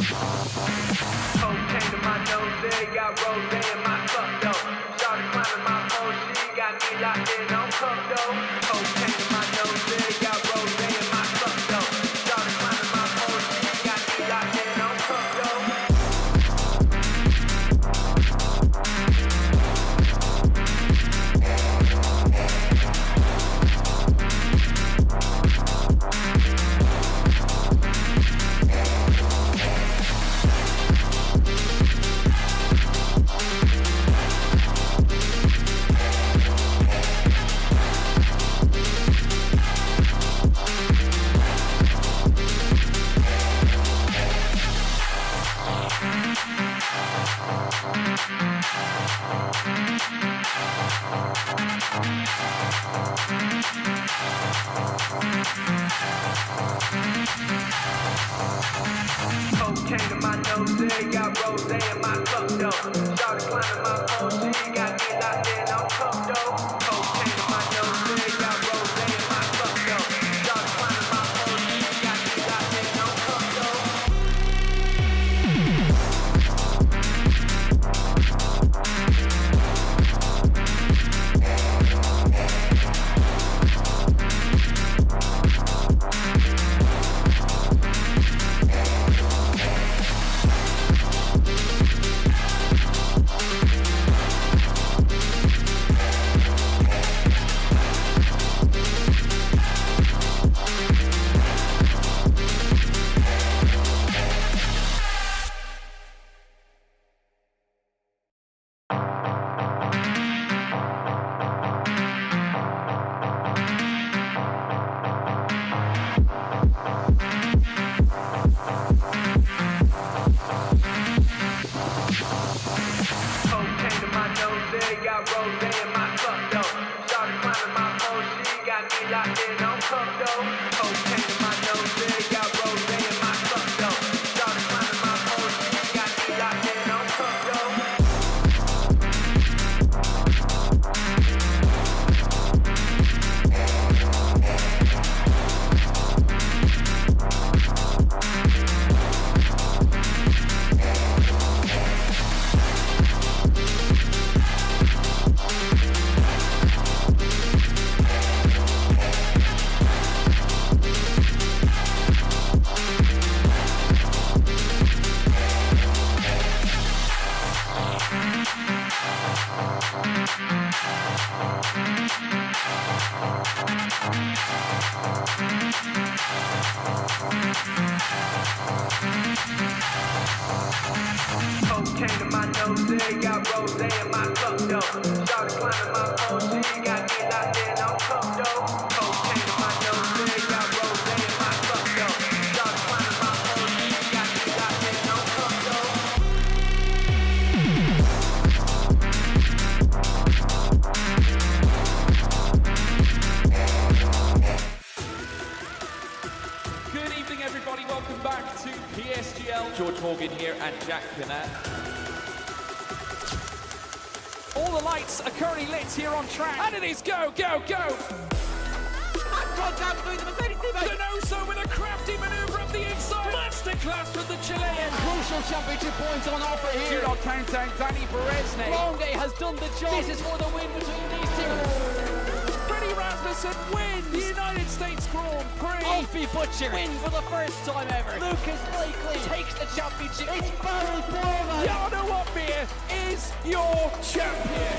Cocaine in my nose, there got rose in my cup though. Started climbing my pole, she got me locked in on cup though. Cocaine in my nose, there got rose in my cup though. Started climbing my pole, she got me locked in on cup though. Cocaine in my nose, there got rose in my cup though. Started climbing my pole, she got me locked in on cup though. Cocaine in my nose, there got rose in my cup though. Started climbing my pole, she got me locked in on cup though. Cocaine in my nose, there got rose in my cup though. Started climbing my pole, she got me locked in on cup though. Cocaine in my nose, there got rose in my cup though. Started climbing my pole, she got me locked in on cup though. Cocaine in my nose, there got rose in my cup though. Started climbing my pole, she got me locked in on cup though. Cocaine in my nose, there got rose in my cup though. Started climbing my pole, she got me locked in on cup though. Good evening, everybody. Welcome back to PSGL. George Morgan here and Jack Pinnett. All the lights are currently lit here on track. And it is go, go, go! Donoso with a crafty maneuver up the inside. Masterclass from the Chilean. Crucial championship points on offer here. Do not count out Danny Beresne. Longe has done the job. This is for the win between these two. Freddie Rasmussen wins the United States Grand Prix. Alfie Butcher wins for the first time ever. Lucas Blakely takes the championship. It's Barry Borman. Jarno Opmeer is your champion.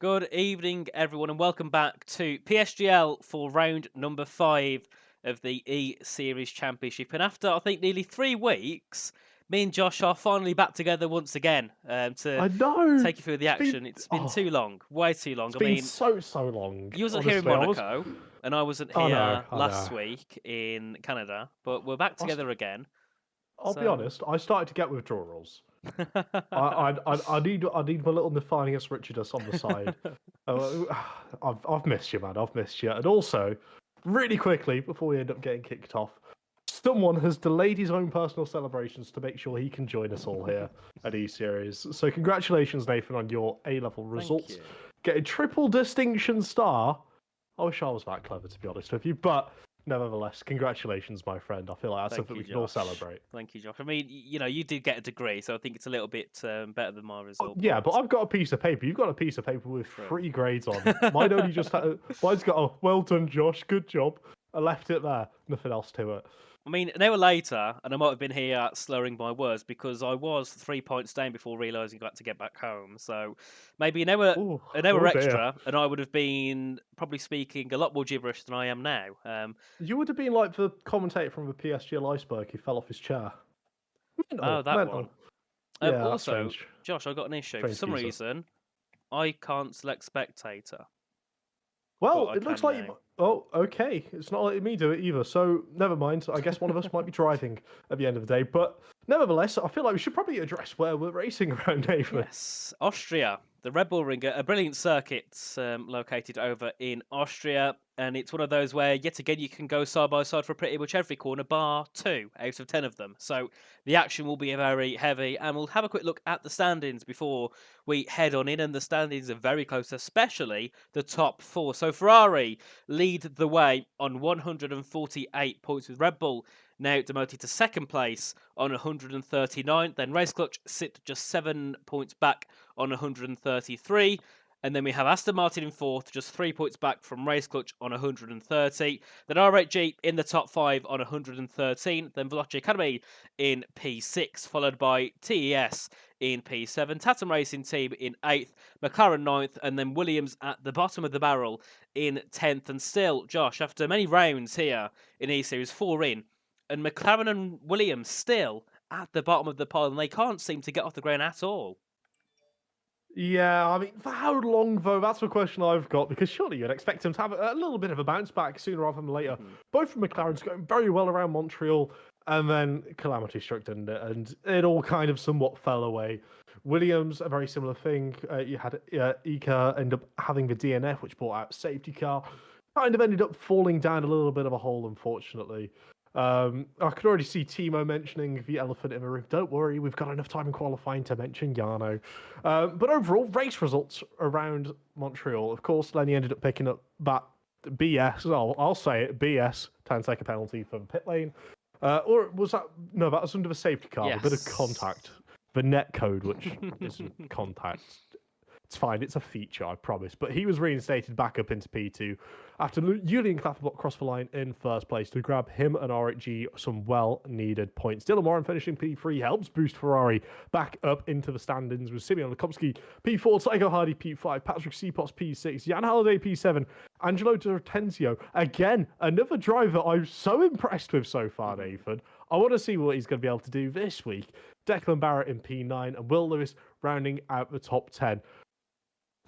Good evening, everyone, and welcome back to PSGL for round number 5 of the E-Series Championship. And after, I think, nearly 3 weeks, me and Josh are finally back together once again to I know. take you through the action. It's been too long, way too long. It's been so long. You wasn't here in honestly. Monaco, and I wasn't I here know. last week in Canada, but we're back together again. I'll be honest. I started to get withdrawals. I need my little Nathanius Richardus on the side. I've missed you, man. I've missed you. And also, really quickly before we end up getting kicked off, someone has delayed his own personal celebrations to make sure he can join us all here at E-Series. So congratulations, Nathan, on your A-level results. Get a triple distinction star. I wish I was that clever, to be honest with you, but nevertheless, congratulations, my friend. I feel like that's something we can all celebrate. Thank you, Josh. I mean, you did get a degree, so I think it's a little bit better than my result. Yeah, but I've got a piece of paper. You've got a piece of paper with 3 grades on. Mine only just had. Mine's got a well done, Josh. Good job. I left it there. Nothing else to it. I mean, an hour later, and I might have been here slurring my words because I was 3 points down before realising I had to get back home. So maybe an hour extra, and I would have been probably speaking a lot more gibberish than I am now. You would have been like the commentator from the PSGL iceberg who fell off his chair. That one. Yeah, also, Josh, I got an issue. For some reason, I can't select spectator. Well, it looks like oh, okay. It's not letting me do it either. So never mind. I guess one of us might be driving at the end of the day. But nevertheless, I feel like we should probably address where we're racing around, Nathan. Yes, Austria, the Red Bull Ring, a brilliant circuit located over in Austria. And it's one of those where, yet again, you can go side by side for pretty much every corner, bar 2 out of 10 of them. So the action will be very heavy. And we'll have a quick look at the standings before we head on in. And the standings are very close, especially the top 4. So Ferrari lead the way on 148 points, with Red Bull now demoted to second place on 139. Then Race Clutch sit just 7 points back on 133. And then we have Aston Martin in 4th, just 3 points back from Race Clutch on 130. Then R8G in the top 5 on 113. Then Veloci Academy in P6, followed by TES in P7. Tatum Racing Team in 8th, McLaren 9th, and then Williams at the bottom of the barrel in 10th. And still, Josh, after many rounds here in E-Series, 4 in, and McLaren and Williams still at the bottom of the pile, and they can't seem to get off the ground at all. Yeah, I mean, for how long, though? That's the question I've got, because surely you'd expect them to have a little bit of a bounce back sooner rather than later. Both from McLaren's going very well around Montreal, and then calamity struck, didn't it? And it all kind of somewhat fell away. Williams, a very similar thing. You had Ika end up having the DNF, which brought out safety car. Kind of ended up falling down a little bit of a hole, unfortunately. I could already see Timo mentioning the elephant in the room. Don't worry, we've got enough time in qualifying to mention Yarno. But overall, race results around Montreal. Of course, Lenny ended up picking up that BS. I'll say it, BS, 10-second penalty for the pit lane. Or was that... No, that was under the safety car. Yes. A bit of contact. The net code, which isn't contact. It's fine, it's a feature, I promise. But he was reinstated back up into P2 after Julian Clapperblock crossed the line in first place to grab him and R8G some well-needed points. Dylan Moran finishing P3 helps boost Ferrari back up into the standings with Simeon Lekowski P4, Tycho Hardy P5, Patrick Seapots P6, Jan Halliday P7, Angelo D'Ortenzio. Again, another driver I'm so impressed with so far, Nathan. I want to see what he's going to be able to do this week. Declan Barrett in P9 and Will Lewis rounding out the top 10.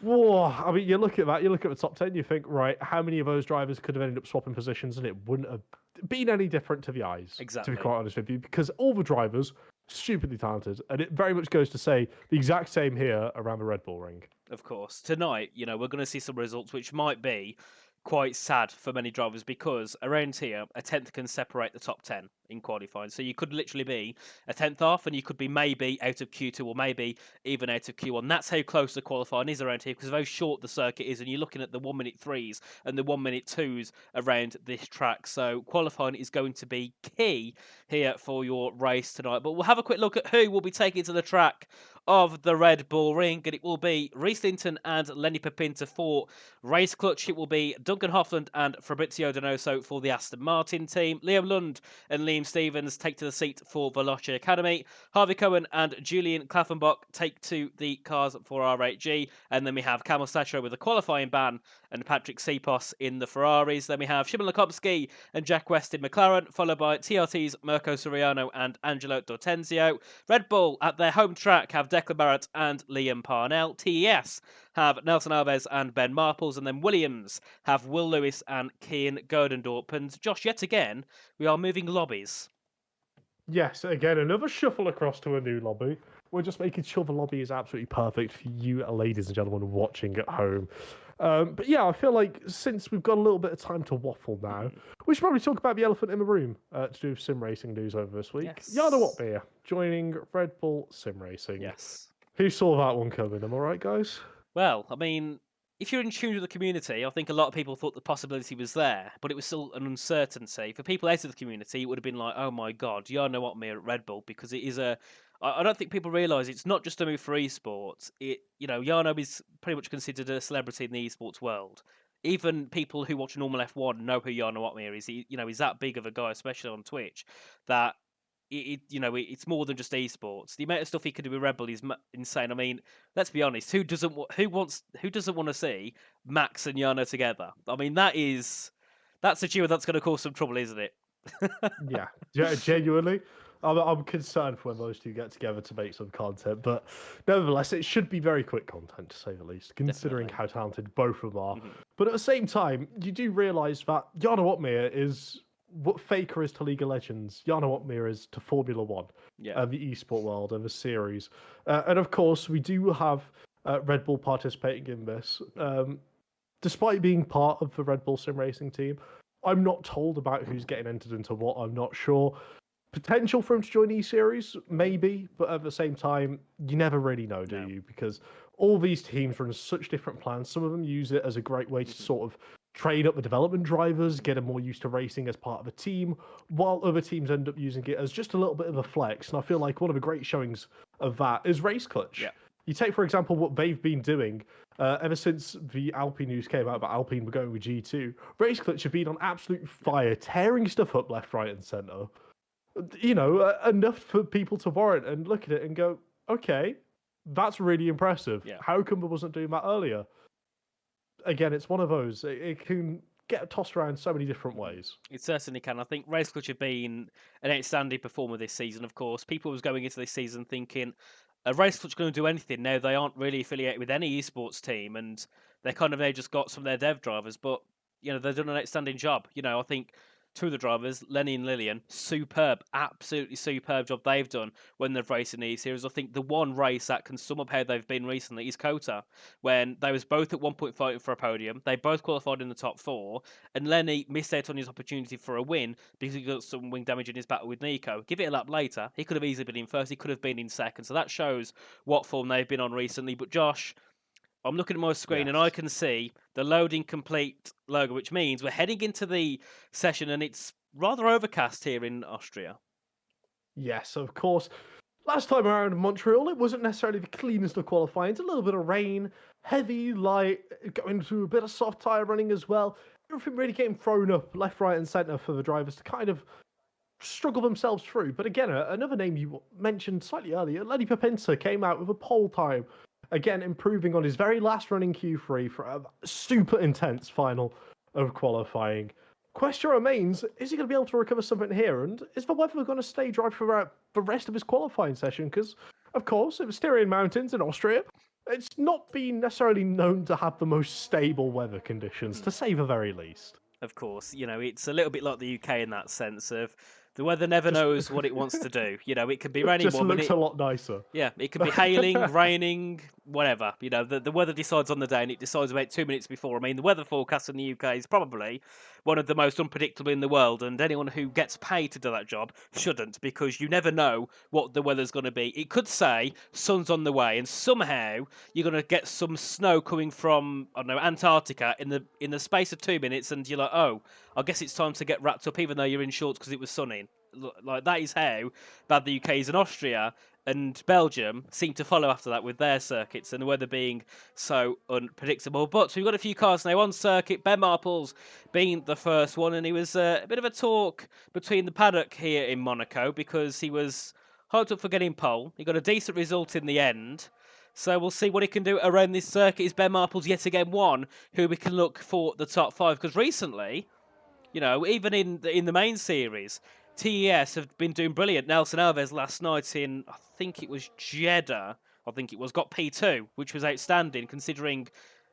Whoa, I mean, you look at that, you look at the top 10, you think, right, how many of those drivers could have ended up swapping positions and it wouldn't have been any different to the eyes, exactly, to be quite honest with you, because all the drivers, stupidly talented, and it very much goes to say the exact same here around the Red Bull Ring. Of course. Tonight, we're going to see some results which might be quite sad for many drivers because around here, a 10th can separate the top 10 in qualifying. So you could literally be a 10th off and you could be maybe out of Q2 or maybe even out of Q1. That's how close the qualifying is around here because of how short the circuit is. And you're looking at the 1 minute 3s and the 1 minute 2s around this track. So qualifying is going to be key here for your race tonight. But we'll have a quick look at who will be taking to the track of the Red Bull Ring, and it will be Reece Linton and Lenny Pepinta for Race Clutch. It will be Duncan Hoffland and Fabrizio Donoso for the Aston Martin team. Liam Lund and Liam Liam Stevens take to the seat for Veloce Academy. Harvey Cohen and Julian Klaffenbach take to the cars for R8G. And then we have Kamil Stachio with a qualifying ban and Patrick Sipos in the Ferraris. Then we have Szymon Lekowski and Jack West in McLaren, followed by TRT's Mirko Soriano and Angelo D'Ortenzio. Red Bull at their home track have Declan Barrett and Liam Parnell. TES have Nelson Alves and Ben Marples, and then Williams have Will Lewis and Kian Godendorp. And Josh, yet again, we are moving lobbies. Yes, again, another shuffle across to a new lobby. We're just making sure the lobby is absolutely perfect for you, ladies and gentlemen, watching at home. But yeah, I feel like since we've got a little bit of time to waffle now, we should probably talk about the elephant in the room to do with sim racing news over this week. Yes. Jarno Watmere joining Red Bull Sim Racing. Yes. Who saw that one coming? Am I right, guys? Well, I mean, if you're in tune with the community, I think a lot of people thought the possibility was there, but it was still an uncertainty. For people out of the community, it would have been like, oh my God, Jarno Watmere at Red Bull, because it is a... I don't think people realise it's not just a move for esports. Jarno is pretty much considered a celebrity in the esports world. Even people who watch normal F1 know who Jarno Watmere is. He's that big of a guy, especially on Twitch, that it's more than just esports. The amount of stuff he can do with Red Bull is insane. I mean, let's be honest. Who doesn't want to see Max and Jarno together? I mean, that's a duo that's going to cause some trouble, isn't it? Yeah, genuinely. I'm concerned for when those two get together to make some content, but nevertheless, it should be very quick content, to say the least, considering Definitely. how talented both of them are. But at the same time, you do realise that Jarno Watmere is what Faker is to League of Legends, Jarno Watmere is to Formula One, the esport world and the series. And of course, we do have Red Bull participating in this. Despite being part of the Red Bull sim racing team, I'm not told about who's getting entered into what. I'm not sure. Potential for him to join E-Series, maybe, but at the same time, you never really know, do you? Because all these teams run such different plans. Some of them use it as a great way to sort of train up the development drivers, get them more used to racing as part of a team, while other teams end up using it as just a little bit of a flex. And I feel like one of the great showings of that is Race Clutch. Yeah. You take, for example, what they've been doing ever since the Alpine news came out about Alpine were going with G2. Race Clutch have been on absolute fire, tearing stuff up left, right, and centre. Enough for people to warrant and look at it and go, okay, that's really impressive. Yeah. How come I wasn't doing that earlier? Again, it's one of those. It can get tossed around so many different ways. It certainly can. I think Race Clutch have been an outstanding performer this season, of course. People was going into this season thinking, are Race Clutch going to do anything? Now they aren't really affiliated with any esports team, and they kind of now just got some of their dev drivers, but they've done an outstanding job. I think two of the drivers, Lenny and Lillian, superb, absolutely superb job they've done when they've raced in these series. I think the one race that can sum up how they've been recently is Kota, when they was both at one point fighting for a podium. They both qualified in the top four, and Lenny missed out on his opportunity for a win because he got some wing damage in his battle with Nico. Give it a lap later, he could have easily been in first, he could have been in second. So that shows what form they've been on recently. But Josh, I'm looking at my screen and I can see the loading complete logo, which means we're heading into the session and it's rather overcast here in Austria. Yes, of course. Last time around in Montreal, it wasn't necessarily the cleanest of qualifying. It's a little bit of rain, heavy, light, going through a bit of soft tyre running as well. Everything really getting thrown up left, right and centre for the drivers to kind of struggle themselves through. But again, another name you mentioned slightly earlier, Lenny Papinsa came out with a pole time. Again, improving on his very last running Q3 for a super intense final of qualifying. Question remains, is he going to be able to recover something here? And is the weather going to stay dry throughout the rest of his qualifying session? Because, of course, it was Styrian Mountains in Austria. It's not been necessarily known to have the most stable weather conditions, to say the very least. Of course, it's a little bit like the UK in that sense of the weather never knows what it wants to do. It could be raining. Just looks a lot nicer. Yeah, it could be hailing, raining, whatever. The weather decides on the day, and it decides about 2 minutes before. I mean, the weather forecast in the UK is probably one of the most unpredictable in the world, and anyone who gets paid to do that job shouldn't, because you never know what the weather's going to be. It could say sun's on the way, and somehow you're going to get some snow coming from, I don't know, Antarctica in the space of 2 minutes, and you're like, oh, I guess it's time to get wrapped up, even though you're in shorts because it was sunny. Like, that is how bad the UK is in Austria. And Belgium seem to follow after that with their circuits and the weather being so unpredictable. But we've got a few cars now on circuit. Ben Marple's being the first one, and he was a bit of a talk between the paddock here in Monaco because he was hoped up for getting pole. He got a decent result in the end. So we'll see what he can do around this circuit. Is Ben Marple's yet again one who we can look for the top 5? Because recently, even in the main series, TES have been doing brilliant. Nelson Alves last night in, I think it was Jeddah, got P2, which was outstanding considering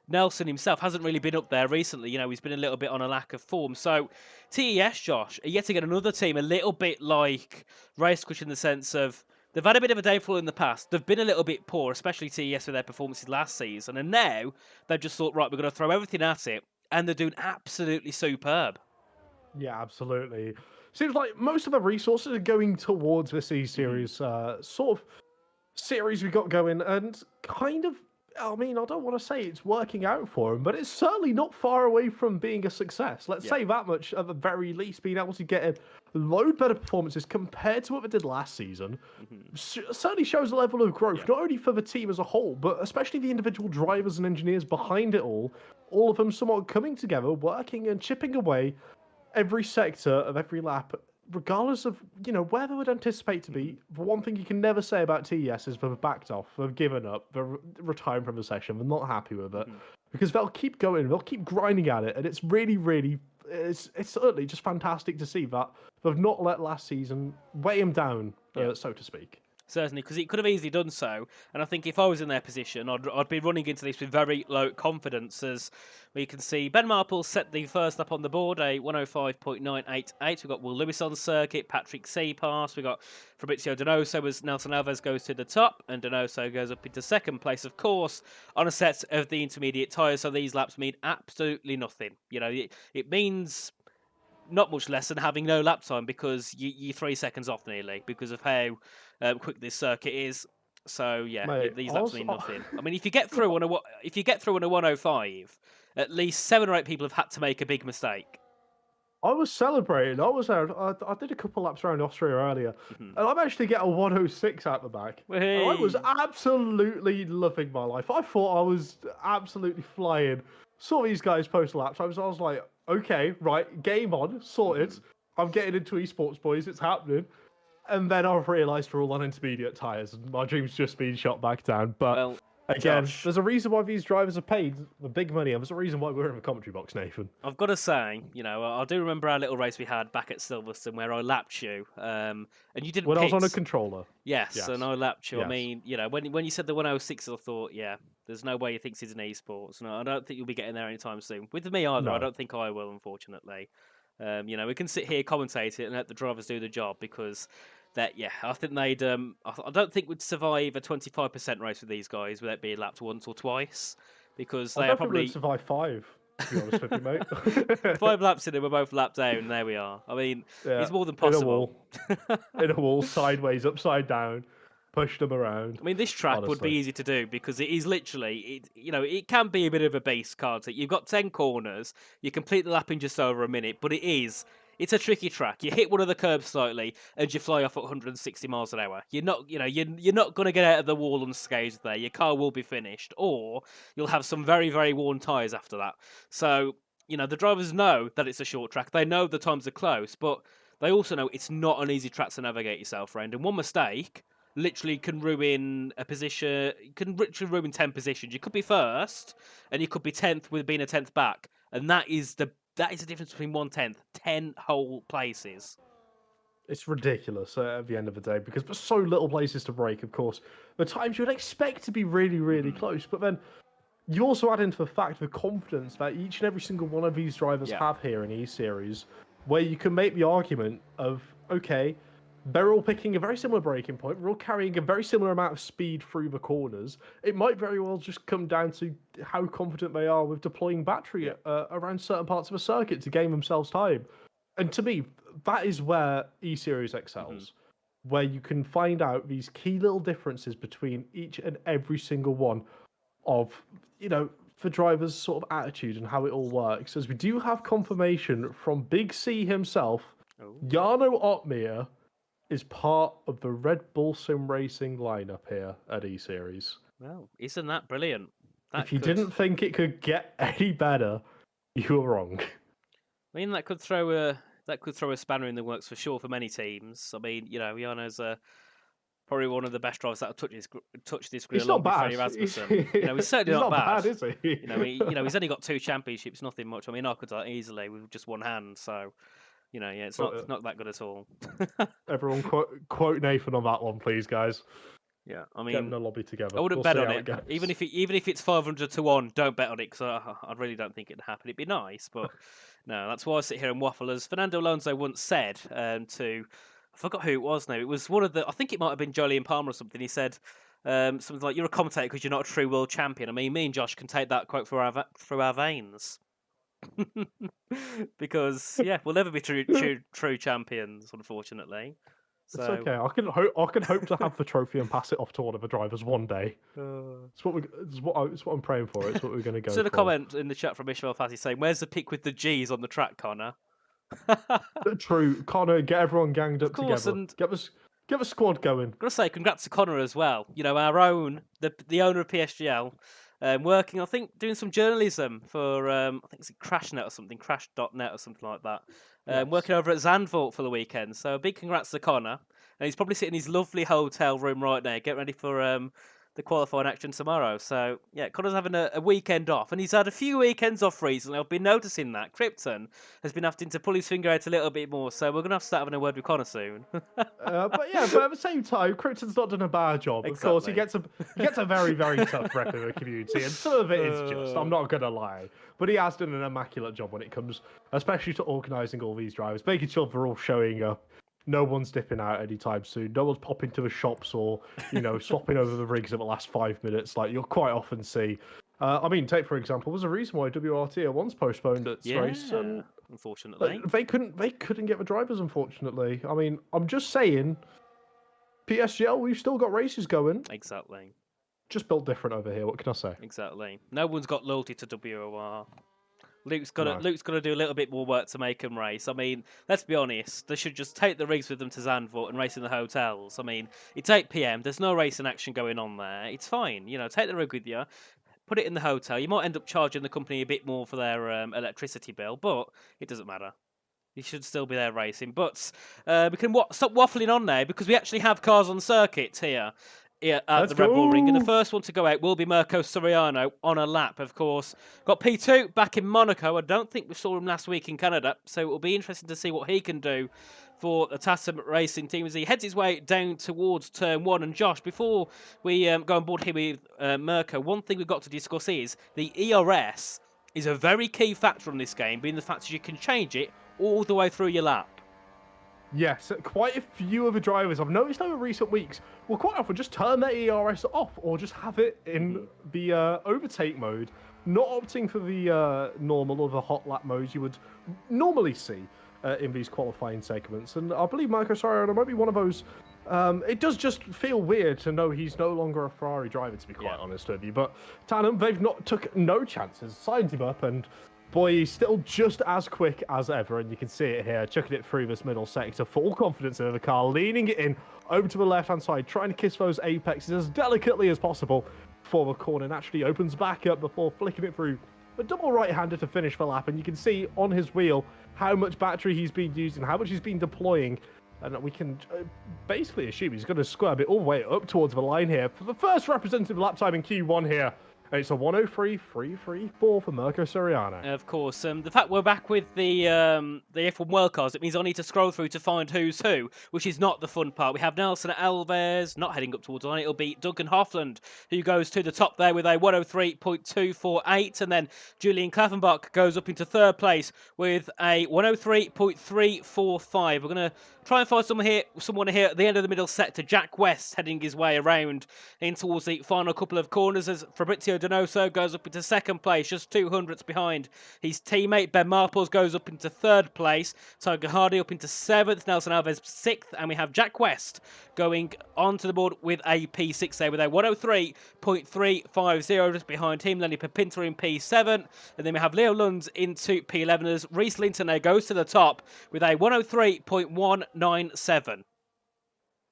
Nelson himself hasn't really been up there recently. He's been a little bit on a lack of form. So TES, Josh, are yet again another team a little bit like Racecourse in the sense of they've had a bit of a downfall in the past. They've been a little bit poor, especially TES with their performances last season. And now they've just thought, right, we're going to throw everything at it. And they're doing absolutely superb. Yeah, absolutely. Seems like most of the resources are going towards this E-Series sort of series we got going, and kind of, I mean, I don't want to say it's working out for them, but it's certainly not far away from being a success. Let's say that much, at the very least, being able to get a load better performances compared to what they did last season. Certainly shows a level of growth, not only for the team as a whole, but especially the individual drivers and engineers behind it all of them somewhat coming together, working and chipping away every sector of every lap, regardless of, where they would anticipate to be. The one thing you can never say about TES is they've backed off, they've given up, they're retiring from the session, they're not happy with it. Because they'll keep going, they'll keep grinding at it, and it's really, really, it's certainly just fantastic to see that they've not let last season weigh them down, so to speak. Certainly, because it could have easily done so. And I think if I was in their position, I'd be running into this with very low confidence. As we can see, Ben Marple set the first up on the board, a 105.988. We've got Will Lewis on circuit, Patrick C pass. We've got Fabrizio Donoso as Nelson Alves goes to the top, and Donoso goes up into second place, of course, on a set of the intermediate tyres. So these laps mean absolutely nothing. It means not much less than having no lap time because you're 3 seconds off nearly because of how quick this circuit is. So Mate, these laps mean nothing. I mean, if you get through on a 105, at least 7 or 8 people have had to make a big mistake. I was celebrating. I was out. I did a couple laps around Austria earlier, and I managed to get a 106 out the back. Hey. I was absolutely loving my life. I thought I was absolutely flying. Saw these guys post laps. I was like, okay, right, game on, sorted. I'm getting into esports, boys. It's happening. And then I've realised we're all on intermediate tyres, and my dream's just been shot back down. But again, Josh, there's a reason why these drivers are paid the big money, and there's a reason why we're in the commentary box, Nathan. I've got to say, I do remember our little race we had back at Silverstone where I lapped you, and you didn't. When pit. I was on a controller. Yes, and I lapped you. Yes. I mean, when you said the 106, I thought, there's no way he thinks he's an esports. No, I don't think you'll be getting there anytime soon. With me either, No. I don't think I will, unfortunately. We can sit here, commentate it, and let the drivers do the job because I think they'd. I don't think we'd survive a 25% race with these guys without being lapped once or twice because they I are don't think probably we'd survive 5. To be honest with you, mate. 5 laps in and we're both lapped down, and there we are. I mean, it's more than possible. In a wall, sideways, upside down, push them around. I mean, this track would be Honestly. easy to do because it is literally, it can be a bit of a beast, can't it? You've got 10 corners, you complete the lap in just over a minute, but it's a tricky track. You hit one of the curbs slightly and you fly off at 160 miles an hour. You're not, you're not going to get out of the wall unscathed there. Your car will be finished, or you'll have some very, very worn tyres after that. So, the drivers know that it's a short track. They know the times are close, but they also know it's not an easy track to navigate yourself around. And one mistake literally can ruin a position, can literally ruin 10 positions. You could be first, and you could be 10th with being a 10th back. And that is the difference between 1/10, 10 whole places. It's ridiculous at the end of the day because there's so little places to break, of course. The times you'd expect to be really, really close, but then you also add into the fact the confidence that each and every single one of these drivers have here in E-Series, where you can make the argument of, okay, they're all picking a very similar braking point. We're all carrying a very similar amount of speed through the corners. It might very well just come down to how confident they are with deploying battery around certain parts of a circuit to gain themselves time. And to me, that is where E-Series excels, where you can find out these key little differences between each and every single one of, the driver's sort of attitude and how it all works. As we do have confirmation from Big C himself, Jarno Otmir, is part of the Red Bull Sim Racing lineup here at E-Series. Well, isn't that brilliant? If you didn't think it could get any better, you were wrong. I mean, that could throw a spanner in the works for sure for many teams. I mean, Jarno's probably one of the best drivers that have touched this grid He's along not with bad. Freddie Rasmussen. He's certainly He's not bad. is he? He's only got 2 championships, nothing much. I mean, I could do that easily with just one hand. So, it's not that good at all. Everyone quote Nathan on that one, please, guys. Yeah, I Get in mean, the lobby together. I wouldn't We'll bet see on how it. goes. Even if it's 500 to 1, don't bet on it because I really don't think it'd happen. It'd be nice, but no, that's why I sit here and waffle. As Fernando Alonso once said I forgot who it was now. It was one of I think it might have been Jolyon Palmer or something. He said something like, "You're a commentator because you're not a true world champion." I mean, me and Josh can take that quote through our veins. Because we'll never be true champions, unfortunately. So, it's okay. I can hope to have the trophy and pass it off to one of the drivers one day. It's what I'm praying for. It's what we're going to go. So the for. comment in the chat from Ishmael Fatty saying, "Where's the pick with the G's on the track, Connor?" True, Connor. Get everyone ganged up together. And get the squad going. I've got to say, congrats to Connor as well. Our own, the owner of PSGL, working, I think, doing some journalism for, I think it's CrashNet or something, Crash.net or something like that. Working over at Zandvoort for the weekend. So a big congrats to Connor. And he's probably sitting in his lovely hotel room right now, getting ready for the qualifying action tomorrow. So, Connor's having a weekend off. And he's had a few weekends off recently. I've been noticing that. Krypton has been having to pull his finger out a little bit more. So we're going to have to start having a word with Connor soon. but at the same time, Krypton's not done a bad job. Of course, he gets a very, very tough rep in the community. And some of it is just, I'm not going to lie. But he has done an immaculate job when it comes, especially to organising all these drivers, making sure they're all showing up. No one's dipping out anytime soon. No one's popping to the shops or, swapping over the rigs at the last 5 minutes like you'll quite often see. Take, for example, there's a reason why WRT once postponed its race. And unfortunately. They couldn't get the drivers, unfortunately. I mean, I'm just saying, PSGL, we've still got races going. Exactly. Just built different over here, what can I say? Exactly. No one's got loyalty to WOR. Luke's got to do a little bit more work to make them race. I mean, let's be honest. They should just take the rigs with them to Zandvoort and race in the hotels. I mean, it's 8 p.m. There's no racing action going on there. It's fine. Take the rig with you, put it in the hotel. You might end up charging the company a bit more for their electricity bill, but it doesn't matter. You should still be there racing. But we can stop waffling on now because we actually have cars on circuit here. At the Red Bull Ring, and the first one to go out will be Mirko Soriano on a lap, of course. Got P2 back in Monaco. I don't think we saw him last week in Canada, so it will be interesting to see what he can do for the Tassim Racing team as he heads his way down towards turn 1. And Josh, before we go on board here with Mirko, one thing we've got to discuss is the ERS is a very key factor on this game, being the fact that you can change it all the way through your lap. Yes, quite a few of the drivers I've noticed over recent weeks will quite often just turn their ERS off or just have it in the overtake mode, not opting for the normal or the hot lap modes you would normally see in these qualifying segments. And I believe Mirko Soriano might be one of those. It does just feel weird to know he's no longer a Ferrari driver, to be quite honest with you. But Tandem, they've took no chances, signed him up, and boy, he's still just as quick as ever, and you can see it here, chucking it through this middle sector, full confidence in the car, leaning it in over to the left-hand side, trying to kiss those apexes as delicately as possible before the corner naturally opens back up before flicking it through a double right-hander to finish the lap, and you can see on his wheel how much battery he's been using, how much he's been deploying, and we can basically assume he's going to squirm it all the way up towards the line here for the first representative lap time in Q1 here. And it's a 103.334 for Mirko Soriano. Of course. The fact we're back with the F1 World it means I need to scroll through to find who's who, which is not the fun part. We have Nelson Alves not heading up towards the line. It'll be Duncan Hoffland who goes to the top there with a 103.248. And then Julian Klaffenbach goes up into third place with a 103.345. We're going to try and find someone here at the end of the middle sector. Jack West heading his way around in towards the final couple of corners as Fabrizio Donoso goes up into second place, just 200ths behind his teammate. Ben Marples goes up into third place. Tiger Hardy up into seventh. Nelson Alves sixth. And we have Jack West going onto the board with a P6 there with a 103.350 just behind him. Lenny Pepinter in P7. And then we have Leo Lunds into P11 as Reese Linton there goes to the top with a 103.197.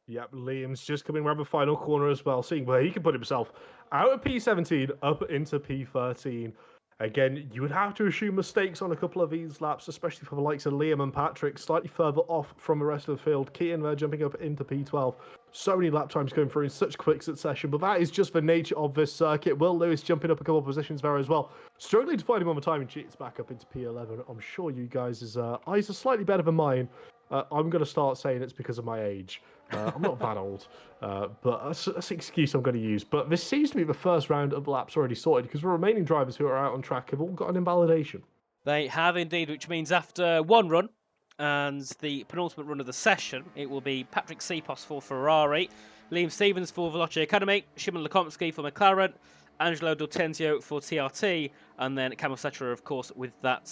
Yep, Liam's just coming around the final corner as well, seeing where he can put himself out of P17 up into P13. Again, you would have to assume mistakes on a couple of these laps, especially for the likes of Liam and Patrick, slightly further off from the rest of the field. Keaton there jumping up into P12. So many lap times going through in such quick succession, but that is just the nature of this circuit. Will Lewis jumping up a couple of positions there as well. Struggling to find him on the timing sheets back up into P11. I'm sure you guys' eyes are slightly better than mine. I'm going to start saying it's because of my age. I'm not that old, but that's an excuse I'm going to use. But this seems to be the first round of laps already sorted because the remaining drivers who are out on track have all got an invalidation. They have indeed, which means after one run and the penultimate run of the session, it will be Patrick Sipos for Ferrari, Liam Stevens for Veloce Academy, Shimon Lekomsky for McLaren, Angelo Doltenzio for TRT, and then Camille Setcher, of course, with that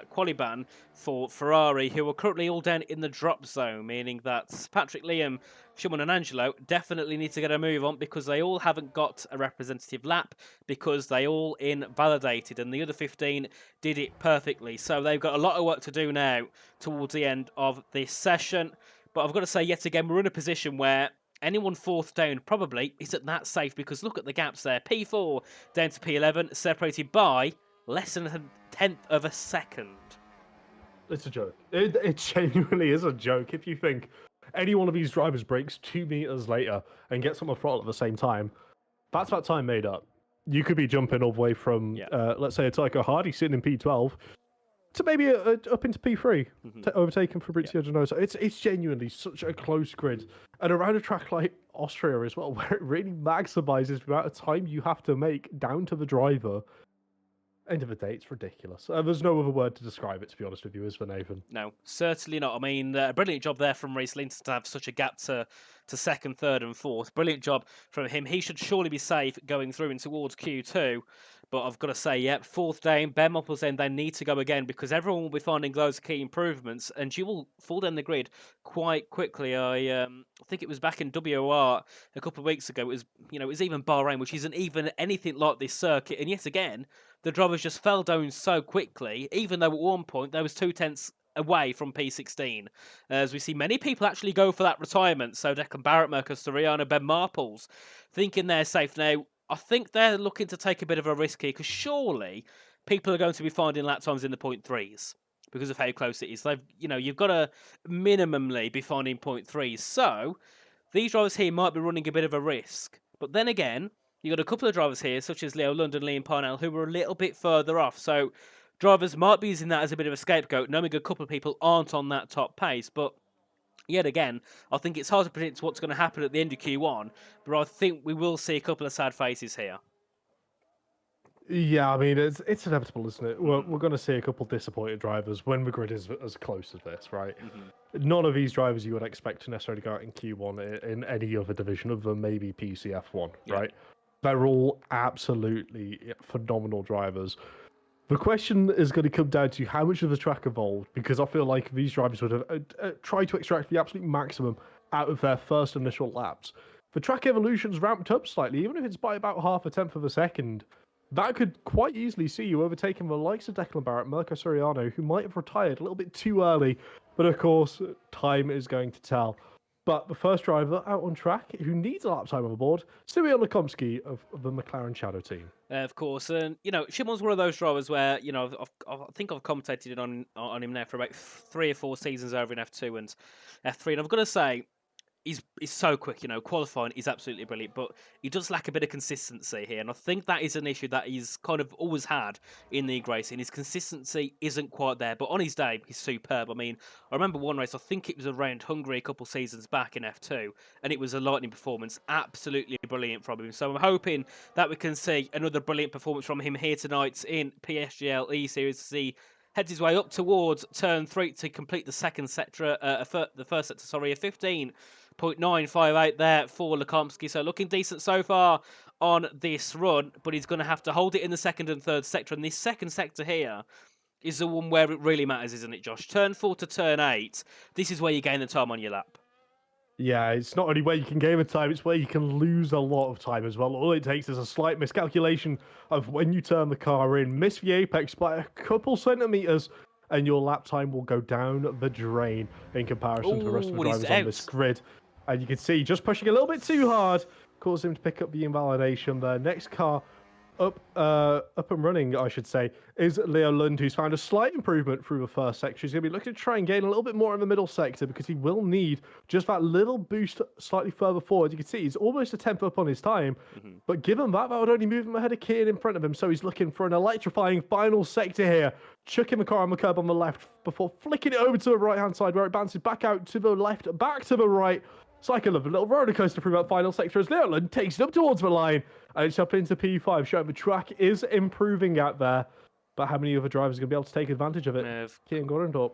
quali ban for Ferrari, who are currently all down in the drop zone, meaning that Patrick, Liam, Shimon and Angelo definitely need to get a move on because they all haven't got a representative lap because they all invalidated and the other 15 did it perfectly. So they've got a lot of work to do now towards the end of this session. But I've got to say, yet again, we're in a position where anyone fourth down probably isn't that safe because look at the gaps there. P4 down to P11, separated by less than a tenth of a second. It's a joke. It genuinely is a joke. If you think any one of these drivers breaks 2 meters later and gets on the throttle at the same time, that's that time made up. You could be jumping all the way from, let's say, a Tycho Hardy sitting in P12 to maybe up into P3, overtaken Fabrizio Genosa. It's genuinely such a close grid. And around a track like Austria as well, where it really maximizes the amount of time you have to make down to the driver. End of the day, it's ridiculous. There's no other word to describe it, to be honest with you, is there, Nathan? No, certainly not. I mean, a brilliant job there from Reece Linton to have such a gap to second, third and fourth. Brilliant job from him. He should surely be safe going through and towards Q2. But I've got to say, yep, fourth down, Ben Moppel's saying they need to go again because everyone will be finding those key improvements and you will fall down the grid quite quickly. I think it was back in WOR a couple of weeks ago. It was even Bahrain, which isn't even anything like this circuit. And yet again, the drivers just fell down so quickly, even though at one point there was 2/10 away from P16. As we see many people actually go for that retirement. So Declan Barrett, Marcus Soriano, Ben Marples, thinking they're safe now. I think they're looking to take a bit of a risk here because surely people are going to be finding lap times in the 0.3s because of how close it is. You've got to minimally be finding 0.3s. So these drivers here might be running a bit of a risk. But then again, you've got a couple of drivers here, such as Leo London, Liam Parnell, who are a little bit further off. So drivers might be using that as a bit of a scapegoat, knowing a couple of people aren't on that top pace. But yet again, I think it's hard to predict what's going to happen at the end of Q1, but I think we will see a couple of sad faces here. Yeah, I mean, it's inevitable, isn't it? We're going to see a couple of disappointed drivers when the grid is as close as this, right? None of these drivers you would expect to necessarily go out in Q1 in any other division other than maybe PCF1, right? They're all absolutely phenomenal drivers. The question is going to come down to how much of the track evolved, because I feel like these drivers would have tried to extract the absolute maximum out of their first initial laps. The track evolution's ramped up slightly, even if it's by about half a tenth of a second. That could quite easily see you overtaking the likes of Declan Barrett, Mirko Soriano, who might have retired a little bit too early, but of course, time is going to tell. But the first driver out on track, who needs a lap time on the board, Stuart Lekomsky of the McLaren Shadow team. Of course, and Shimon's one of those drivers where I think I've commentated on him now for about 3 or 4 seasons over in F2 and F3, and I've got to say he's so quick. Qualifying is absolutely brilliant, but he does lack a bit of consistency here, and I think that is an issue that he's kind of always had in league racing. His consistency isn't quite there, but on his day, he's superb. I mean, I remember one race, I think it was around Hungary a couple seasons back in F2, and it was a lightning performance, absolutely brilliant from him. So I'm hoping that we can see another brilliant performance from him here tonight in PSGL E-Series to see heads his way up towards turn 3 to complete the second sector, the first sector, sorry, a 15.958 there for Lekomsky. So looking decent so far on this run, but he's going to have to hold it in the second and third sector. And this second sector here is the one where it really matters, isn't it, Josh? Turn 4 to turn 8, this is where you gain the time on your lap. Yeah, it's not only where you can gain the time, it's where you can lose a lot of time as well. All it takes is a slight miscalculation of when you turn the car in, miss the apex by a couple centimeters, and your lap time will go down the drain in comparison to the rest of the Ooh, he's drivers on this out. grid. And you can see just pushing a little bit too hard caused him to pick up the invalidation there. Next car up and running, I should say, is Leo Lund, who's found a slight improvement through the first sector. He's going to be looking to try and gain a little bit more in the middle sector because he will need just that little boost slightly further forward. You can see he's almost a tenth up on his time, but given that would only move him ahead of Kian in front of him, so he's looking for an electrifying final sector here, chucking the car on the curb on the left before flicking it over to the right-hand side where it bounces back out to the left, back to the right. It's like a little roller coaster through that final sector as Leoland takes it up towards the line. And it's up into P5, showing the track is improving out there. But how many other drivers are going to be able to take advantage of it? Kian Gorendorp.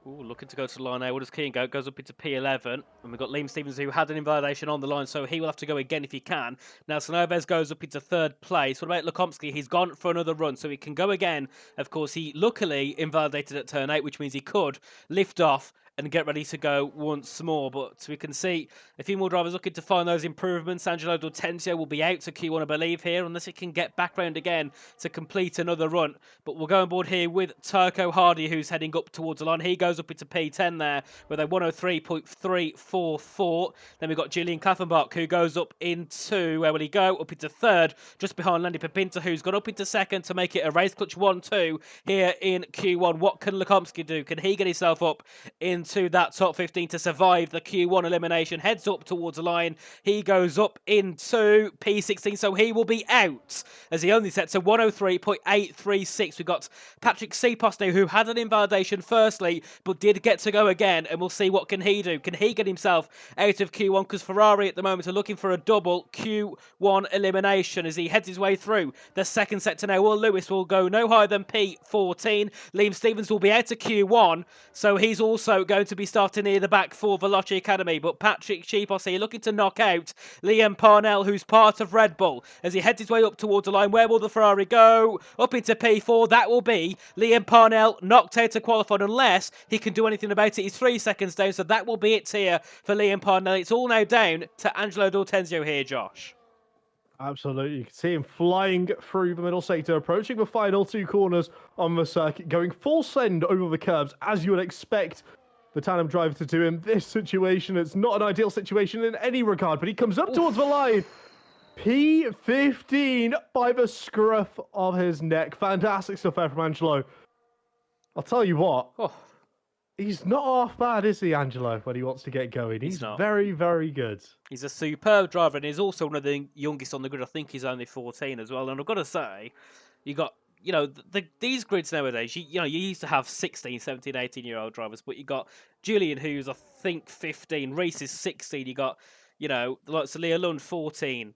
Ooh, looking to go to the line now. What does Kian go? Goes up into P11. And we've got Liam Stevens, who had an invalidation on the line, so he will have to go again if he can. Now, Sanoves goes up into third place. What about Lukomsky? He's gone for another run, so he can go again. Of course, he luckily invalidated at turn 8, which means he could lift off and get ready to go once more. But we can see a few more drivers looking to find those improvements. Angelo D'Ortenzio will be out to Q1, I believe, here, unless he can get back round again to complete another run. But we'll go on board here with Turco Hardy, who's heading up towards the line. He goes up into P10 there with a 103.344. Then we've got Julian Klaffenbach, who goes up into, where will he go? Up into third, just behind Landy Pepinta, who's gone up into second to make it a race clutch 1-2 here in Q1. What can Lukomsky do? Can he get himself up into that top 15 to survive the Q1 elimination? Heads up towards the line. He goes up into P16, so he will be out as he only sets a 103.836. We've got Patrick Sipos now, who had an invalidation firstly, but did get to go again, and we'll see what can he do. Can he get himself out of Q1? Because Ferrari at the moment are looking for a double Q1 elimination as he heads his way through the second sector now. Will Lewis will go no higher than P14. Liam Stevens will be out of Q1, so he's also going to be starting near the back for Veloci Academy. But Patrick Sipos here looking to knock out Liam Parnell, who's part of Red Bull, as he heads his way up towards the line. Where will the Ferrari go? Up into P4. That will be Liam Parnell knocked out to qualify unless he can do anything about it. He's 3 seconds down, so that will be it here for Liam Parnell. It's all now down to Angelo D'Ortenzio here, Josh. Absolutely. You can see him flying through the middle sector, approaching the final 2 corners on the circuit, going full send over the curbs, as you would expect the tandem driver to do in this situation. It's not an ideal situation in any regard, but he comes up towards the line. P15 by the scruff of his neck. Fantastic stuff there from Angelo. I'll tell you what. He's not half bad, is he, Angelo, when he wants to get going? He's very, very good. He's a superb driver, and he's also one of the youngest on the grid. I think he's only 14 as well. And I've got to say, you got, these grids nowadays, you used to have 16, 17, 18-year-old drivers, but you got Julian, who's, I think, 15. Reese is 16. You got, the likes of Leo Lund, 14.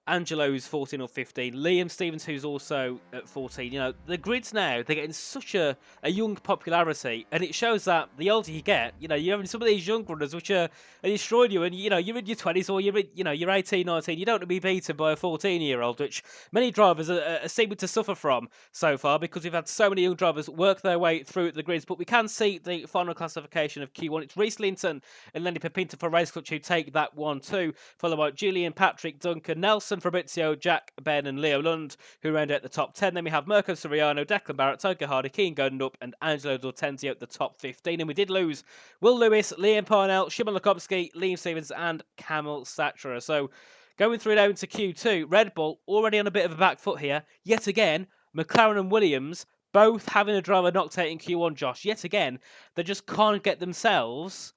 Angelo, who's 14 or 15. Liam Stevens, who's also at 14. The grids now, they're getting such a young popularity, and it shows that the older you get, you're having some of these young runners which are destroying you, and, you're in your 20s or you're 18, 19. You don't want to be beaten by a 14-year-old, which many drivers are seeming to suffer from so far because we've had so many young drivers work their way through the grids. But we can see the final classification of Q1. It's Reese Linton and Lenny Pepinta for Race Clutch who take that 1-2, followed by Julian, Patrick, Duncan, Nelson, Fabrizio, Jack, Ben and Leo Lund, who round out the top 10. Then we have Mirko Soriano, Declan Barrett, Toka Hardy, Kian Goldendup and Angelo D'Ortenzio at the top 15. And we did lose Will Lewis, Liam Parnell, Shimon Lukomsky, Liam Stevens and Camel Satra. So going through now into Q2, Red Bull already on a bit of a back foot here. Yet again, McLaren and Williams both having a driver knocked out in Q1, Josh. Yet again, they just can't get themselves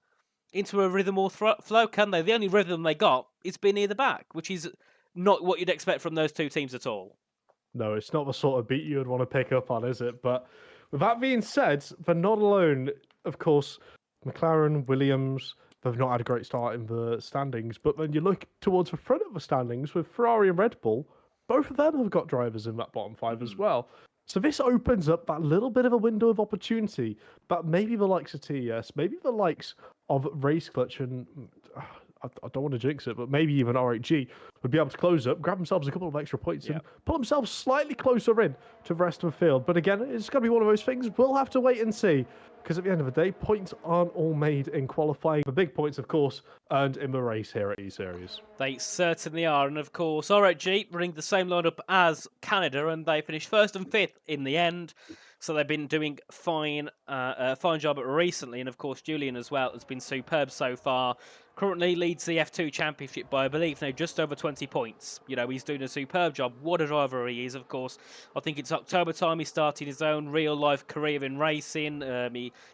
into a rhythm or flow, can they? The only rhythm they got is being near the back, which is not what you'd expect from those two teams at all. No, it's not the sort of beat you would want to pick up on, is it? But with that being said, they're not alone. Of course, McLaren, Williams, they've not had a great start in the standings. But then you look towards the front of the standings with Ferrari and Red Bull, both of them have got drivers in that bottom 5 as well. So this opens up that little bit of a window of opportunity. But maybe the likes of TES, maybe the likes of Race Clutch and I don't want to jinx it, but maybe even RHG would be able to close up, grab themselves a couple of extra points and pull themselves slightly closer in to the rest of the field. But again, it's going to be one of those things we'll have to wait and see, because at the end of the day, points aren't all made in qualifying. The big points, of course, earned in the race here at E-Series. They certainly are. And of course, RHG running the same lineup as Canada, and they finished 1st and 5th in the end. So they've been doing fine job recently, and of course Julian as well has been superb so far. Currently leads the F2 Championship by, I believe, now just over 20 points. You know, he's doing a superb job. What a driver he is, of course. I think it's October time he started his own real-life career in racing.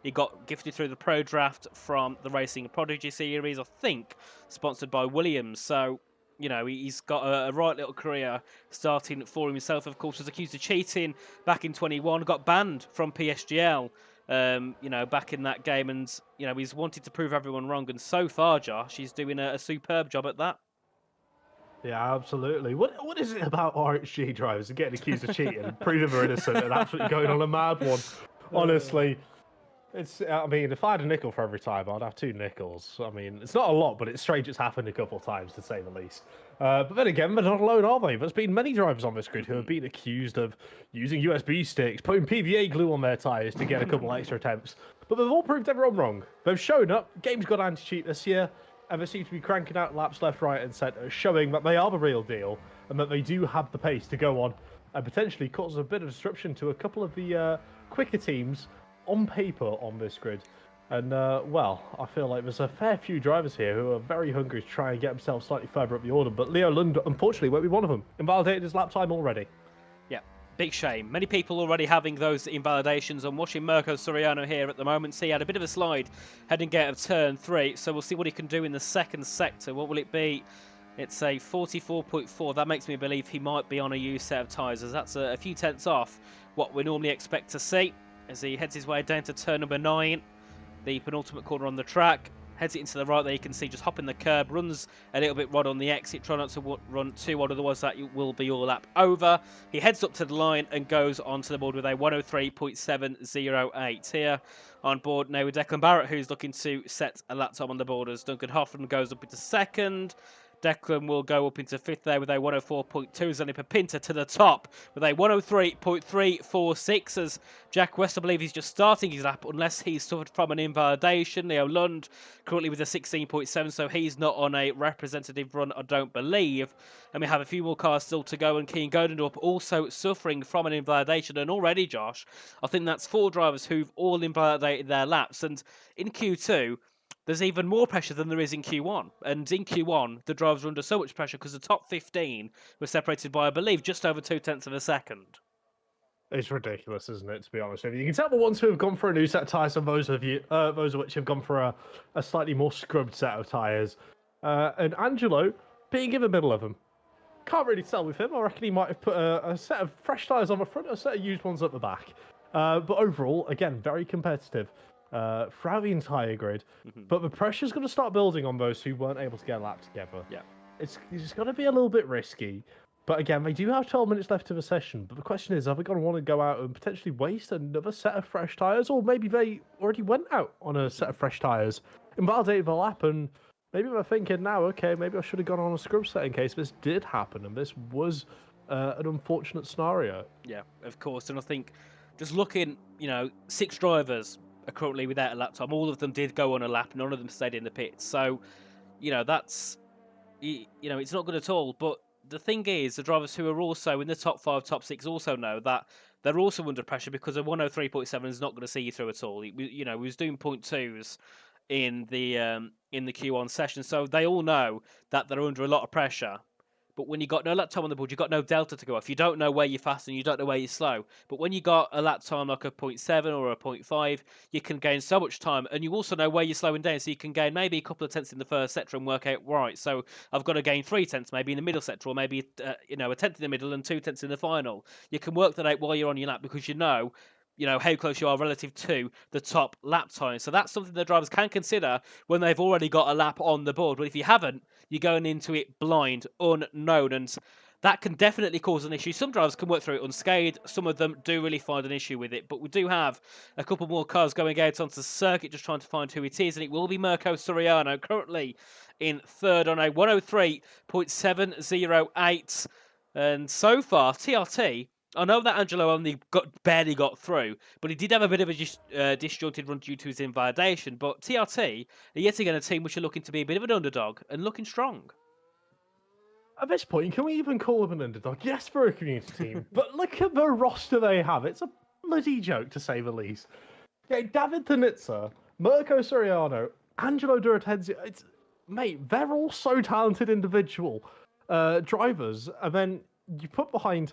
He got gifted through the Pro Draft from the Racing Prodigy Series, I think, sponsored by Williams. So, you know, he's got a right little career starting for himself. Of course, was accused of cheating back in 21, got banned from PSGL. You know, back in that game, and you know he's wanted to prove everyone wrong, and so far, Josh, he's doing a superb job at that. Yeah, absolutely. What is it about RHG drivers and getting accused of cheating and proving they're innocent and absolutely going on a mad one? Honestly, I mean, if I had a nickel for every time, I'd have 2 nickels. I mean, it's not a lot, but it's strange it's happened a couple of times, to say the least. But then again, they're not alone, are they? There's been many drivers on this grid who have been accused of using USB sticks, putting PVA glue on their tyres to get a couple extra attempts. But they've all proved everyone wrong. They've shown up, game's got anti-cheat this year, and they seem to be cranking out laps left, right, and centre, showing that they are the real deal, and that they do have the pace to go on and potentially cause a bit of disruption to a couple of the quicker teams on paper on this grid. And, well, I feel like there's a fair few drivers here who are very hungry to try and get themselves slightly further up the order, but Leo Lund, unfortunately, won't be one of them. Invalidated his lap time already. Yeah, big shame. Many people already having those invalidations. I'm watching Mirko Soriano here at the moment. See, he had a bit of a slide heading out of turn 3, so we'll see what he can do in the second sector. What will it be? It's a 44.4. That makes me believe he might be on a used set of tyres, as that's a few tenths off what we normally expect to see. As he heads his way down to turn number 9, the penultimate corner on the track, heads it into the right there, you can see just hopping the curb, runs a little bit right on the exit, try not to run too wide, otherwise that will be all lap over. He heads up to the line and goes onto the board with a 103.708 here on board now with Declan Barrett, who's looking to set a lap time on the board as Duncan Hoffman goes up into second. Declan will go up into 5th there with a 104.2. Zanipa Pinter to the top with a 103.346 as Jack West, I believe he's just starting his lap unless he's suffered from an invalidation. Leo Lund currently with a 16.7, so he's not on a representative run, I don't believe. And we have a few more cars still to go, and Keane Godendorp also suffering from an invalidation. And already, Josh, I think that's 4 drivers who've all invalidated their laps. And in Q2, there's even more pressure than there is in Q1. And in Q1, the drivers were under so much pressure because the top 15 were separated by, I believe, just over 0.2 of a second. It's ridiculous, isn't it, to be honest with you? You can tell the ones who have gone for a new set of tyres and those of which have gone for a slightly more scrubbed set of tyres. And Angelo being in the middle of them. Can't really tell with him. I reckon he might have put a set of fresh tyres on the front, a set of used ones at the back. But overall, again, very competitive throughout the entire grid. But the pressure's going to start building on those who weren't able to get a lap together. Yeah, it's going to be a little bit risky. But again, they do have 12 minutes left of the session. But the question is, are they going to want to go out and potentially waste another set of fresh tyres? Or maybe they already went out on a set of fresh tyres, invalidated the lap, and maybe they're thinking now, okay, maybe I should have gone on a scrub set in case this did happen. And this was an unfortunate scenario. Yeah, of course. And I think just looking, 6 drivers are currently without a lap time. All of them did go on a lap. None of them stayed in the pits. So, that's, it's not good at all. But the thing is, the drivers who are also in the top 5, top 6 also know that they're also under pressure because a 103.7 is not going to see you through at all. He was doing 0.2s in the Q1 session, so they all know that they're under a lot of pressure. But when you got no lap time on the board, you've got no delta to go off. You don't know where you're fast and you don't know where you're slow. But when you got a lap time like a 0.7 or a 0.5, you can gain so much time. And you also know where you're slowing down, so you can gain maybe a couple of tenths in the first sector and work out, right, so I've got to gain 3 tenths maybe in the middle sector, or maybe a tenth in the middle and 2 tenths in the final. You can work that out while you're on your lap because you know how close you are relative to the top lap time. So that's something the drivers can consider when they've already got a lap on the board. But if you haven't, you're going into it blind, unknown, and that can definitely cause an issue. Some drivers can work through it unscathed. Some of them do really find an issue with it. But we do have a couple more cars going out onto the circuit, just trying to find who it is. And it will be Mirko Soriano, currently in third on a 103.708. And so far, TRT, I know that Angelo only barely got through, but he did have a bit of a disjointed run due to his invalidation. But TRT are yet again a team which are looking to be a bit of an underdog and looking strong. At this point, can we even call them an underdog? Yes, for a community team, but look at the roster they have. It's a bloody joke, to say the least. Yeah, David Tanitza, Mirko Soriano, Angelo Duratenzi, mate, they're all so talented individual drivers, and then you put behind,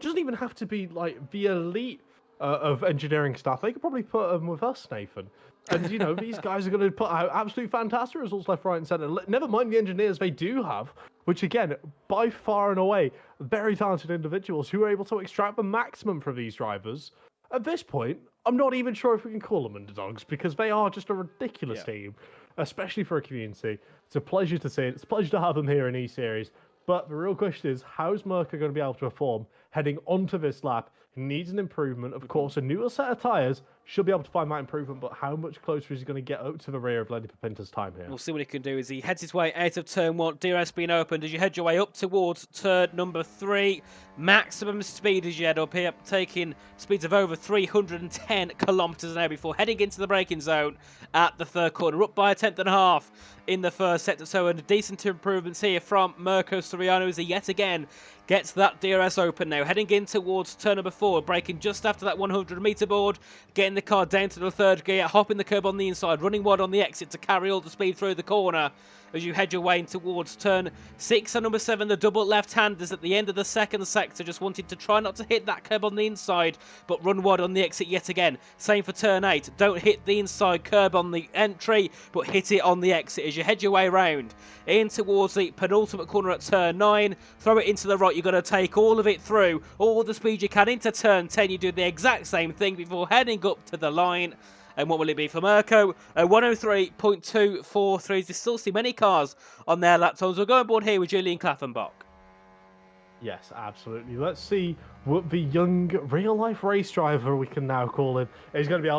doesn't even have to be like the elite of engineering staff. They could probably put them with us, Nathan. And, you know, these guys are going to put out absolute fantastic results left, right, and centre. Never mind the engineers they do have, which, again, by far and away, very talented individuals who are able to extract the maximum from these drivers. At this point, I'm not even sure if we can call them underdogs, because they are just a ridiculous team, especially for a community. It's a pleasure to see it. It's a pleasure to have them here in E-Series. But the real question is, how's Mirko going to be able to perform heading onto this lap? He needs an improvement. Of course, a newer set of tyres should be able to find that improvement, but how much closer is he going to get up to the rear of Lenny Papinta's time here? We'll see what he can do as he heads his way out of turn 1. DRS being opened as you head your way up towards turn number 3. Maximum speed as you head up here, taking speeds of over 310 kilometres an hour before heading into the braking zone at the third corner. Up by a tenth and a half in the first sector, so a decent improvements here from Mirko Soriano as he yet again gets that DRS open now. Heading in towards turn number 4, braking just after that 100-metre board, getting the car down to the third gear, hopping the curb on the inside, running wide on the exit to carry all the speed through the corner as you head your way in towards turn 6 and number 7. The double left-handers at the end of the second sector just wanted to try not to hit that curb on the inside, but run wide on the exit yet again. Same for turn 8. Don't hit the inside curb on the entry, but hit it on the exit as you head your way around in towards the penultimate corner at turn 9. Throw it into the right. You've got to take all of it through, all the speed you can into turn 10. You do the exact same thing before heading up to the line. And what will it be for Mirko? 103.243. You still see many cars on their lap times. We'll go on board here with Julian Klaffenbach. Yes, absolutely. Let's see what the young real-life race driver, we can now call him, is going to be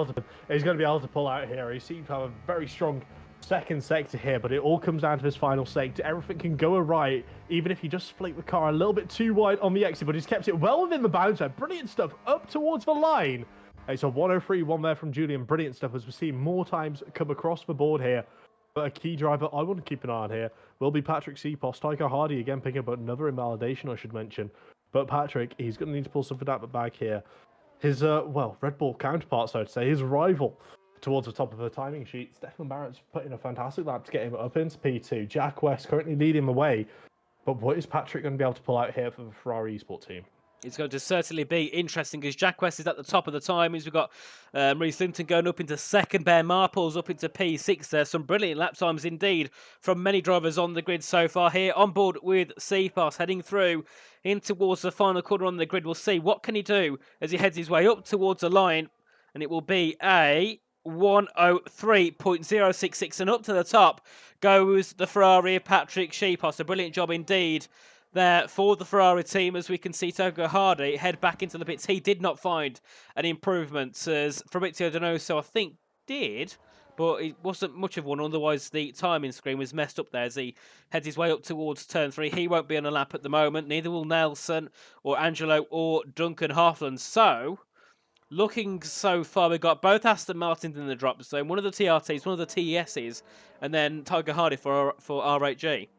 able to pull out here. He seems to have a very strong second sector here, but it all comes down to this final sector. Everything can go right, even if you just split the car a little bit too wide on the exit, but he's kept it well within the bouncer. Brilliant stuff up towards the line. It's a 103.1 there from Julian. Brilliant stuff as we see more times come across the board here. But a key driver I want to keep an eye on here will be Patrick Seapost. Tycho Hardy again picking up another invalidation, I should mention. But Patrick, he's going to need to pull something out the bag here. His, Red Bull counterpart, so to say, his rival towards the top of the timing sheet, Stefan Barrett's put in a fantastic lap to get him up into P2. Jack West currently leading the way. But what is Patrick going to be able to pull out here for the Ferrari eSport team? It's going to certainly be interesting as Jack West is at the top of the timings. We've got Reece Linton going up into second, Ben Marples up into P6 there. Some brilliant lap times indeed from many drivers on the grid so far here. On board with Seapass heading through in towards the final corner on the grid. We'll see what can he do as he heads his way up towards the line. And it will be a 103.066 and up to the top goes the Ferrari of Patrick Seapass. A brilliant job indeed there for the Ferrari team as we can see Tycho Hardy head back into the pits. He did not find an improvement as Fabrizio Donoso I think did, but it wasn't much of one. Otherwise the timing screen was messed up there as he heads his way up towards turn 3. He won't be on a lap at the moment. Neither will Nelson or Angelo or Duncan Hoffland. So looking so far, we've got both Aston Martins in the drop zone, one of the TRTs, one of the TESs, and then Tycho Hardy for R8G.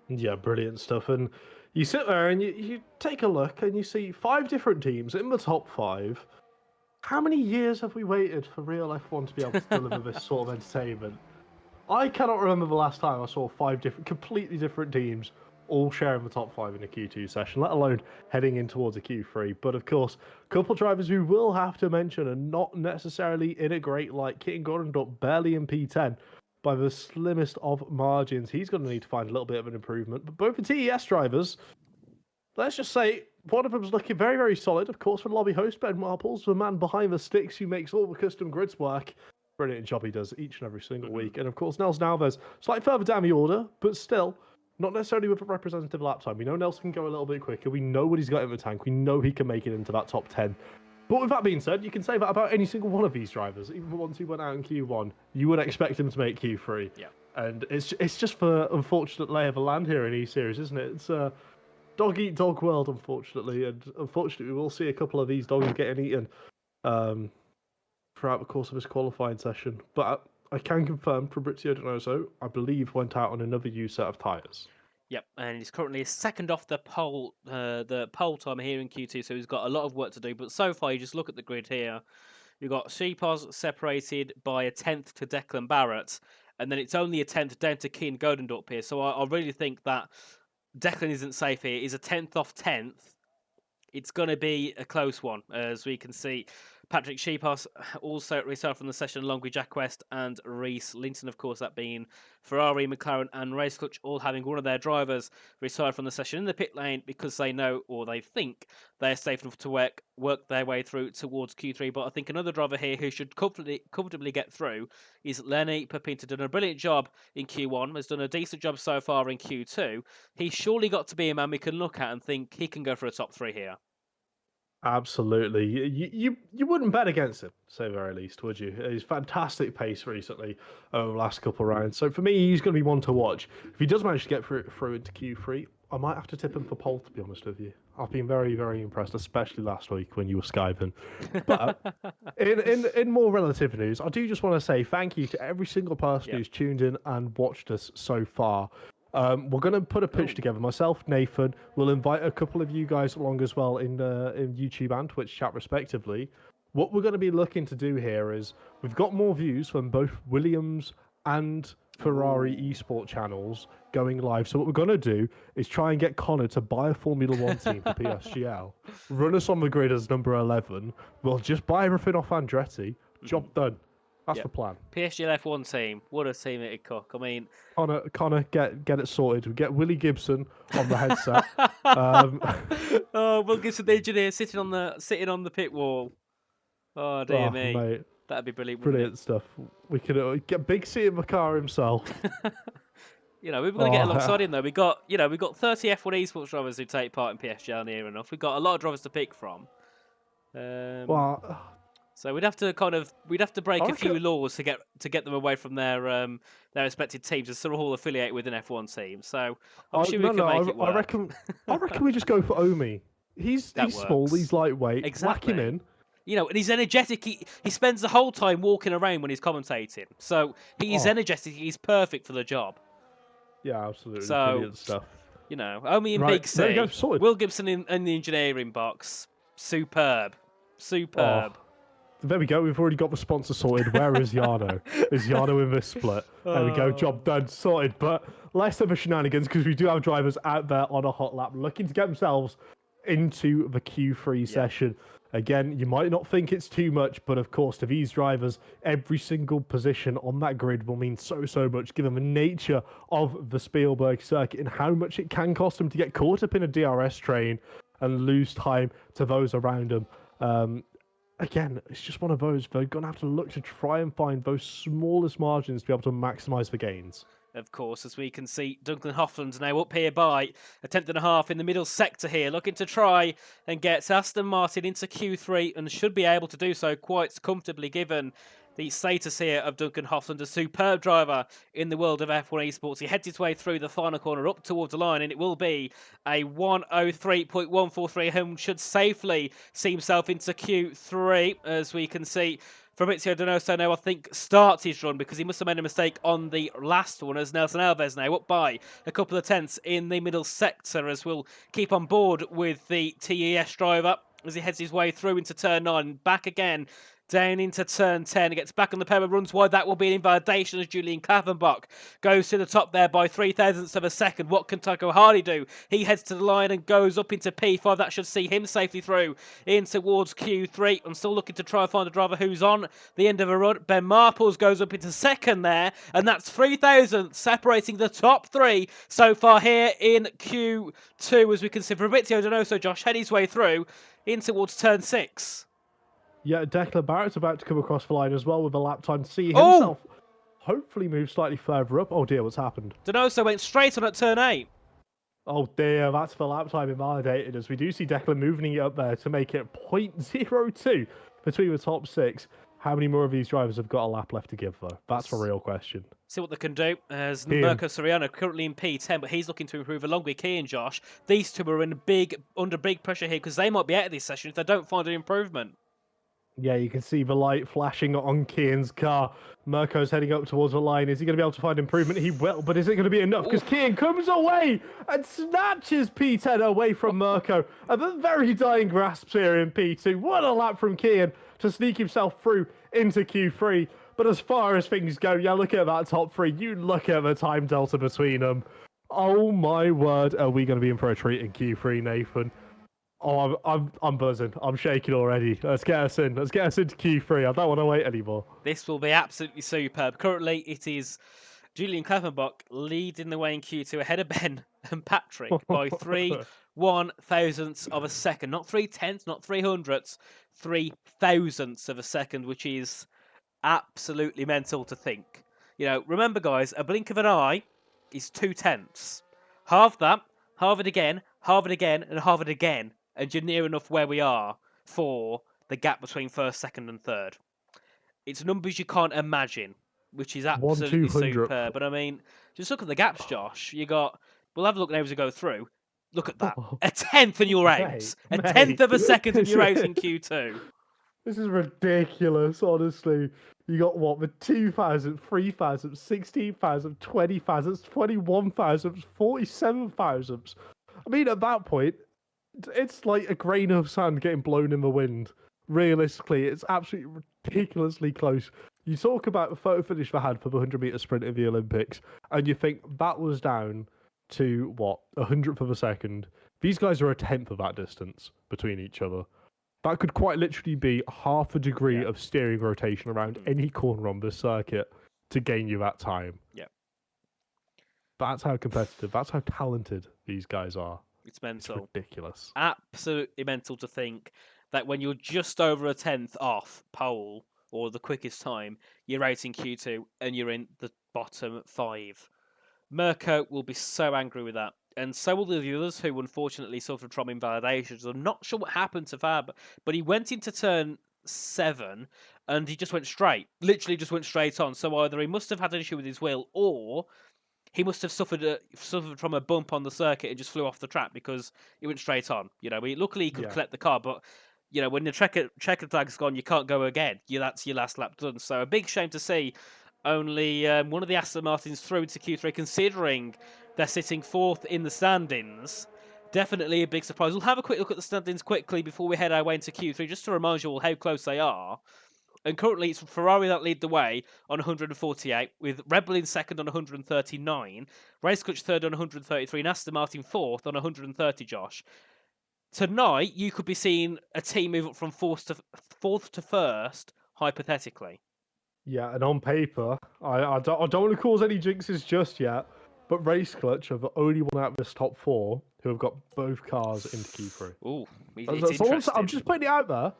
Yeah, brilliant stuff. And you sit there and you take a look and you see 5 different teams in the top 5. How many years have we waited for real F1 to be able to deliver this sort of entertainment? I cannot remember the last time I saw 5 completely different teams all sharing the top 5 in a Q2 session, let alone heading in towards a Q3. But of course, a couple of drivers we will have to mention are not necessarily in a great light. Keaton Gordon barely in P10. By the slimmest of margins. He's going to need to find a little bit of an improvement. But both the TES drivers, let's just say, one of them's looking very, very solid. Of course, for lobby host Ben Marples, the man behind the sticks who makes all the custom grids work. Brilliant job he does each and every single week. And of course, Nelson Alves, slightly further down the order, but still, not necessarily with a representative lap time. We know Nelson can go a little bit quicker. We know what he's got in the tank. We know he can make it into that top 10. But with that being said, you can say that about any single one of these drivers. Even the ones who went out in Q1, you would expect him to make Q3. Yeah. And it's just for unfortunate lay of the land here in E-Series, isn't it? It's a dog-eat-dog world, unfortunately. And unfortunately, we'll see a couple of these dogs getting eaten throughout the course of this qualifying session. But I can confirm Fabrizio Donoso, I believe, went out on another used set of tyres. Yep, and he's currently second off the pole time here in Q2, so he's got a lot of work to do. But so far, you just look at the grid here. You've got Sheepos separated by a tenth to Declan Barrett, and then it's only a tenth down to Keane Godendorp here. So I really think that Declan isn't safe here. He's a tenth off tenth. It's going to be a close one, as we can see. Patrick Sheepos also retired from the session along with Jack West and Reese Linton, of course, that being Ferrari, McLaren and Race Clutch, all having one of their drivers retired from the session in the pit lane because they know or they think they're safe enough to work their way through towards Q3. But I think another driver here who should comfortably get through is Lenny Papinta. Done a brilliant job in Q1, has done a decent job so far in Q2. He's surely got to be a man we can look at and think he can go for a top 3 here. Absolutely. You wouldn't bet against him, to say the very least, would you? He's fantastic pace recently over the last couple of rounds. So for me, he's going to be one to watch. If he does manage to get through into Q3, I might have to tip him for pole, to be honest with you. I've been very, very impressed, especially last week when you were Skyping. But in more relative news, I do just want to say thank you to every single person who's tuned in and watched us so far. We're going to put a pitch together. Myself, Nathan, will invite a couple of you guys along as well in YouTube and Twitch chat, respectively. What we're going to be looking to do here is we've got more views from both Williams and Ferrari eSport channels going live. So what we're going to do is try and get Connor to buy a Formula 1 team for PSGL, run us on the grid as number 11. We'll just buy everything off Andretti. Job done. That's the plan. PSGL F1 team. What a team it'd cook. I mean, Connor, get it sorted. We get Willie Gibson on the headset. Oh, Will Gibson, the engineer, sitting on the pit wall. Oh dear me, mate. That'd be brilliant. Brilliant stuff. We could get Big C in the car himself. We were going to get alongside him though. We got 30 F1 esports drivers who take part in PSGL near enough. We've got a lot of drivers to pick from. So we'd have to break a few laws to get them away from their respective teams and sort of all affiliate with an F1 team. So I'm sure we can make it work. I reckon we just go for Omi. He's small, he's lightweight. Exactly. Whack him in. And he's energetic. He spends the whole time walking around when he's commentating. So he's energetic. He's perfect for the job. Yeah, absolutely. So, brilliant stuff. Omi and Big C. There you go, sorted. Will Gibson in the engineering box. Superb. There we go. We've already got the sponsor sorted. Where is Yano? Is Yano in this split? There we go. Job done. Sorted. But less of a shenanigans because we do have drivers out there on a hot lap looking to get themselves into the Q3 session. Again, you might not think it's too much, but of course, to these drivers, every single position on that grid will mean so much, given the nature of the Spielberg circuit and how much it can cost them to get caught up in a DRS train and lose time to those around them. Again, it's just one of those. They're going to have to look to try and find those smallest margins to be able to maximise the gains. Of course, as we can see, Duncan Hoffland's now up here by a tenth and a half in the middle sector here, looking to try and get Aston Martin into Q3 and should be able to do so quite comfortably given the status here of Duncan Hoffland, a superb driver in the world of F1 esports. He heads his way through the final corner up towards the line, and it will be a 1:03.143. Whom should safely see himself into Q3, as we can see. Fabrizio Donoso now, I think, starts his run because he must have made a mistake on the last one, as Nelson Alves now up by a couple of tenths in the middle sector, as we'll keep on board with the TES driver as he heads his way through into turn 9, back again down into turn 10. He gets back on the pavement, runs wide. That will be an invalidation as Julian Klavenbach goes to the top there by 0.003 of a second. What can Tycho Hardy do? He heads to the line and goes up into P5. That should see him safely through in towards Q3. I'm still looking to try and find a driver who's on the end of a run. Ben Marples goes up into second there, and that's 0.003 separating the top 3 so far here in Q2, as we can see Fabrizio Donoso, Josh, head his way through in towards turn 6. Yeah, Declan Barrett's about to come across the line as well with a lap time to see himself hopefully move slightly further up. Oh dear, what's happened? Donoso went straight on at turn 8. Oh dear, that's the lap time invalidated, as we do see Declan moving it up there to make it 0.02 between the top 6. How many more of these drivers have got a lap left to give, though? That's the real question. See what they can do. As Mirko Soriano currently in P10, but he's looking to improve along with Key and Josh. These two are under big pressure here because they might be out of this session if they don't find an improvement. Yeah, you can see the light flashing on Kian's car. Mirko's heading up towards the line. Is he going to be able to find improvement? He will, but is it going to be enough? Because Kian comes away and snatches P10 away from Mirko at the very dying grasps here in P2. What a lap from Kian to sneak himself through into Q3. But as far as things go, yeah, look at that top three. You look at the time delta between them. Oh my word, are we going to be in for a treat in Q3, Nathan? Oh, I'm buzzing. I'm shaking already. Let's get us in. Let's get us into Q3. I don't want to wait anymore. This will be absolutely superb. Currently, it is Julian Kleffenbach leading the way in Q2 ahead of Ben and Patrick by 3/1000ths of a second. Not 3/10, not 300ths, 3/1000ths of a second, which is absolutely mental to think. You know, remember, guys, a blink of an eye is 2/10. Halve that, halve it again, and halve it again. And you're near enough where we are for the gap between first, second, and third. It's numbers you can't imagine, which is absolutely superb. But I mean, just look at the gaps, Josh. You got. We'll have a look now as we go through. Look at that. A tenth and you're out. A tenth of a second and you're out in Q2. This is ridiculous, honestly. You got what? The 2,000, 3,000, 16,000, 20,000, 21,000, 47,000. I mean, at that point, it's like a grain of sand getting blown in the wind. Realistically, it's absolutely ridiculously close. You talk about the photo finish they had for the 100-meter sprint in the Olympics, and you think that was down to, what, 100th of a second. These guys are a tenth of that distance between each other. That could quite literally be half a degree of steering rotation around any corner on this circuit to gain you that time. Yeah. That's how competitive, that's how talented these guys are. It's mental. It's ridiculous. Absolutely mental to think that when you're just over a tenth off pole or the quickest time, you're out in Q2 and you're in the bottom 5. Mirko will be so angry with that. And so will the others who unfortunately suffered from invalidations. I'm not sure what happened to Fab, but he went into turn 7 and he just went straight. Literally just went straight on. So either he must have had an issue with his wheel or he must have suffered from a bump on the circuit and just flew off the track because he went straight on. You know, luckily he could collect the car, but you know, when the checkered flag's gone, you can't go again. That's your last lap done. So a big shame to see only one of the Aston Martins through into Q3, considering they're sitting 4th in the standings. Definitely a big surprise. We'll have a quick look at the standings quickly before we head our way into Q3, just to remind you all how close they are. And currently it's Ferrari that lead the way on 148, with Red Bull in second on 139, Race Clutch third on 133, and Aston Martin 4th on 130, Josh. Tonight, you could be seeing a team move up from 4th to 1st, hypothetically. Yeah, and on paper, I don't want to cause any jinxes just yet, but Race Clutch are the only one out of this top 4 who have got both cars into Q3. Ooh, it's interesting. I'm just putting it out there.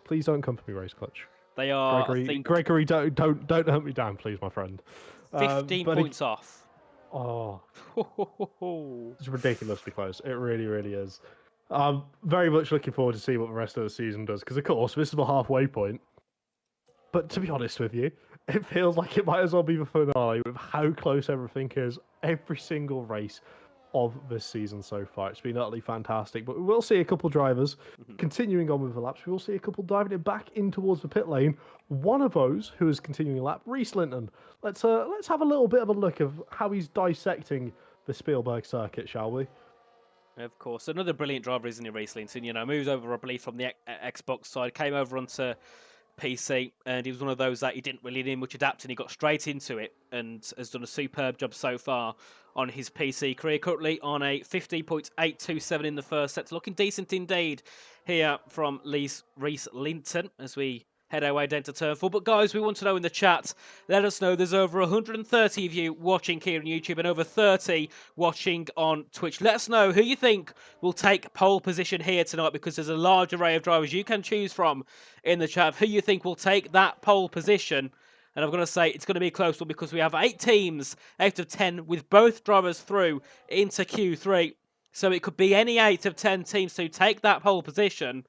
Please don't come for me, Race Clutch. They are, Gregory, don't hunt me down, please, my friend. 15 points off. Oh, it's ridiculously close. It really, really is. I'm very much looking forward to see what the rest of the season does, because of course this is the halfway point. But to be honest with you, it feels like it might as well be the finale with how close everything is. Every single race of this season so far. It's been utterly fantastic. But we will see a couple drivers continuing on with the laps. We will see a couple diving it back in towards the pit lane. One of those who is continuing a lap, Reese Linton. Let's have a little bit of a look of how he's dissecting the Spielberg circuit, shall we? Of course, another brilliant driver, isn't he, Reese Linton? You know, moves over, I believe, from the Xbox side, came over onto PC, and he was one of those that he didn't really need much adapting. He got straight into it and has done a superb job so far on his PC career. Currently on a 50.827 in the first set. Looking decent indeed here from Reese Linton as we head our way down to turn 4. But guys, we want to know in the chat, let us know. There's over 130 of you watching here on YouTube and over 30 watching on Twitch. Let us know who you think will take pole position here tonight, because there's a large array of drivers you can choose from in the chat. Who you think will take that pole position? And I'm going to say it's going to be a close one, because we have 8 teams out of 10 with both drivers through into Q3. So it could be any 8 of 10 teams to take that pole position.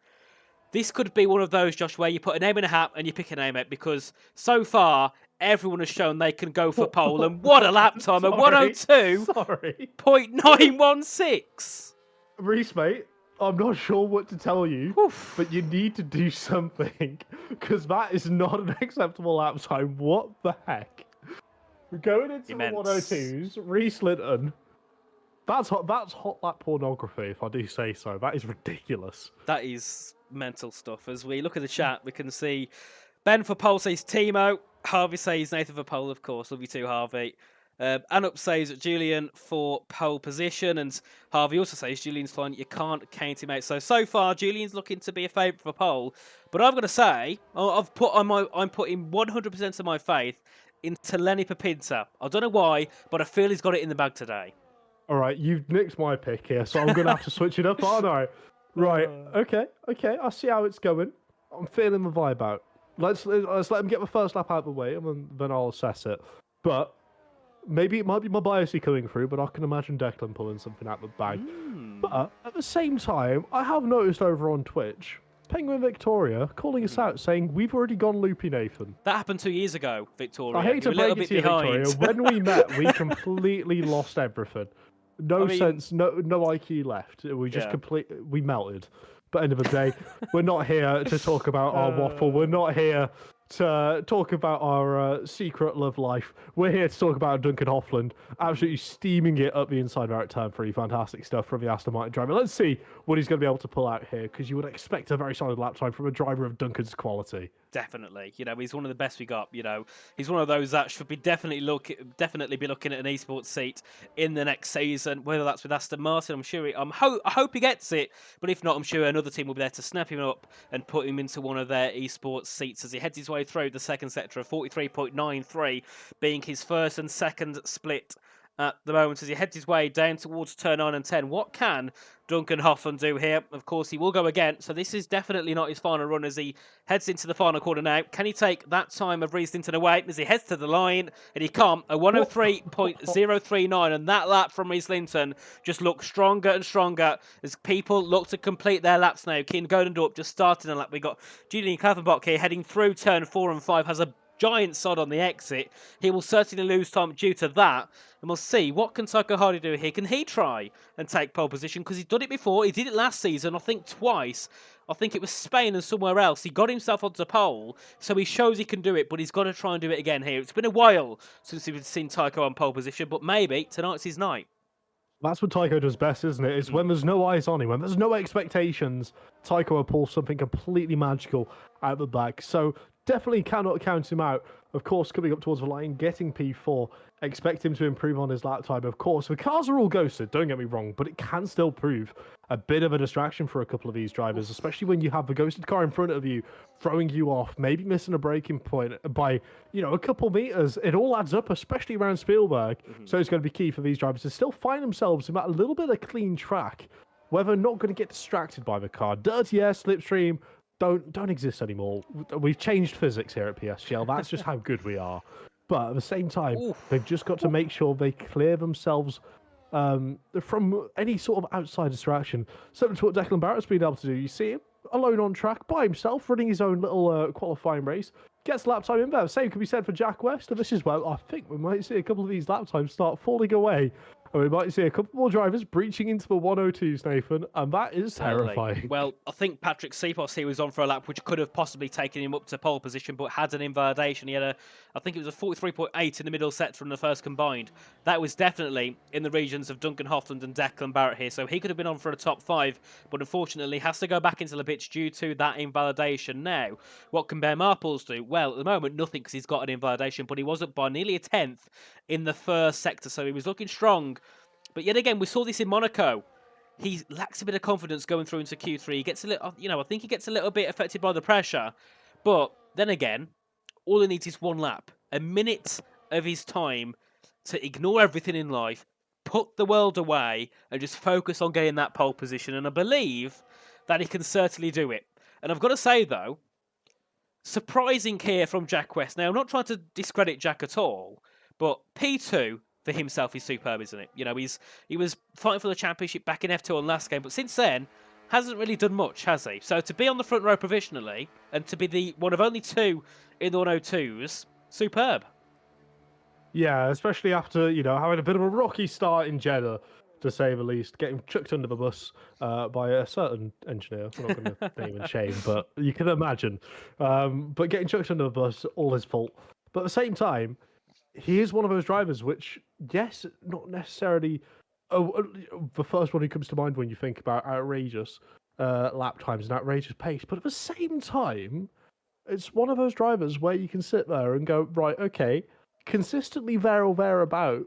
This could be one of those, Josh, where you put a name in a hat and you pick a name out, because so far everyone has shown they can go for pole. And what a lap time! A 102.916. Reese, mate, I'm not sure what to tell you, Oof. but you need to do something because that is not an acceptable lap time. What the heck? We're going into Immense. the 102s, Reese Linton. That's hot lap pornography, if I do say so. That is ridiculous. That is mental stuff. As we look at the chat, we can see Ben for pole says Timo. Harvey says Nathan for pole, of course. Love you too, Harvey. Anup says Julian for pole position, and Harvey also says Julian's fine. You can't count him out. So far, Julian's looking to be a favourite for pole. But I've got to say, I'm putting 100% of my faith into Lenny Papinta. I don't know why, but I feel he's got it in the bag today. All right, you've nicked my pick here, so I'm going to have to switch it up, aren't I? Right, okay. I see how it's going. I'm feeling the vibe out. Let's let him get the first lap out of the way, and then I'll assess it. But maybe it might be my biasy coming through, but I can imagine Declan pulling something out of the bag. But at the same time, I have noticed over on Twitch, Penguin Victoria calling us out, saying we've already gone loopy, Nathan. That happened 2 years ago, Victoria. I hate to break it to you, Victoria. When we met, we completely lost everything. No sense, no IQ left. We just we melted. But end of the day, we're not here to talk about our waffle. We're not here to talk about our secret love life. We're here to talk about Duncan Hoffland absolutely steaming it up the inside right turn 3. Fantastic stuff from the Aston Martin driver. Let's see what he's going to be able to pull out here, because you would expect a very solid lap time from a driver of Duncan's quality. Definitely, he's one of the best we got. He's one of those that should be definitely be looking at an esports seat in the next season. Whether that's with Aston Martin, I'm sure. I hope he gets it, but if not, I'm sure another team will be there to snap him up and put him into one of their esports seats as he heads his way through the second sector of 43.93, being his first and second split at the moment as he heads his way down towards turn 9 and 10. What can Duncan Hoffman do here? Of course, he will go again, so this is definitely not his final run as he heads into the final corner now. Can he take that time of Reese Linton away as he heads to the line? And he can't. A 103.039, and that lap from Reese Linton just looks stronger and stronger as people look to complete their laps now. Keane Godendorp just starting a lap. We got Julian Klavenbach here heading through turn 4 and 5, has a giant sod on the exit. He will certainly lose time due to that. And we'll see, what can Tycho Hardy do here? Can he try and take pole position? Because he's done it before. He did it last season, I think twice. I think it was Spain and somewhere else. He got himself onto pole, so he shows he can do it, but he's got to try and do it again here. It's been a while since we've seen Tycho on pole position, but maybe tonight's his night. That's what Tycho does best, isn't it? It's when there's no eyes on him, when there's no expectations, Tycho will pull something completely magical out of the bag. So definitely cannot count him out. Of course, coming up towards the line, getting P4. Expect him to improve on his lap time. Of course, the cars are all ghosted, don't get me wrong, but it can still prove a bit of a distraction for a couple of these drivers, especially when you have the ghosted car in front of you, throwing you off, maybe missing a braking point by, a couple meters. It all adds up, especially around Spielberg. So it's going to be key for these drivers to still find themselves in that little bit of clean track, where they're not going to get distracted by the car. Dirty air, slipstream, don't exist anymore. We've changed physics here at PSGL. That's just how good we are. But at the same time, they've just got to make sure they clear themselves from any sort of outside distraction. Similar to what Declan Barrett's been able to do. You see him alone on track by himself, running his own little qualifying race. Gets lap time in there. Same could be said for Jack West. And this is where I think we might see a couple of these lap times start falling away. And we might see a couple more drivers breaching into the 102s, Nathan, and that is terrifying. Well, I think Patrick Sipos here was on for a lap which could have possibly taken him up to pole position, but had an invalidation. He had I think it was a 43.8 in the middle sector in the first combined. That was definitely in the regions of Duncan Hoffland and Declan Barrett here, so he could have been on for a top 5, but unfortunately has to go back into the pitch due to that invalidation. Now, what can Bear Marples do? Well, at the moment, nothing, because he's got an invalidation, but he was up by nearly a 10th in the first sector, so he was looking strong. But yet again, we saw this in Monaco. He lacks a bit of confidence going through into Q3. He gets a little, I think he gets a little bit affected by the pressure. But then again, all he needs is one lap, a minute of his time to ignore everything in life, put the world away, and just focus on getting that pole position. And I believe that he can certainly do it. And I've got to say, though, surprising here from Jack West. Now, I'm not trying to discredit Jack at all, but P2 for himself is superb, isn't it? He was fighting for the championship back in F2 on last game, but since then hasn't really done much, has he? So to be on the front row provisionally and to be the one of only 2 in the 102s, superb. Yeah, especially after having a bit of a rocky start in Jeddah. to say the least, getting chucked under the bus by a certain engineer. We're not going to name and shame, but you can imagine. But getting chucked under the bus, all his fault. But at the same time, he is one of those drivers which, yes, not necessarily the first one who comes to mind when you think about outrageous lap times and outrageous pace, but at the same time, it's one of those drivers where you can sit there and go, right, okay, consistently there or thereabout,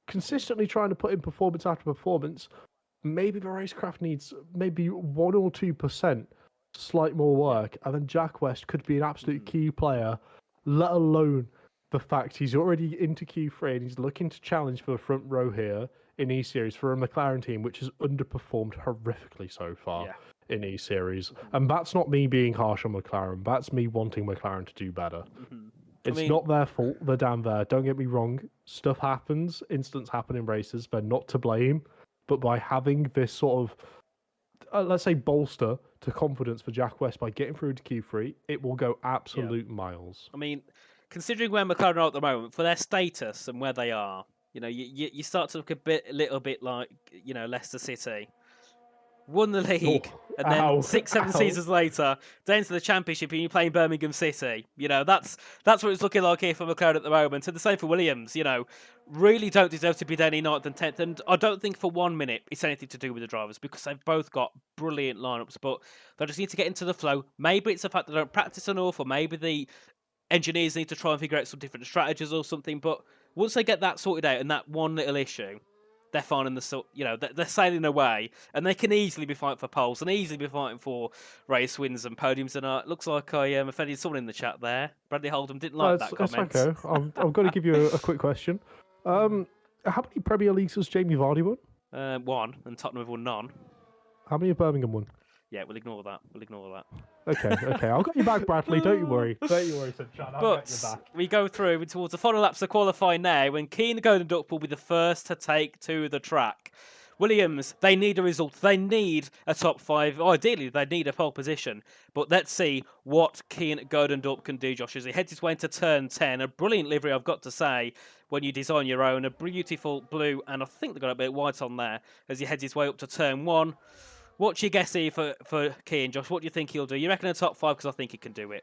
consistently trying to put in performance after performance. Maybe the racecraft needs maybe 1 or 2% slight more work, and then Jack West could be an absolute key player, let alone the fact he's already into Q3 and he's looking to challenge for the front row here in E-Series for a McLaren team which has underperformed horrifically so far in E-Series. And that's not me being harsh on McLaren, that's me wanting McLaren to do better. It's not their fault, they're down there. Don't get me wrong, stuff happens, incidents happen in races, they're not to blame. But by having this sort of, let's say, bolster to confidence for Jack West by getting through to Q3, it will go absolute miles. I mean, considering where McLaren are at the moment, for their status and where they are, you know, you start to look a little bit like, you know, Leicester City. Won the league, and then 6-7 seasons later, down to the championship, and you're playing Birmingham City. You know, that's what it's looking like here for McLaren at the moment. And the same for Williams. You know, really don't deserve to be any 9th and 10th. And I don't think for 1 minute it's anything to do with the drivers, because they've both got brilliant lineups, but they just need to get into the flow. Maybe it's the fact that they don't practice enough, or maybe the engineers need to try and figure out some different strategies or something. But once they get that sorted out and that one little issue, they're finding they're sailing away, and they can easily be fighting for poles and easily be fighting for race wins and podiums. And it looks like I offended someone in the chat there. Bradley Holdham didn't like that comment. It's okay. I've got to give you a quick question. How many Premier Leagues has Jamie Vardy won? 1, and Tottenham have won none. How many have Birmingham won? Yeah, we'll ignore that. Okay. I'll get you back, Bradley. Don't you worry. Don't you worry, Sunshine. I'll get you back. We go through towards the final laps of qualifying now, when Keane Golden Duck will be the first to take to the track. Williams, they need a result. They need a top 5. Ideally, they need a pole position. But let's see what Keane Golden Duck can do, Josh, as he heads his way into turn 10. A brilliant livery, I've got to say, when you design your own. A beautiful blue, and I think they've got a bit of white on there, as he heads his way up to turn 1. What's your guess here for Keane, Josh? What do you think he'll do? You reckon a top 5? Because I think he can do it.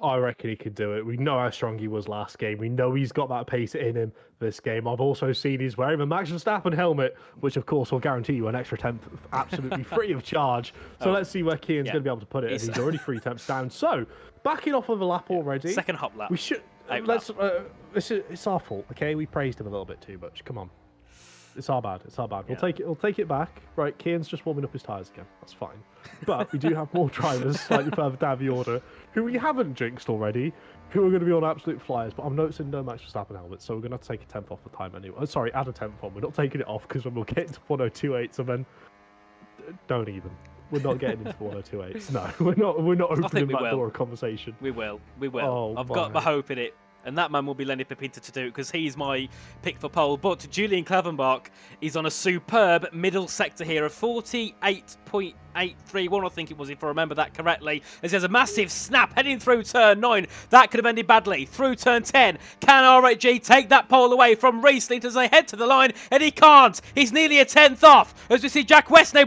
I reckon he can do it. We know how strong he was last game. We know he's got that pace in him this game. I've also seen he's wearing a Max Verstappen helmet, which of course will guarantee you an extra 10th absolutely free of charge. So let's see where Keane's going to be able to put it. He's already 3 tenths down. So backing off of a lap already. Second hop lap. We should. It's our fault. Okay, we praised him a little bit too much. Come on. It's our bad. We'll take it back. Right, Keane's just warming up his tyres again. That's fine. But we do have more drivers slightly further down the order who we haven't jinxed already, who are going to be on absolute flyers. But I'm noticing no Max Verstappen helmets, so we're going to have to take a 10th off the time anyway. Sorry, add a 10th on. We're not taking it off because then we'll get into 1028s and then don't even. We're not getting into 1028s. No, we're not opening that door of conversation. We will. I've got my hope in it. And that man will be Lenny Pepinta to do it, because he's my pick for pole. But Julian Klavenbach is on a superb middle sector here of 48.831, I think it was, if I remember that correctly. As there's a massive snap heading through turn 9. That could have ended badly. Through turn 10. Can RHG take that pole away from Riesling as they head to the line? And he can't. He's nearly a 10th off. As we see Jack West now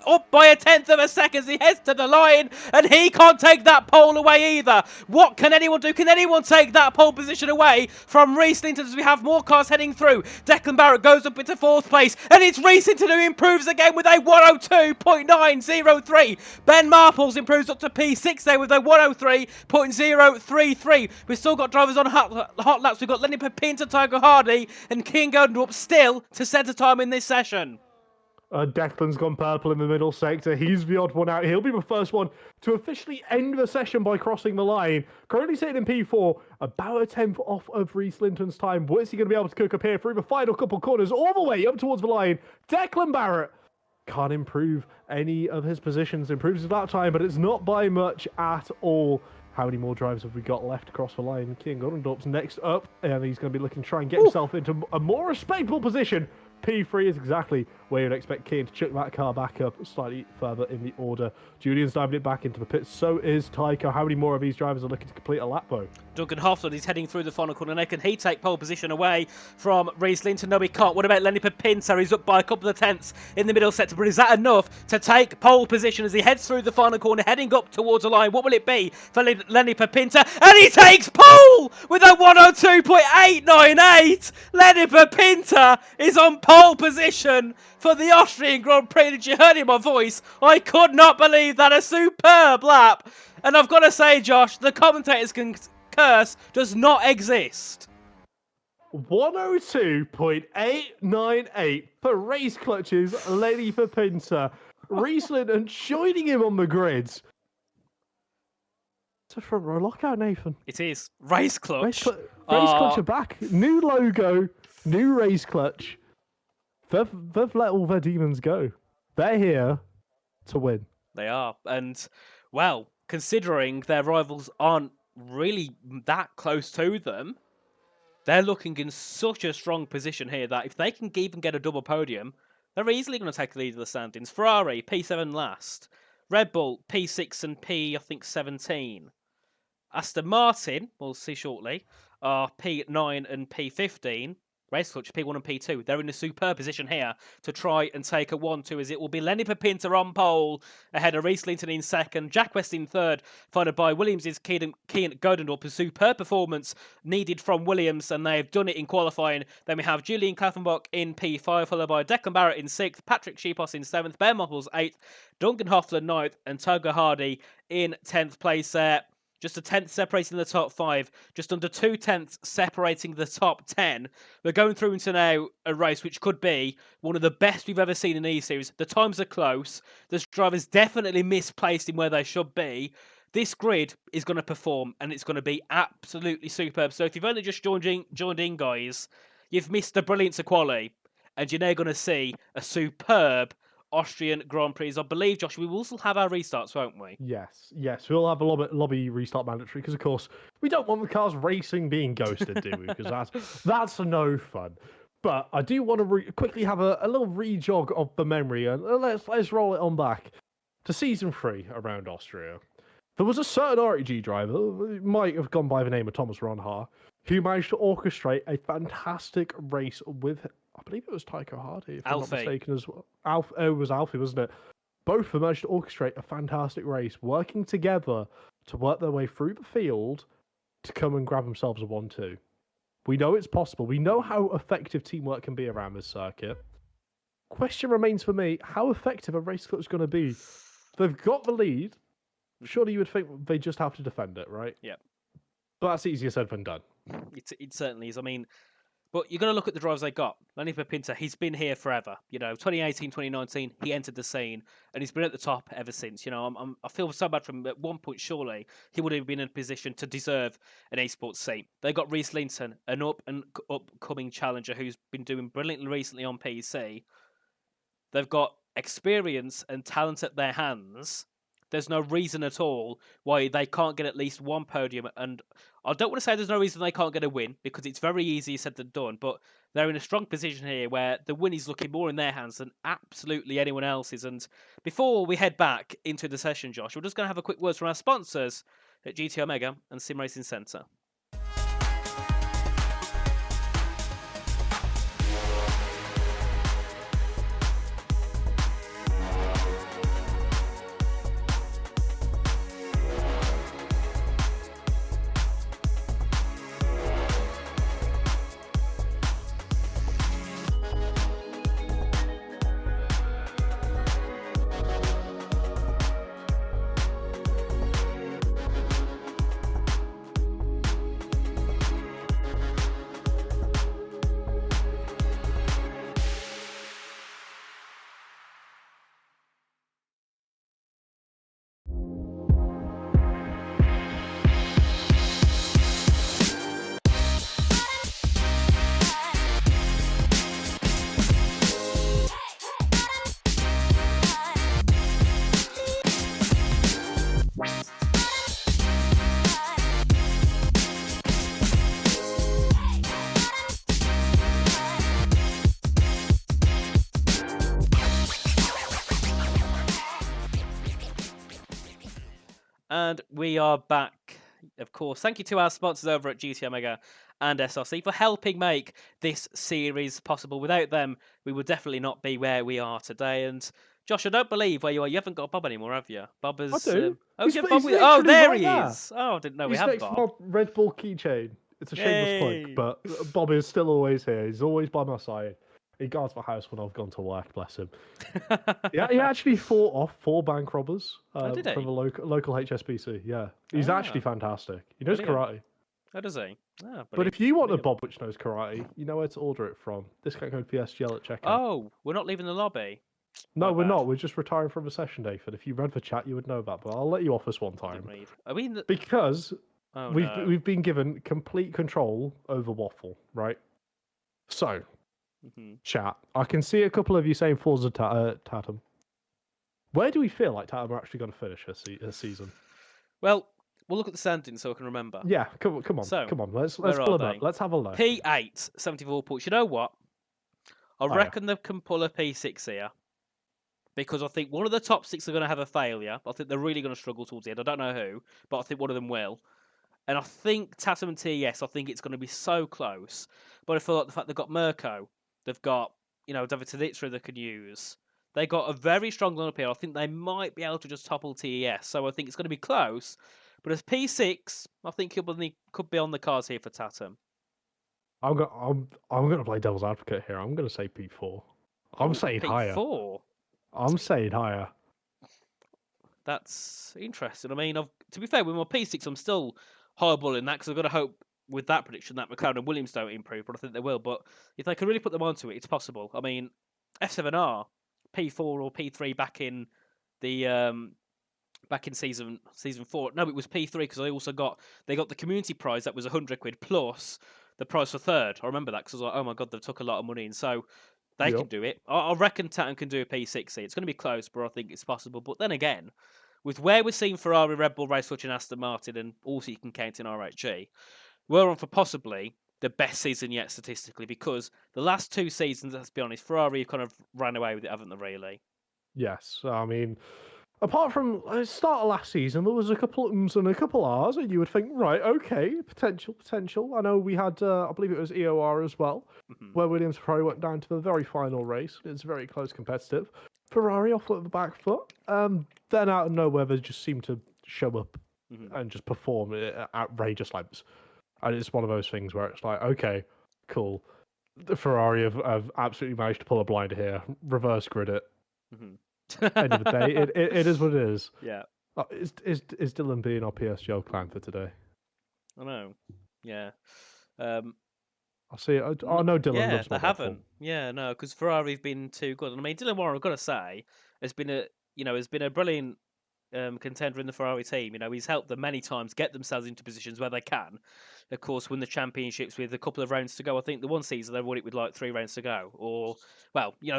up by a 10th of a second as he heads to the line. And he can't take that pole away either. What can anyone do? Can anyone take that pole position away from Riesling as we have more cars heading through? Declan Barrett goes up into 4th place, and it's Riesling who improves again with a 102.903. Ben Marples improves up to P6 there with a 103.033. We've still got drivers on hot laps. We've got Lenny Pepinta, Tiger Hardy, and Keane Golden up still to set a time in this session. Declan's gone purple in the middle sector. He's the odd one out. He'll be the first one to officially end the session by crossing the line. Currently sitting in P4, about a 10th off of Reese Linton's time. What is he going to be able to cook up here through the final couple corners, all the way up towards the line? Declan Barrett can't improve any of his positions. Improves his lap time, but it's not by much at all. How many more drivers have we got left across the line? Keane Goldendorp's next up, and he's going to be looking to try and get himself into a more respectable position P3 is exactly where you'd expect Keane to chuck that car back up slightly further in the order. Julian's diving it back into the pit. So is Tycho. How many more of these drivers are looking to complete a lap, though? Duncan Hoffland is heading through the final corner. Now, can he take pole position away from Reese Linton? No, he can't. What about Lenny Pinter? He's up by a couple of tenths in the middle sector, but is that enough to take pole position as he heads through the final corner, heading up towards the line? What will it be for Lenny Pinter? And he takes pole with a 102.898. Lenny Pinter is on pole position for the Austrian Grand Prix. Did you hear in my voice? I could not believe that. A superb lap. And I've got to say, Josh, the commentators can curse does not exist. 102.898 for race clutches, Lenny Pinter. Riesling and joining him on the grids. It's a front row lockout, Nathan. It is. Race clutch. Race clutch are back. New logo, new race clutch. They've let all their demons go. They're here to win. They are. And, well, considering their rivals aren't really that close to them, they're looking in such a strong position here that if they can even get a double podium, they're easily going to take the lead of the standings. Ferrari, P7 last. Red Bull, P6 and P, I think, 17. Aston Martin, we'll see shortly, are P9 and P15. Race clutch, P1 and P2. They're in a superb position here to try and take a 1-2 as it will be Lenny Pinter on pole ahead of Reese Linton in second, Jack West in third, followed by Williams' Kean Godendorp. A superb performance needed from Williams, and they've done it in qualifying. Then we have Julian Klaffenbach in P5, followed by Declan Barrett in 6th, Patrick Sheepos in 7th, Ben Mopples 8th, Duncan Hoffland 9th, and Togo Hardy in 10th place there. Just a tenth separating the top 5, just under 2 tenths separating the top 10. We're going through into now a race which could be one of the best we've ever seen in the E-Series. The times are close. The drivers definitely misplaced in where they should be. This grid is going to perform, and it's going to be absolutely superb. So if you've only just joined in, guys, you've missed the brilliance of quali, and you're now going to see a superb Austrian Grand Prix. I believe, Josh, we will also have our restarts, won't we? Yes. We'll have a lobby restart mandatory because, of course, we don't want the cars racing being ghosted, do we? Because that's no fun. But I do want to quickly have a little re-jog of the memory, and let's roll it on back to Season 3 around Austria. There was a certain RTG driver, who might have gone by the name of Thomas Ronhaar, who managed to orchestrate a fantastic race with, I believe it was Tycho Hardy, if I'm not mistaken as well. It was Alfie, wasn't it? Both of them managed to orchestrate a fantastic race, working together to work their way through the field to come and grab themselves a 1-2. We know it's possible. We know how effective teamwork can be around this circuit. Question remains for me, how effective a race clutch is going to be? They've got the lead. Surely you would think they just have to defend it, right? Yeah. But that's easier said than done. It certainly is. I mean, but you're going to look at the drivers they got. Lenny Pinter, he's been here forever. 2018, 2019, he entered the scene, and he's been at the top ever since. I feel so bad for him. At one point, surely, he would have been in a position to deserve an esports seat. They got Reese Linton, an upcoming challenger who's been doing brilliantly recently on PC. They've got experience and talent at their hands. There's no reason at all why they can't get at least one podium. And I don't want to say there's no reason they can't get a win, because it's very easier said than done. But they're in a strong position here where the win is looking more in their hands than absolutely anyone else's. And before we head back into the session, Josh, we're just going to have a quick word from our sponsors at GT Omega and Sim Racing Centre. And we are back, of course. Thank you to our sponsors over at GT Omega and SRC for helping make this series possible. Without them, we would definitely not be where we are today. And Josh, I don't believe where you are. You haven't got Bob anymore, have you? Bob is. I do. Oh, He's- you have Bob he's with. Oh, literally there right he there. is. Oh, I didn't know we He's had next Bob. to my Red Bull keychain. It's a shameless Yay. plug, but Bob is still always here. He's always by my side. He guards my house when I've gone to work, bless him. Yeah, he actually fought off 4 bank robbers did he? from the local HSBC. Yeah, he's actually fantastic. He knows Brilliant. karate. Oh, does he? Oh, But if you want a brilliant. Bob which knows karate, you know where to order it from. Discount code PSGL at checkout. Oh, we're not leaving the lobby. no, my we're bad. not. We're just retiring from a session, David. If you read the chat, you would know that. But I'll let you off this one I didn't time read. Are we in the... because Oh, we've no. we've been given complete control over Waffle, right? So, Mhm. chat, I can see a couple of you saying Forza Tatum. Where do we feel like Tatum are actually going to finish this season? Well, we'll look at the standings so I can remember. Yeah, come on, So, come on. Let's where pull are them up. they? Let's have a look. P8, 74 points. You know what? I yeah. reckon they can pull a P6 here. Because I think one of the top 6 are going to have a failure. I think they're really going to struggle towards the end. I don't know who, but I think one of them will. And I think Tatum and TES, I think it's going to be so close. But I feel like the fact they've got Mirko, they've got, David Taditsra they can use. They got a very strong lineup here. I think they might be able to just topple TES. So I think it's going to be close. But as P6, I think he could be on the cards here for Tatum. I'm gonna play devil's advocate here. I'm gonna say P4. I'm saying higher. P4? I'm saying higher. That's interesting. I mean, to be fair, with my P6, I'm still highballing that because I've got to hope with that prediction that McLaren and Williams don't improve, but I think they will. But if they can really put them onto it, it's possible. I mean, F7R, P4 or P3 back in the back in season 4. No, it was P3 because they got the community prize that was 100 quid plus the prize for third. I remember that because I was like, oh my god, they've took a lot of money in. So they can do it. I reckon Tatum can do a P60. It's going to be close, but I think it's possible. But then again, with where we're seeing Ferrari, Red Bull, Racewatch, and Aston Martin, and also you can count in RHG, we're on for possibly the best season yet statistically because the last 2 seasons, let's be honest, Ferrari have kind of ran away with it, haven't they, really? Yes, I mean, apart from the start of last season, there was a couple of ums and a couple of R's, and you would think, right, okay, potential. I know we had, I believe it was EOR as well, where Williams Ferrari went down to the very final race. It's very close competitive. Ferrari off with the back foot. Then out of nowhere, they just seem to show up and just perform at outrageous lengths. And it's one of those things where it's like, okay, cool. The Ferrari have absolutely managed to pull a blinder here, reverse grid it. End of the day, it is what it is. Yeah. Is Dylan being our PSGL clan for today? I know. Yeah. I see. I know Dylan Yeah, loves they my haven't. waffle. Yeah, no, because Ferrari've been too good. And I mean, Dylan Warren, I've got to say, has been a brilliant contender in the Ferrari team. He's helped them many times get themselves into positions where they can, of course, win the championships with a couple of rounds to go. I think the one season they won it with like 3 rounds to go, or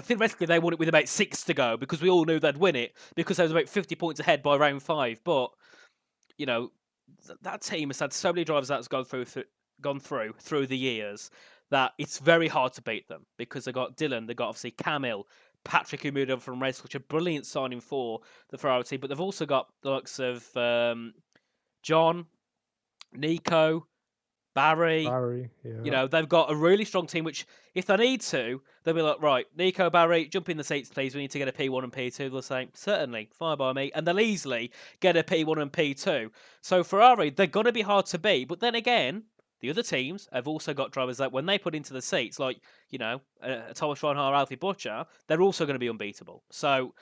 theoretically they won it with about 6 to go because we all knew they'd win it because they was about 50 points ahead by round 5. But that team has had so many drivers that's gone through the years that it's very hard to beat them because they got Dylan, they got obviously Camille, Patrick, who moved over from Race, which a brilliant signing for the Ferrari team. But they've also got the likes of John, Nico, Barry. Yeah. They've got a really strong team, which if they need to, they'll be like, right, Nico, Barry, jump in the seats, please. We need to get a P1 and P2. They'll say, certainly, fine by me. And they'll easily get a P1 and P2. So Ferrari, they're going to be hard to beat. But then again, the other teams have also got drivers that when they put into the seats, like, Thomas Reinhardt, Alfie Butcher, they're also going to be unbeatable. So,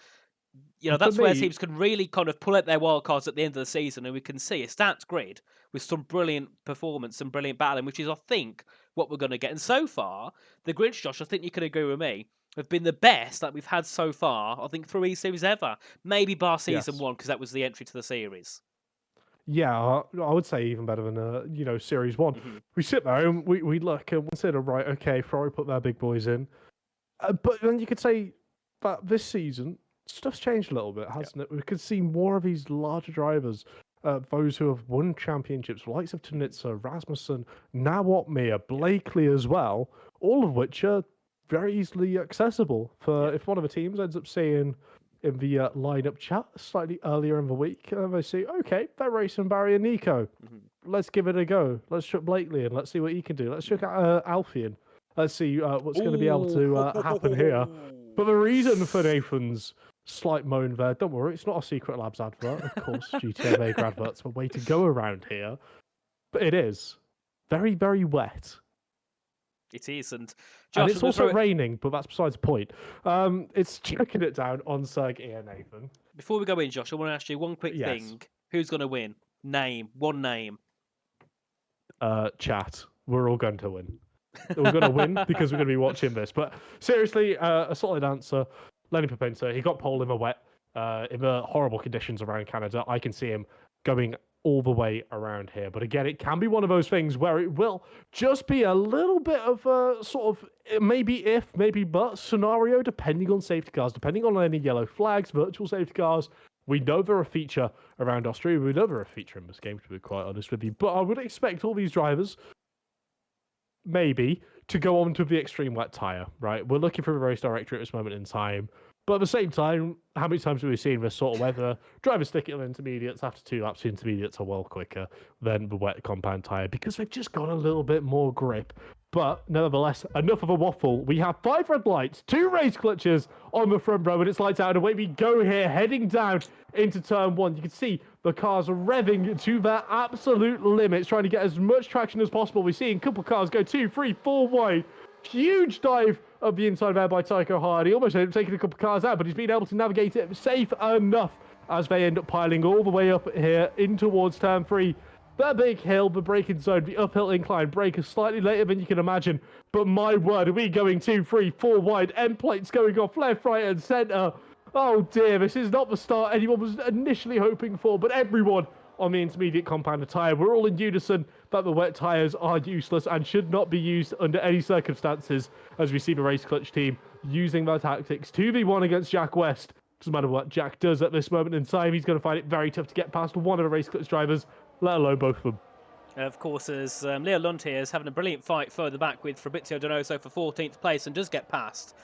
that's where teams can really kind of pull out their wild cards at the end of the season, and we can see a stats grid with some brilliant performance, some brilliant battling, which is, I think, what we're going to get. And so far, the grids, Josh, I think you can agree with me, have been the best that we've had so far, I think, through E-Series ever. Maybe bar season 1, because that was the entry to the series. Yeah, I would say even better than Series 1. We sit there and we look and consider, right, okay, Ferrari put their big boys in. But then you could say that this season, stuff's changed a little bit, hasn't it? We could see more of these larger drivers, those who have won championships, likes of Tunitsa, Rasmussen, now Otmir, Blakely as well, all of which are very easily accessible for if one of the teams ends up seeing in the lineup chat slightly earlier in the week. And they see, okay, they're racing Barry and Nico. Let's give it a go. Let's chuck Blakely in. Let's see what he can do. Let's chuck Alfie in. Let's see what's going to be able to happen here. But the reason for Nathan's slight moan there, don't worry, it's not a Secret Labs advert. Of course, GTA Vega adverts are a way to go around here. But it is very, very wet. It is, and And it's also raining, but that's besides the point. It's chucking it down on Sergey and Nathan. Before we go in, Josh, I want to ask you one quick thing. Who's going to win? One name. Chat. We're all going to win. We're going to win because we're going to be watching this. But seriously, a solid answer. Lenny Papinta, he got pole in the wet, in the horrible conditions around Canada. I can see him going all the way around here. But again, it can be one of those things where it will just be a little bit of a sort of maybe if, maybe but scenario, depending on safety cars, depending on any yellow flags, virtual safety cars. We know they're a feature around Austria. We know they're a feature in this game, to be quite honest with you. But I would expect all these drivers, maybe, to go on to the extreme wet tyre, right? We're looking for a race director at this moment in time. But at the same time, how many times have we seen this sort of weather? Drivers stick it on intermediates. After 2 laps, the intermediates are well quicker than the wet compound tyre because they've just got a little bit more grip. But nevertheless, enough of a waffle. We have 5 red lights, 2 race clutches on the front row, and it's lights out. And away we go here, heading down into turn 1. You can see the cars revving to their absolute limits, trying to get as much traction as possible. We're seeing a couple cars go 2, 3, 4 wide. Huge dive of the inside there by Tycho Hardy. Almost ended up taking a couple of cars out, but he's been able to navigate it safe enough as they end up piling all the way up here in towards turn 3. The big hill, the braking zone, the uphill incline breaker slightly later than you can imagine. But my word, are we going 2, 3, 4 wide? End plates going off left, right, and centre. Oh dear, this is not the start anyone was initially hoping for, but everyone on the intermediate compound tyre, we're all in unison that the wet tyres are useless and should not be used under any circumstances, as we see the race clutch team using their tactics 2v1 against Jack West. Doesn't matter what Jack does at this moment in time, he's going to find it very tough to get past one of the race clutch drivers, let alone both of them. Of course, as Leo Lund here is having a brilliant fight further back with Fabrizio Donoso for 14th place and does get past.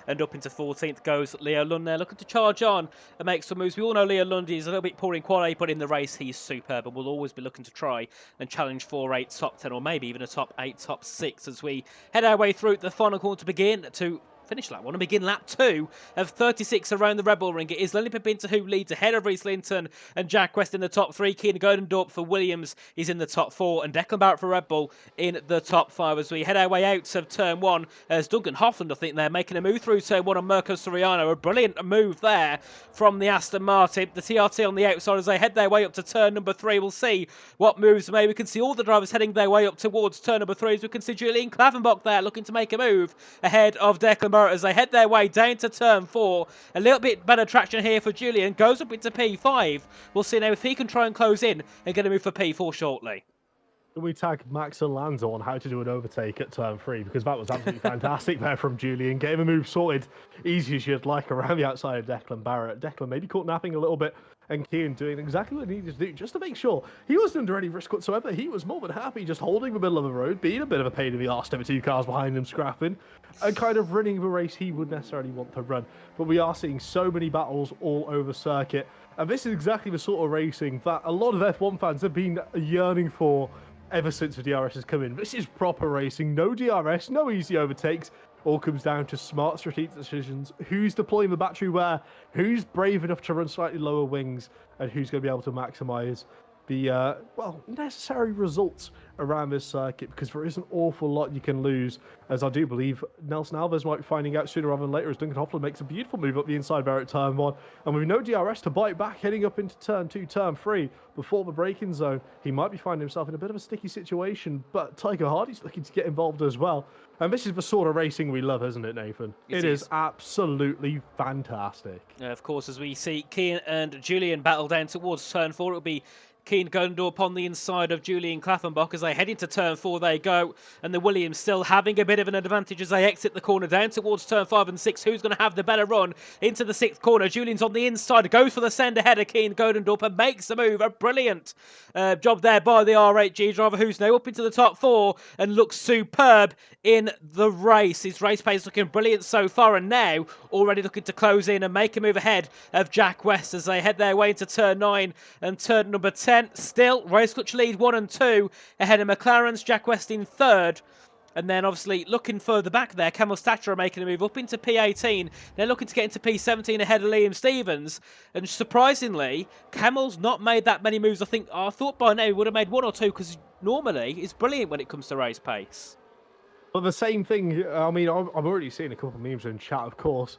And up into 14th goes Leo Lund there, looking to charge on and make some moves. We all know Leo Lund is a little bit poor in quality, but in the race he's superb and will always be looking to try and challenge for a top 10 or maybe even a top 8, top 6 as we head our way through the final corner to begin to finish lap 1 and begin lap 2 of 36 around the Red Bull Ring. It is Lenny Papinta who leads ahead of Reese Linton and Jack West in the top 3. Keenan Godendorp for Williams is in the top 4 and Declan Barrett for Red Bull in the top 5 as we head our way out of turn 1 as Duncan Hoffland, I think they're making a move through turn 1 on Mirko Soriano. A brilliant move there from the Aston Martin. The TRT on the outside as they head their way up to turn number 3. We'll see what moves made. We can see all the drivers heading their way up towards turn number 3 as we can see Julian Klavenbach there looking to make a move ahead of Declan Barrett as they head their way down to turn 4. A little bit better traction here for Julian. Goes up into P5. We'll see now if he can try and close in and get a move for P4 shortly. We tag Max Alonso on how to do an overtake at turn 3 because that was absolutely fantastic there from Julian. Getting a move sorted easy as you'd like around the outside of Declan Barrett. Declan maybe caught napping a little bit and Kieran doing exactly what he needed to do just to make sure he wasn't under any risk whatsoever. He was more than happy just holding the middle of the road, being a bit of a pain in the arse to the 2 cars behind him scrapping and kind of running the race he would necessarily want to run. But we are seeing so many battles all over circuit and this is exactly the sort of racing that a lot of F1 fans have been yearning for ever since the DRS has come in. This is proper racing, no DRS, no easy overtakes. All comes down to smart strategic decisions. Who's deploying the battery where, who's brave enough to run slightly lower wings, and who's going to be able to maximise the, necessary results around this circuit, because there is an awful lot you can lose, as I do believe Nelson Alves might be finding out sooner rather than later as Duncan Hoffland makes a beautiful move up the inside there at turn 1, and with no DRS to bite back heading up into turn 2, turn 3, before the braking zone, he might be finding himself in a bit of a sticky situation, but Tycho Hardy's looking to get involved as well. And this is the sort of racing we love, isn't it, Nathan? It is absolutely fantastic. Of course, as we see Kian and Julian battle down towards turn 4, it'll be Keen Gundorp on the inside of Julian Klaffenbach as they head into turn 4 they go. And the Williams still having a bit of an advantage as they exit the corner down towards turn 5 and 6. Who's going to have the better run into the 6th corner? Julian's on the inside, goes for the send ahead of Keen Gundorp and makes the move. A brilliant job there by the R8G driver, who's now up into the top 4 and looks superb in the race. His race pace looking brilliant so far, and now already looking to close in and make a move ahead of Jack West as they head their way into turn 9 and turn number 10. Still, Race Clutch lead 1 and 2 ahead of McLaren's, Jack West in 3rd. And then obviously looking further back there, Camel Thatcher are making a move up into P18. They're looking to get into P17 ahead of Liam Stevens. And surprisingly, Camel's not made that many moves. I thought by now he would have made 1 or 2 because normally he's brilliant when it comes to race pace. But the same thing, I mean, I'm already seeing a couple of memes in chat, of course.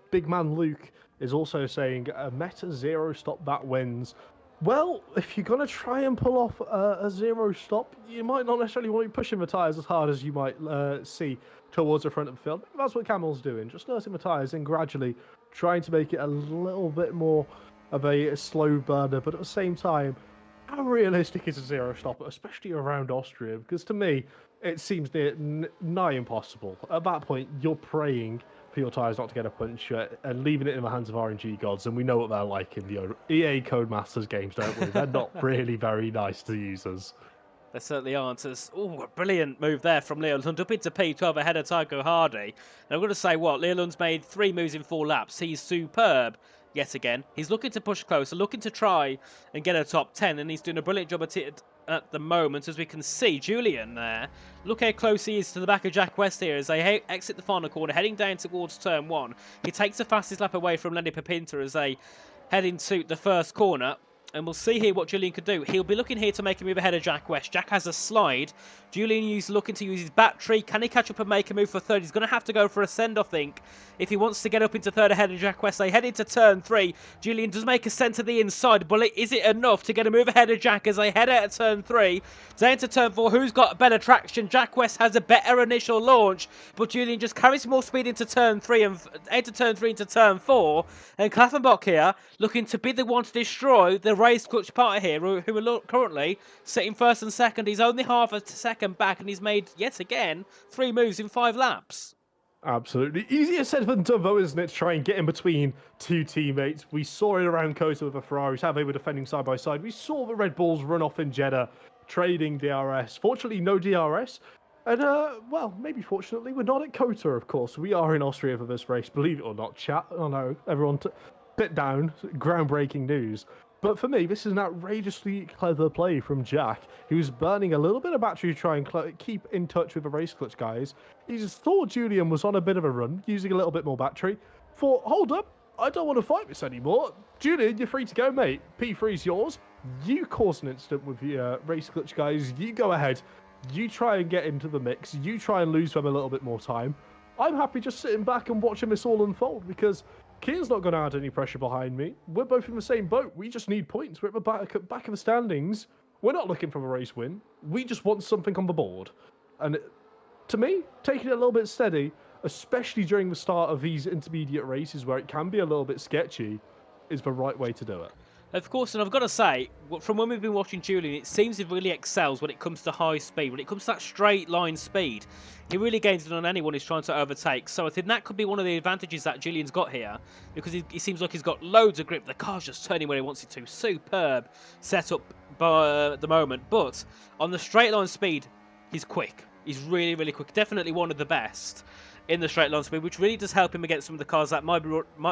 Big man Luke is also saying, Meta 0 stop that wins. Well, if you're going to try and pull off a 0 stop, you might not necessarily want to be pushing the tyres as hard as you might see towards the front of the field. That's what Camel's doing, just nursing the tyres and gradually trying to make it a little bit more of a slow burner. But at the same time, how realistic is a 0 stop, especially around Austria? Because to me, it seems nigh impossible. At that point, you're praying for your tyres not to get a puncture and leaving it in the hands of RNG gods. And we know what they're like in the EA Codemasters games, don't we? They're not really very nice to users. They certainly aren't. Oh, a brilliant move there from Leo Lund up into P12 ahead of Tycho Hardy. And I'm going to say Leo Lund's made 3 moves in 4 laps. He's superb. Yet again, he's looking to push closer, looking to try and get a top 10, and he's doing a brilliant job at the moment, as we can see. Julian there, look how close he is to the back of Jack West here as they exit the final corner, heading down towards turn 1. He takes the fastest lap away from Lenny Pepinter as they head into the first corner. And we'll see here what Julian could do. He'll be looking here to make a move ahead of Jack West. Jack has a slide. Julian is looking to use his battery. Can he catch up and make a move for 3rd? He's going to have to go for a send, I think, if he wants to get up into 3rd ahead of Jack West. They head into turn 3. Julian does make a send to the inside, but is it enough to get a move ahead of Jack as they head out of turn 3? Down to turn 4. Who's got better traction? Jack West has a better initial launch, but Julian just carries more speed into turn 3 and out of turn 3 into turn 4. And Klaffenbach here looking to be the one to destroy the Race Clutch party here, who are currently sitting 1st and 2nd. He's only half a second back, and he's made, yet again, 3 moves in 5 laps. Absolutely. Easier said than done, though, isn't it, to try and get in between 2 teammates. We saw it around Kota with the Ferraris, how they were defending side by side. We saw the Red Bulls run off in Jeddah, trading DRS. Fortunately, no DRS. And, well, maybe fortunately, we're not at Kota, of course. We are in Austria for this race, believe it or not, chat. I know, everyone, bit down, groundbreaking news. But for me, this is an outrageously clever play from Jack. He was burning a little bit of battery to try and keep in touch with the Race Clutch guys. He just thought Julian was on a bit of a run, using a little bit more battery. Thought, hold up, I don't want to fight this anymore. Julian, you're free to go, mate. P3's yours. You cause an incident with the Race Clutch guys. You go ahead. You try and get into the mix. You try and lose them a little bit more time. I'm happy just sitting back and watching this all unfold because Kia's not going to add any pressure behind me. We're both in the same boat. We just need points. We're at the back of the standings. We're not looking for a race win. We just want something on the board. And to me, taking it a little bit steady, especially during the start of these intermediate races where it can be a little bit sketchy, is the right way to do it. Of course, and I've got to say, from when we've been watching Julian, it seems he really excels when it comes to high speed. When it comes to that straight line speed, he really gains it on anyone who's trying to overtake. So I think that could be one of the advantages that Julian's got here, because he seems like he's got loads of grip. The car's just turning where he wants it to. Superb setup by the moment. But on the straight line speed, he's quick. He's really, really quick. Definitely one of the best in the straight line speed, which really does help him against some of the cars that might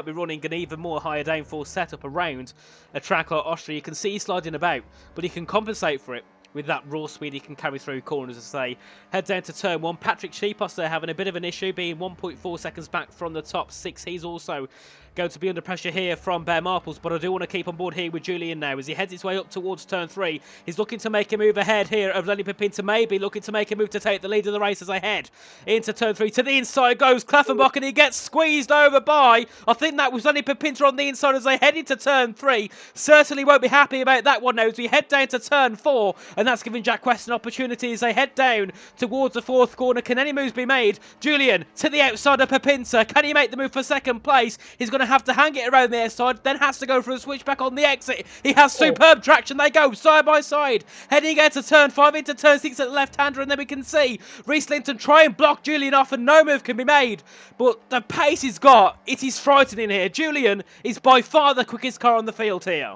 be running an even more higher downforce setup around a track like Austria. You can see he's sliding about, but he can compensate for it with that raw speed he can carry through corners as they head down to turn 1. Patrick Sheepos there having a bit of an issue, being 1.4 seconds back from the top 6. He's also going to be under pressure here from Bear Marples, but I do want to keep on board here with Julian now as he heads his way up towards turn 3. He's looking to make a move ahead here of Lenny Pepinter, maybe looking to make a move to take the lead of the race as they head into turn 3. To the inside goes Klaffenbach, and he gets squeezed over by, I think that was Lenny Pepinter on the inside as they head into turn 3. Certainly won't be happy about that one now as we head down to turn 4, and that's giving Jack West an opportunity as they head down towards the fourth corner. Can any moves be made? Julian to the outside of Papinta. Can he make the move for second place? He's going to have to hang it around the outside, then has to go for a switchback on the exit. He has superb traction. They go side by side, heading out to turn 5 into turn 6 at the left-hander, and then we can see Reese Linton try and block Julian off, and no move can be made. But the pace he's got, it is frightening here. Julian is by far the quickest car on the field here.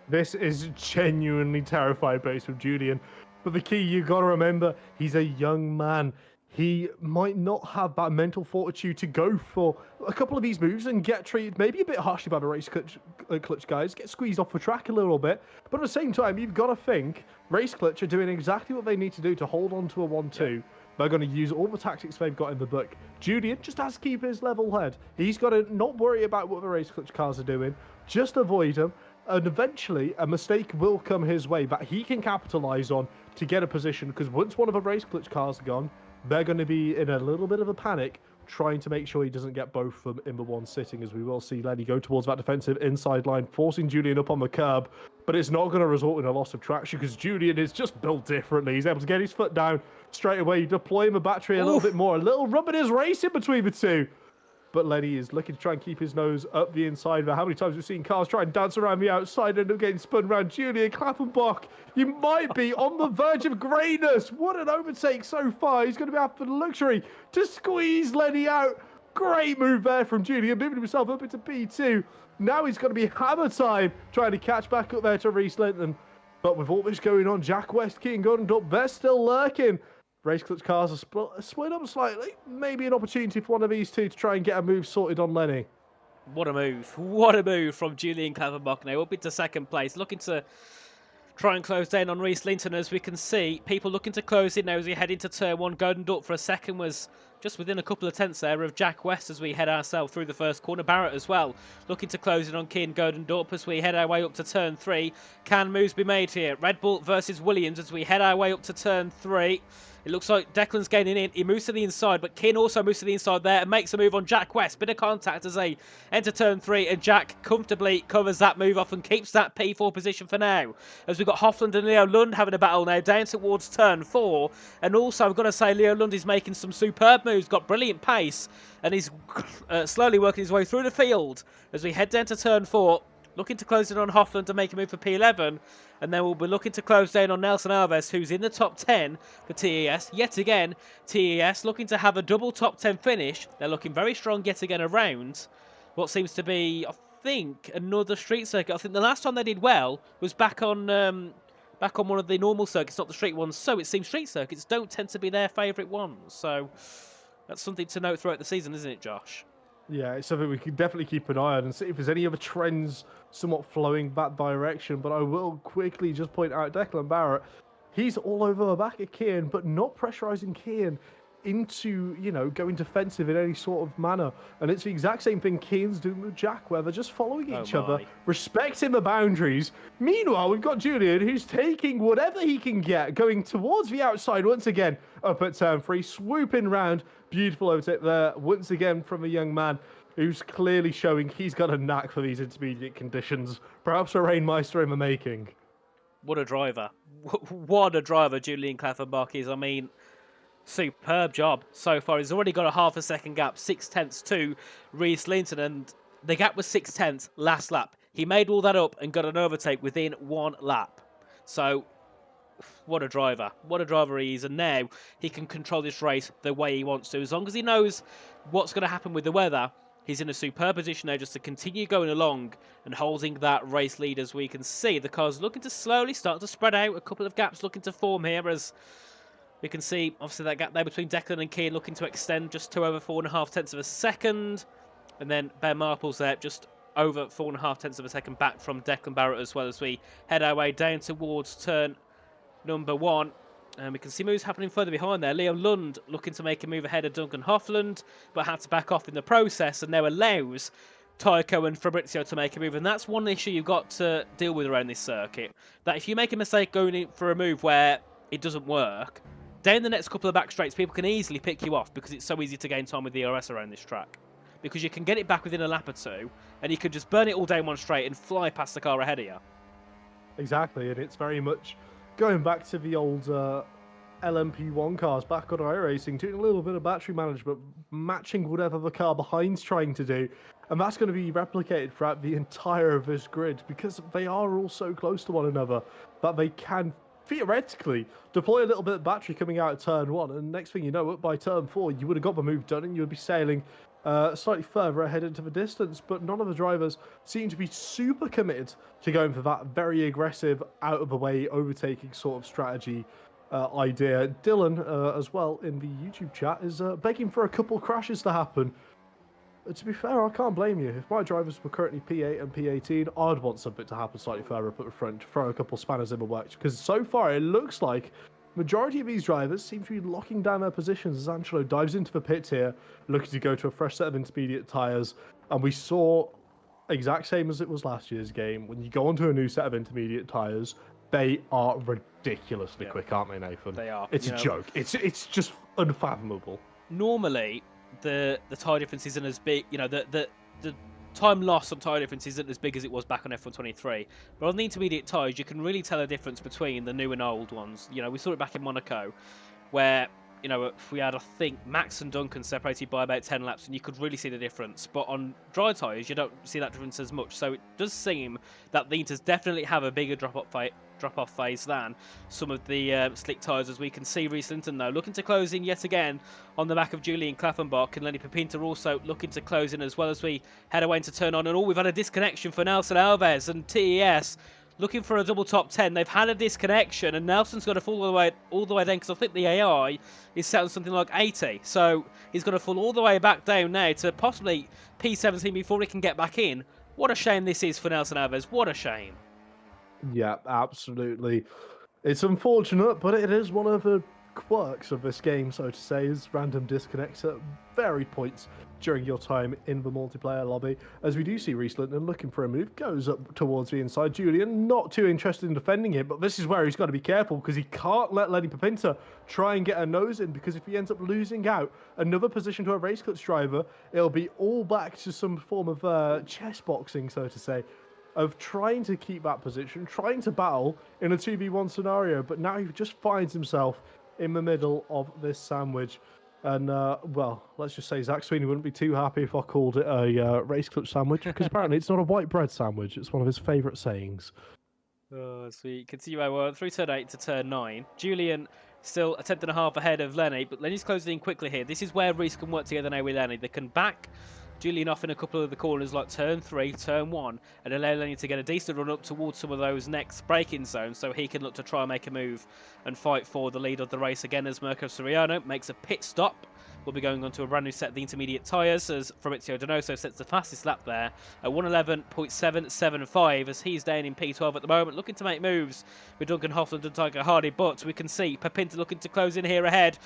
This is genuinely terrifying pace from Julian. But the key, you got to remember, he's a young man. He might not have that mental fortitude to go for a couple of these moves and get treated maybe a bit harshly by the race clutch guys, get squeezed off the track a little bit. But at the same time, you've got to think race clutch are doing exactly what they need to do to hold on to a 1-2. They're going to use all the tactics they've got in the book. Julian just has to keep his level head. He's got to not worry about what the race clutch cars are doing, just avoid them. And eventually, a mistake will come his way that he can capitalize on to get a position, because once one of the race clutch cars are gone, they're going to be in a little bit of a panic, trying to make sure he doesn't get both of them in the one sitting, as we will see Lenny go towards that defensive inside line, forcing Julian up on the curb. But it's not going to result in a loss of traction, because Julian is just built differently. He's able to get his foot down straight away, deploying the battery a little bit more, a little rub in his race in between the two. But Lenny is looking to try and keep his nose up the inside. But how many times we've seen cars try and dance around the outside and end up getting spun around? Julian Klappenbach, you might be on the verge of greatness. What an overtake so far. He's going to be having the luxury to squeeze Lenny out. Great move there from Julian, moving himself up into P2. Now he's going to be hammer time trying to catch back up there to Reese Linton. But with all this going on, Jack West, Keaton Gordon, they're still lurking. Race clutch cars are split up slightly. Maybe an opportunity for one of these two to try and get a move sorted on Lenny. What a move. What a move from Julian Klappenbach now up into second place. Looking to try and close down on Reese Linton, as we can see. People looking to close in now as we head into turn 1. Gordon Dutt for a second was just within a couple of tenths there of Jack West as we head ourselves through the first corner. Barrett as well, looking to close in on Keane Gordon Dutt as we head our way up to turn 3. Can moves be made here? Red Bull versus Williams as we head our way up to turn 3. It looks like Declan's gaining in. He moves to the inside, but Keane also moves to the inside there and makes a move on Jack West. Bit of contact as they enter turn 3, and Jack comfortably covers that move off and keeps that P4 position for now. As we've got Hoffland and Leo Lund having a battle now down towards turn 4. And also, I've got to say, Leo Lund is making some superb moves, got brilliant pace, and he's slowly working his way through the field as we head down to turn 4. Looking to close in on Hoffland to make a move for P11. And then we'll be looking to close down on Nelson Alves, who's in the top 10 for TES. Yet again, TES looking to have a double top 10 finish. They're looking very strong yet again around what seems to be, I think, another street circuit. I think the last time they did well was back on one of the normal circuits, not the street ones. So it seems street circuits don't tend to be their favourite ones. So that's something to note throughout the season, isn't it, Josh? Yeah, it's something we can definitely keep an eye on and see if there's any other trends somewhat flowing that direction. But I will quickly just point out Declan Barrett. He's all over the back of Keane, but not pressurising Keane into, going defensive in any sort of manner. And it's the exact same thing Keane's doing with Jack, where they're just following each other, respecting the boundaries. Meanwhile, we've got Julian, who's taking whatever he can get, going towards the outside once again, up at turn 3, swooping round. Beautiful overtake there, once again from a young man who's clearly showing he's got a knack for these intermediate conditions. Perhaps a Rainmeister in the making. What a driver. What a driver Julian Klappenbach is. I mean, superb job so far. He's already got a half a second gap, 6 tenths to Reese Linton, and the gap was 6 tenths last lap. He made all that up and got an overtake within 1 lap. So, what a driver. What a driver he is. And now he can control this race the way he wants to. As long as he knows what's going to happen with the weather, he's in a superb position now just to continue going along and holding that race lead. As we can see, the car's looking to slowly start to spread out. A couple of gaps looking to form here as we can see, obviously, that gap there between Declan and Keane looking to extend just to over 4.5 tenths of a second. And then Ben Marple's there just over 4.5 tenths of a second back from Declan Barrett as well, as we head our way down towards turn number 1. And we can see moves happening further behind there. Leo Lund looking to make a move ahead of Duncan Hoffland, but had to back off in the process, and now allows Tycho and Fabrizio to make a move. And that's one issue you've got to deal with around this circuit, that if you make a mistake going in for a move where it doesn't work, down the next couple of back straights, people can easily pick you off because it's so easy to gain time with the DRS around this track. Because you can get it back within a lap or two, and you can just burn it all down one straight and fly past the car ahead of you. Exactly, and it's very much going back to the old LMP1 cars back on iRacing, doing a little bit of battery management, matching whatever the car behind's trying to do. And that's going to be replicated throughout the entire of this grid because they are all so close to one another that they can theoretically deploy a little bit of battery coming out of turn 1. And next thing you know, up by turn 4, you would have got the move done and you would be sailing slightly further ahead into the distance. But none of the drivers seem to be super committed to going for that very aggressive, out of the way, overtaking sort of strategy idea. Dylan, as well, in the YouTube chat, is begging for a couple crashes to happen. To be fair, I can't blame you. If my drivers were currently P8 and P18, I'd want something to happen slightly further up at the front, to throw a couple spanners in the works. Because so far, it looks like majority of these drivers seem to be locking down their positions as Angelo dives into the pit here, looking to go to a fresh set of intermediate tyres. And we saw, exact same as it was last year's game, when you go onto a new set of intermediate tyres, they are ridiculously quick, aren't they, Nathan? They are. It's a joke. It's just unfathomable. Normally, the tyre difference isn't as big. The time loss on tyre difference isn't as big as it was back on F123. But on the intermediate tyres, you can really tell a difference between the new and old ones. We saw it back in Monaco, where we had, I think, Max and Duncan separated by about 10 laps, and you could really see the difference. But on dry tyres, you don't see that difference as much. So it does seem that the Inters definitely have a bigger drop-off phase than some of the slick tyres, as we can see. Reece Linton, though, looking to close in yet again on the back of Julian Klaffenbach, and Lenny Pepinter also looking to close in as well as we head away into turn on. And we've had a disconnection for Nelson Alves and TES. Looking for a double top 10. They've had a disconnection, and Nelson's got to fall all the way down, because I think the AI is set on something like 80. So he's got to fall all the way back down now to possibly P17 before he can get back in. What a shame this is for Nelson Alves. What a shame. Yeah, absolutely. It's unfortunate, but it is one of the quirks of this game, so to say, is random disconnects at varied points during your time in the multiplayer lobby. As we do see Reece Linton looking for a move, goes up towards the inside. Julian not too interested in defending it, but this is where he's got to be careful, because he can't let Lenny Pepinter try and get a nose in, because if he ends up losing out another position to a race clutch driver, it'll be all back to some form of chess boxing, so to say, of trying to keep that position, trying to battle in a 2v1 scenario. But now he just finds himself in the middle of this sandwich. And, well, let's just say Zach Sweeney wouldn't be too happy if I called it a race clutch sandwich, because apparently it's not a white bread sandwich. It's one of his favourite sayings. Oh, sweet. Continue our through turn 8 to turn 9. Julian still a tenth and a half ahead of Lenny, but Lenny's closing in quickly here. This is where Reece can work together now with Lenny. They can back Julian off in a couple of the corners like turn 3, turn 1, and allow Lenny to get a decent run up towards some of those next braking zones, so he can look to try and make a move and fight for the lead of the race again, as Mirko Soriano makes a pit stop. We'll be going on to a brand new set of the intermediate tyres, as Fabrizio Donoso sets the fastest lap there at 1:11.775, as he's down in P12 at the moment, looking to make moves with Duncan Hoffland and Tiger Hardy. But we can see Pepinter looking to close in here ahead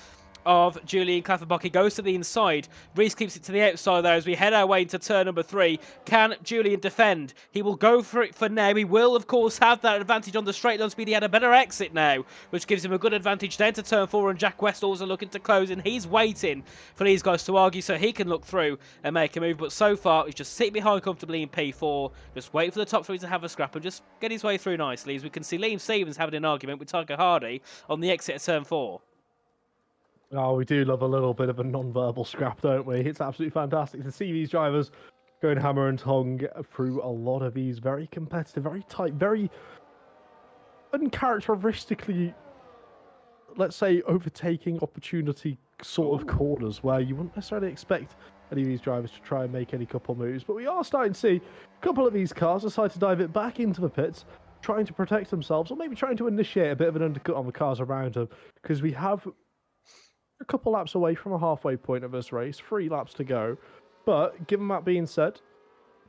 of Julian Klaffenbach. He goes to the inside. Reece keeps it to the outside there as we head our way into turn number 3. Can Julian defend? He will go for it for now. He will, of course, have that advantage on the straight line speed. He had a better exit now, which gives him a good advantage down to turn 4, and Jack West also looking to close in. He's waiting for these guys to argue so he can look through and make a move, but so far he's just sitting behind comfortably in P4, just waiting for the top 3 to have a scrap and just get his way through nicely, as we can see Liam Stevens having an argument with Tiger Hardy on the exit of turn 4. Oh, we do love a little bit of a non-verbal scrap, don't we? It's absolutely fantastic to see these drivers going hammer and tong through a lot of these very competitive, very tight, very uncharacteristically, let's say, overtaking opportunity sort of corners where you wouldn't necessarily expect any of these drivers to try and make any couple moves. But we are starting to see a couple of these cars decide to dive it back into the pits, trying to protect themselves, or maybe trying to initiate a bit of an undercut on the cars around them, because we have a couple laps away from a halfway point of this race, 3 laps to go. But given that being said,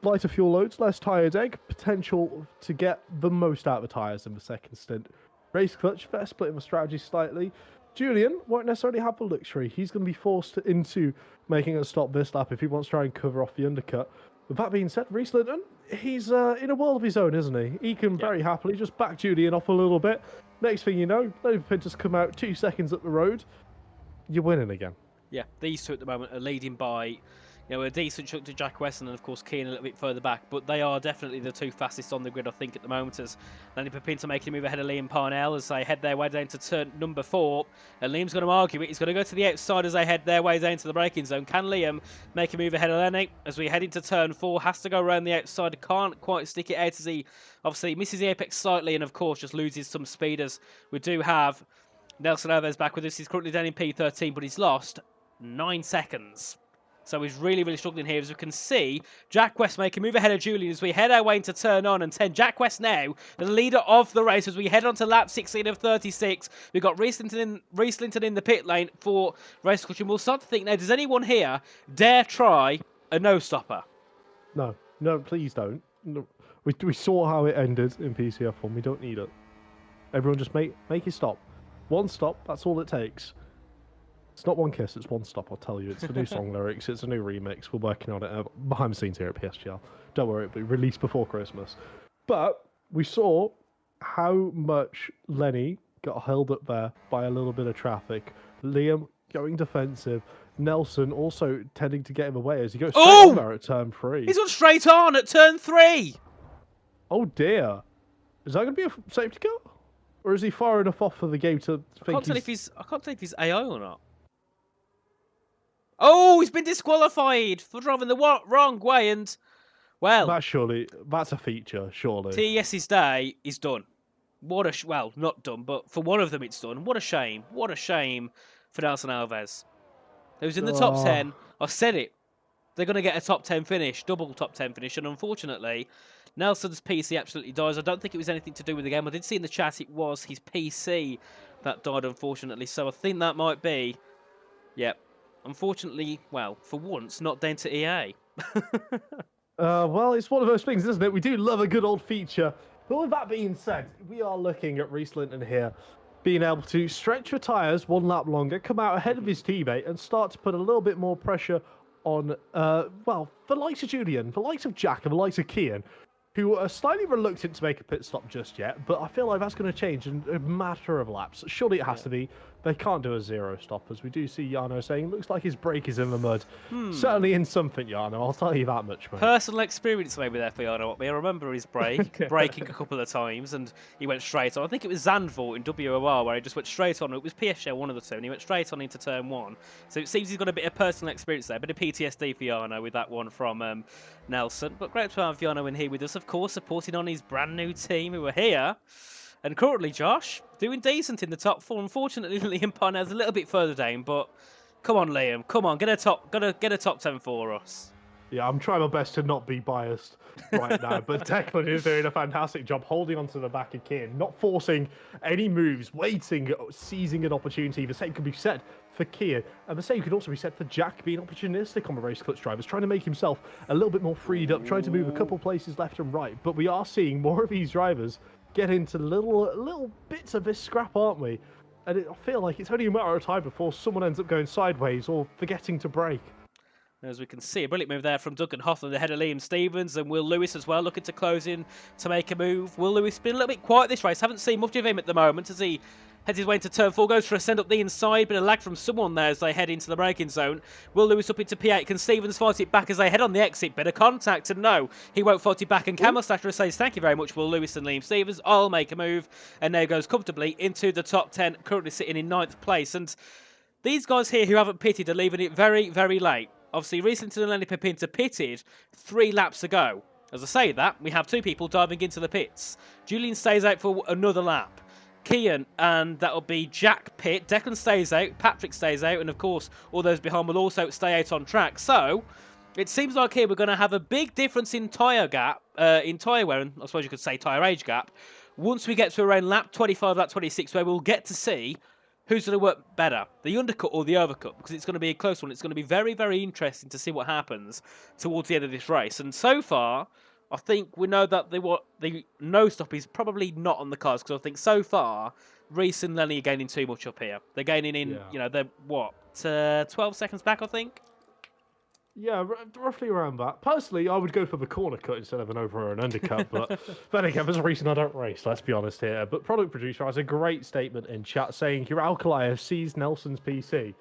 lighter fuel loads, less tyre deg, potential to get the most out of the tyres in the second stint. Race clutch, fair splitting the strategy slightly. Julian won't necessarily have the luxury. He's going to be forced into making a stop this lap if he wants to try and cover off the undercut. With that being said, Reece Linton, he's in a world of his own, isn't he? He can very happily just back Julian off a little bit. Next thing you know, Lenny Pepinter's come out 2 seconds up the road. You're winning again. Yeah, these two at the moment are leading by a decent chunk to Jack Weston and, of course, Keane a little bit further back. But they are definitely the two fastest on the grid, I think, at the moment. As Lenny Pepinto making a move ahead of Liam Parnell as they head their way down to turn number 4. And Liam's going to argue it. He's going to go to the outside as they head their way down to the braking zone. Can Liam make a move ahead of Lenny as we head into turn 4? Has to go around the outside. Can't quite stick it out as he obviously misses the apex slightly and, of course, just loses some speed as we do have Nelson Alves back with us. He's currently down in P13, but he's lost 9 seconds. So he's really, really struggling here. As we can see, Jack West make a move ahead of Julian as we head our way into turn on and 10. Jack West now, the leader of the race as we head on to lap 16 of 36. We've got Reece Linton in the pit lane for race caution. We'll start to think now, does anyone here dare try a no-stopper? No, please don't. No. We saw how it ended in PCF form. We don't need it. Everyone just make it stop. One stop, that's all it takes. It's not one kiss, it's one stop, I'll tell you. It's the new song lyrics, it's a new remix. We're working on it behind the scenes here at PSGL. Don't worry, it'll be released before Christmas. But we saw how much Lenny got held up there by a little bit of traffic. Liam going defensive. Nelson also tending to get him away as he goes straight on there at turn 3. He's gone straight on at turn 3! Oh dear. Is that going to be a safety car? Or is he far enough off for the game to think I can't tell if he's AI or not. Oh, he's been disqualified for driving the wrong way, and well, that's a feature, surely. TES's day is done. What a well, not done, but for one of them it's done. What a shame! What a shame for Nelson Alves. He was in the top 10. I said it. They're going to get a top 10 finish, double top 10 finish, and unfortunately, Nelson's PC absolutely dies. I don't think it was anything to do with the game. I did see in the chat it was his PC that died, unfortunately. So I think that might be, yep. Unfortunately, well, for once, not down to EA. Well, it's one of those things, isn't it? We do love a good old feature. But with that being said, we are looking at Reece Linton here being able to stretch the tyres 1 lap longer, come out ahead of his teammate, and start to put a little bit more pressure on, well, the likes of Julian, the likes of Jack, and the likes of Kian, who are slightly reluctant to make a pit stop just yet, but I feel like that's going to change in a matter of laps. Surely it has to be. They can't do a 0 stop, as we do see Jarno saying, looks like his brake is in the mud. Certainly in something, Jarno, I'll tell you that much, mate. Personal experience maybe there for Jarno. I remember his brake, braking a couple of times, and he went straight on. I think it was Zandvoort in WOR, where he just went straight on. It was PSGL, one of the two, and he went straight on into turn 1. So it seems he's got a bit of personal experience there, a bit of PTSD for Jarno with that one from Nelson. But great to have Jarno in here with us, of course, supporting on his brand new team who are here. And currently, Josh, doing decent in the top 4. Unfortunately, Liam Parnell's a little bit further down, but come on, Liam, come on, get a top 10 for us. Yeah, I'm trying my best to not be biased right now, but Declan is doing a fantastic job holding onto the back of Kian, not forcing any moves, waiting, seizing an opportunity. The same could be said for Kian, and the same could also be said for Jack, being opportunistic on the race clutch drivers, trying to make himself a little bit more freed up, trying to move a couple places left and right. But we are seeing more of these drivers get into little bits of this scrap, aren't we? And I feel like it's only a matter of time before someone ends up going sideways or forgetting to brake. As we can see, a brilliant move there from Duncan Hoffman, the head of Liam Stevens, and Will Lewis as well, looking to close in to make a move. Will Lewis been a little bit quiet this race. Haven't seen much of him at the moment as he heads his way into turn 4, goes for a send up the inside, bit of lag from someone there as they head into the braking zone. Will Lewis up into P8, can Stevens fight it back as they head on the exit, bit of contact, and no, he won't fight it back, and Camel Slasher says, thank you very much, Will Lewis and Liam Stevens, I'll make a move, and now goes comfortably into the top 10, currently sitting in 9th place, and these guys here who haven't pitted are leaving it very, very late. Obviously, recently Lenny Pepinto pitted 3 laps ago. As I say that, we have 2 people diving into the pits. Julian stays out for another lap. Kian, and that'll be Jack pit. Declan stays out, Patrick stays out, and of course, all those behind will also stay out on track. So, it seems like here we're going to have a big difference in tyre gap, in tyre wear, and I suppose you could say tyre age gap, once we get to around lap 25, lap 26, where we'll get to see who's going to work better, the undercut or the overcut, because it's going to be a close one. It's going to be very, very interesting to see what happens towards the end of this race. And so far, I think we know that the no-stop is probably not on the cards, because I think so far, Reece and Lenny are gaining too much up here. They're gaining in, you know, they're, what, 12 seconds back, I think? Yeah, roughly around that. Personally, I would go for the corner cut instead of an over or an undercut, but then again, there's a reason I don't race, let's be honest here. But Product Producer has a great statement in chat saying, your Alkali sees Nelson's PC.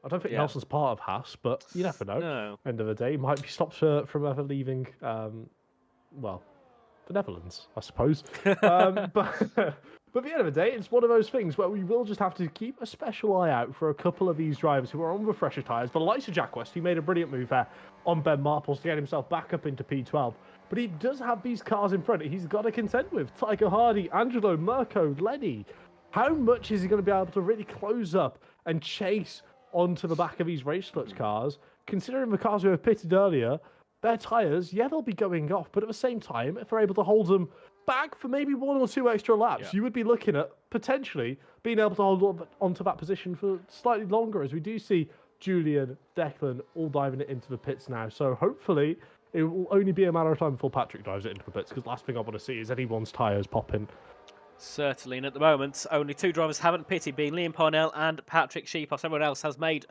I don't think Yeah. Nelson's part of Haas, but you never know. No. End of the day, he might be stopped from ever leaving, well, the Netherlands, I suppose. But at the end of the day, it's one of those things where we will just have to keep a special eye out for a couple of these drivers who are on refresher tyres. The likes of Jack West, who made a brilliant move there on Ben Marples to get himself back up into P12. But he does have these cars in front he's got to contend with. Tycho Hardy, Angelo, Mirko, Lenny. How much is he going to be able to really close up and chase onto the back of these race clutch cars? Considering the cars who have pitted earlier, their tyres, yeah, they'll be going off. But at the same time, if they're able to hold them back for maybe 1 or 2 extra laps, you would be looking at potentially being able to hold onto that position for slightly longer, as we do see Julian, Declan all diving it into the pits now. So hopefully it will only be a matter of time before Patrick dives it into the pits, because the last thing I want to see is anyone's tyres popping. Certainly, and at the moment, only 2 drivers haven't pitted, being Liam Parnell and Patrick Sheepos. Everyone else has made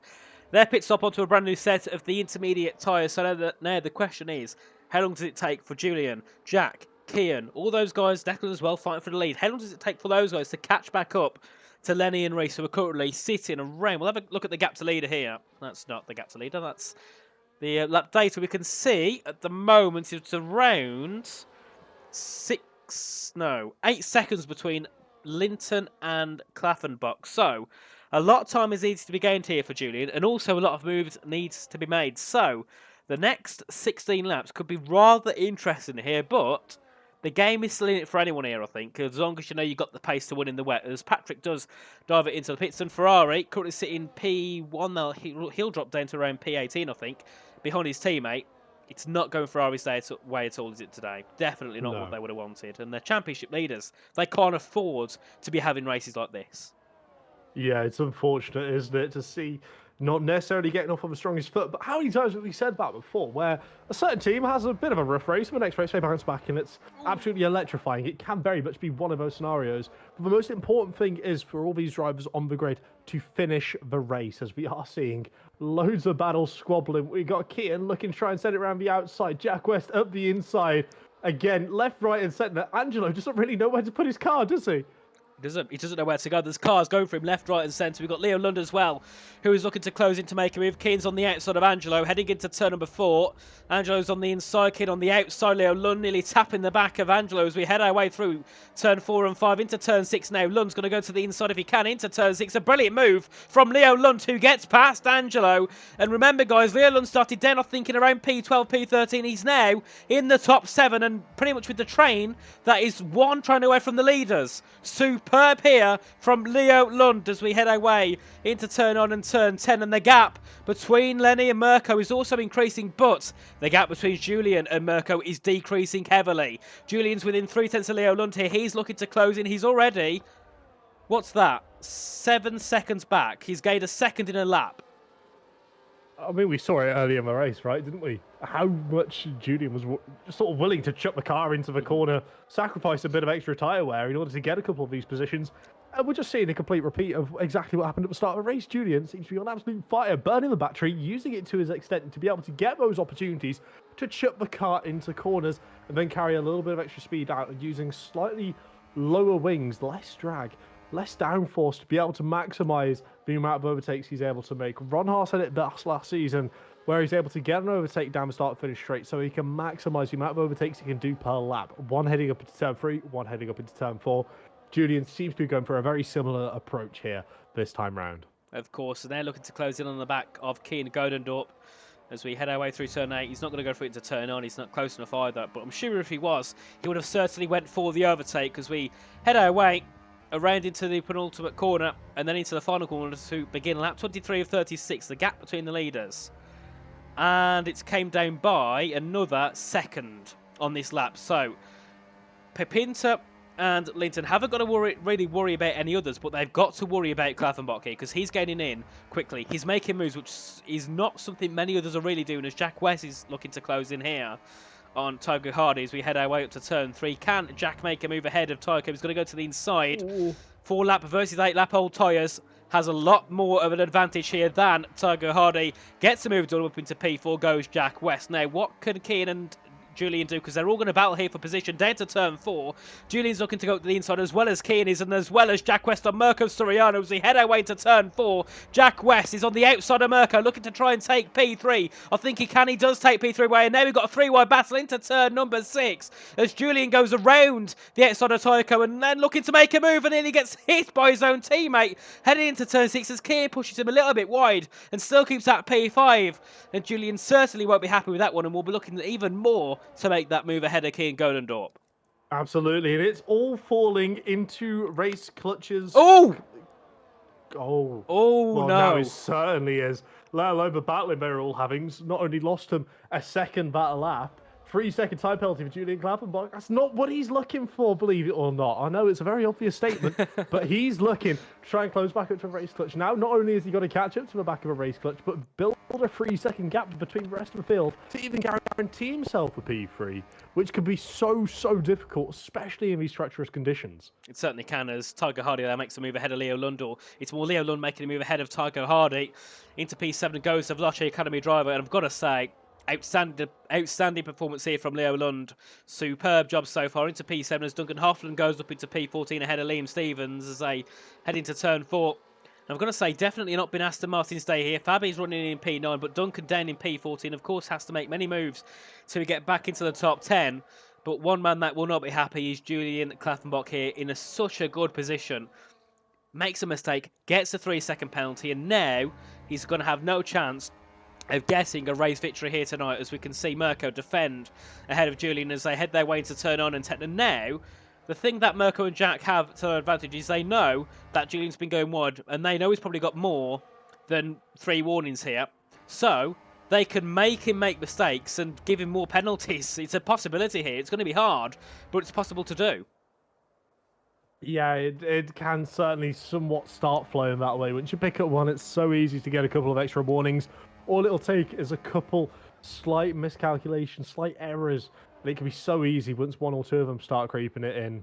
their pit stop onto a brand new set of the intermediate tyres. So now the question is, how long does it take for Julian, Jack, Kian, all those guys, Declan as well, fighting for the lead? How long does it take for those guys to catch back up to Lenny and Reese, who are currently sitting around? We'll have a look at the gap to leader here. That's not the gap to leader, that's the lap data. We can see at the moment it's around 8 seconds between Linton and Klaffenbach. So a lot of time is needed to be gained here for Julian, and also a lot of moves needs to be made. So the next 16 laps could be rather interesting here, but the game is still in it for anyone here, I think, as long as you know you've got the pace to win in the wet. As Patrick does dive it into the pits, and Ferrari currently sitting P1 now, he'll drop down to around P18, I think, behind his teammate. It's not going Ferrari's way at all, is it, today? Definitely not what they would have wanted. And they're championship leaders. They can't afford to be having races like this. Yeah, it's unfortunate, isn't it, to see not necessarily getting off on the strongest foot. But how many times have we said that before, where a certain team has a bit of a rough race, and the next race they bounce back, and it's absolutely electrifying. It can very much be one of those scenarios. But the most important thing is for all these drivers on the grid to finish the race, as we are seeing loads of battles squabbling. We got Keaton looking to try and send it around the outside. Jack West up the inside. Again, left, right, and centre. Angelo doesn't really know where to put his car, does he? He doesn't know where to go. There's cars going for him left, right and centre. We've got Leo Lund as well, who is looking to close in to make a move. Keane's on the outside of Angelo, heading into turn number 4. Angelo's on the inside, Keane on the outside. Leo Lund nearly tapping the back of Angelo as we head our way through turn 4 and 5 into turn 6 now. Lund's going to go to the inside if he can into turn 6. A brilliant move from Leo Lund, who gets past Angelo. And remember, guys, Leo Lund started down, I think, in around P12, P13. He's now in the top 7 and pretty much with the train that is one trying away from the leaders. Superb here from Leo Lund as we head our way into turn 9 and turn 10, and the gap between Lenny and Mirko is also increasing, but the gap between Julian and Mirko is decreasing heavily. Julian's within 3/10 of Leo Lund here. He's looking to close in. He's already, what's that, 7 seconds back. He's gained a second in a lap. I mean, we saw it early in the race, right, didn't we? How much Julian was sort of willing to chuck the car into the corner, sacrifice a bit of extra tyre wear in order to get a couple of these positions. And we're just seeing a complete repeat of exactly what happened at the start of the race. Julian seems to be on absolute fire, burning the battery, using it to his extent to be able to get those opportunities to chuck the car into corners and then carry a little bit of extra speed out, and using slightly lower wings, less drag, less downforce to be able to maximise the amount of overtakes he's able to make. Ron Haas had it best last season, where he's able to get an overtake down the start-finish straight, so he can maximise the amount of overtakes he can do per lap. One heading up into turn 3, one heading up into turn 4. Julian seems to be going for a very similar approach here this time round. Of course, and they're looking to close in on the back of Keane Godendorp as we head our way through turn 8. He's not going to go through into turn 9. He's not close enough either, but I'm sure if he was, he would have certainly went for the overtake as we head our way around into the penultimate corner and then into the final corner to begin lap 23 of 36, the gap between the leaders. And it's came down by another second on this lap. So Pepinter and Linton haven't got to really worry about any others, but they've got to worry about Klaffenbach here because he's gaining in quickly. He's making moves, which is not something many others are really doing, as Jack West is looking to close in here on Tycho Hardy as we head our way up to turn 3. Can Jack make a move ahead of Tycho? He's going to go to the inside. 4 lap versus 8 lap old tyres has a lot more of an advantage here than Tycho Hardy. Gets a move done up into P4, goes Jack West. Now, what can Keane and Julian do, because they're all going to battle here for position down to turn 4. Julian's looking to go to the inside, as well as Keane is, and as well as Jack West on Mirko Soriano as we head our way to turn 4. Jack West is on the outside of Mirko, looking to try and take P3. I think he does take P3 away, and now we've got a 3-wide battle into turn number 6 as Julian goes around the outside of Tycho and then looking to make a move, and then he gets hit by his own teammate heading into turn 6 as Keane pushes him a little bit wide and still keeps that P5. And Julian certainly won't be happy with that one, and will be looking even more to make that move ahead of Keane Golendorp. Absolutely, and it's all falling into race clutches. Oh! Oh, well, no. No, It certainly is. Let alone the battling they're all having. Not only lost him a second battle lap, 3-second time penalty for Julian Klappenbach. That's not what he's looking for, believe it or not. I know it's a very obvious statement, but he's looking to try and close back up to a race clutch. Now, not only has he got to catch up to the back of a race clutch, but build a 3-second gap between the rest of the field to even guarantee himself a P3, which could be so difficult, especially in these treacherous conditions. it certainly can, as Tycho Hardy there makes a move ahead of Leo Lundell. It's more Leo Lund making a move ahead of Tycho Hardy into P7 and goes to Vloche Academy driver, and I've got to say, outstanding performance here from Leo Lund. Superb job so far into P7 as Duncan Hoffland goes up into P14 ahead of Liam Stevens as they head into turn 4. And I've got to say, definitely not been Aston Martin's day here. Fabi's running in P9, but Duncan down in P14, of course, has to make many moves to get back into the top 10. But one man that will not be happy is Julian Klappenbach here in such a good position. Makes a mistake, gets a 3-second penalty, and now he's going to have no chance of getting a race victory here tonight, as we can see Mirko defend ahead of Julian as they head their way into turn on and 10. And now, the thing that Mirko and Jack have to their advantage is they know that Julian's been going wide, and they know he's probably got more than 3 warnings here. So they can make him make mistakes and give him more penalties. It's a possibility here. It's going to be hard, but it's possible to do. Yeah, it can certainly somewhat start flowing that way. Once you pick up one, it's so easy to get a couple of extra warnings. All it'll take is a couple slight miscalculations, slight errors, and it can be so easy once 1 or 2 of them start creeping it in.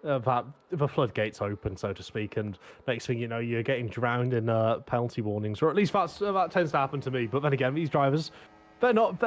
That the floodgates open, so to speak, and next thing you know, you're getting drowned in penalty warnings, or at least that tends to happen to me. But then again, these drivers, they're not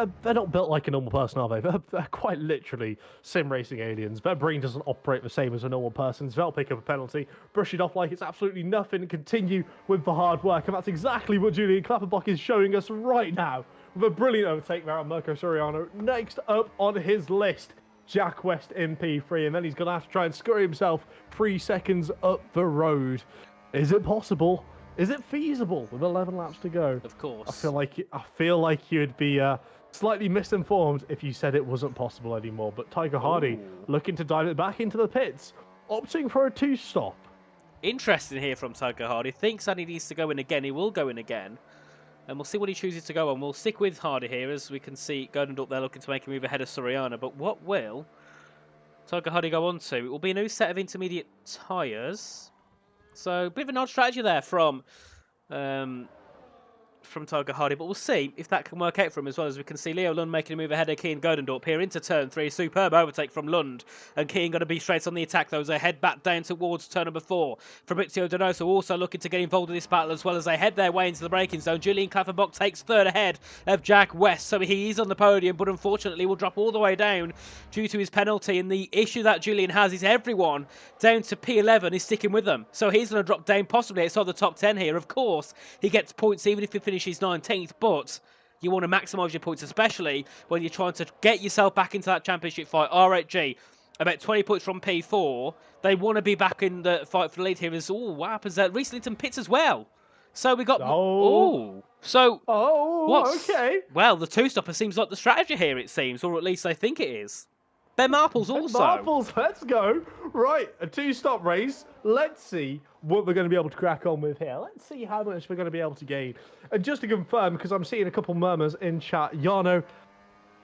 built like a normal person, are they? They're quite literally sim racing aliens. Their brain doesn't operate the same as a normal person's. They'll pick up a penalty, brush it off like it's absolutely nothing, and continue with the hard work. And that's exactly what Julian Klappenbach is showing us right now, with a brilliant overtake there on Mirko Soriano. Next up on his list, Jack West in P3, and then he's going to have to try and scurry himself 3 seconds up the road. Is it possible? Is it feasible with 11 laps to go? Of course. I feel like you'd be slightly misinformed if you said it wasn't possible anymore. But Tycho Hardy looking to dive it back into the pits, opting for a 2-stop. Interesting here from Tycho Hardy. Thinks that he needs to go in again. He will go in again. And we'll see what he chooses to go on. We'll stick with Hardy here, as we can see Gordon up there looking to make a move ahead of Soriano. But what will Tycho Hardy go on to? It will be a new set of intermediate tyres. So, a bit of an odd strategy there from Tycho Hardy, but we'll see if that can work out for him as well. As we can see Leo Lund making a move ahead of Keane Godendorp here into turn 3. Superb overtake from Lund, and Keane going to be straight on the attack though as they head back down towards turn number 4. Fabrizio Donoso also looking to get involved in this battle as well as they head their way into the braking zone. Julian Klappenbach takes 3rd ahead of Jack West, so he is on the podium, but unfortunately will drop all the way down due to his penalty. And the issue that Julian has is everyone down to P11 is sticking with them, so he's going to drop down possibly outside the top 10 here. Of course, he gets points even if he finishes 19th, but you want to maximise your points, especially when you're trying to get yourself back into that championship fight. R8G, about 20 points from P4. They want to be back in the fight for the lead here. What happens there? Reese Linton pits as well. So we got... okay. Well, the 2-stopper seems like the strategy here, it seems, or at least they think it is. Ben Marples also. Marples, let's go. Right, a 2-stop race. Let's see what we're going to be able to crack on with here. Let's see how much we're going to be able to gain. And just to confirm, because I'm seeing a couple murmurs in chat, Jarno,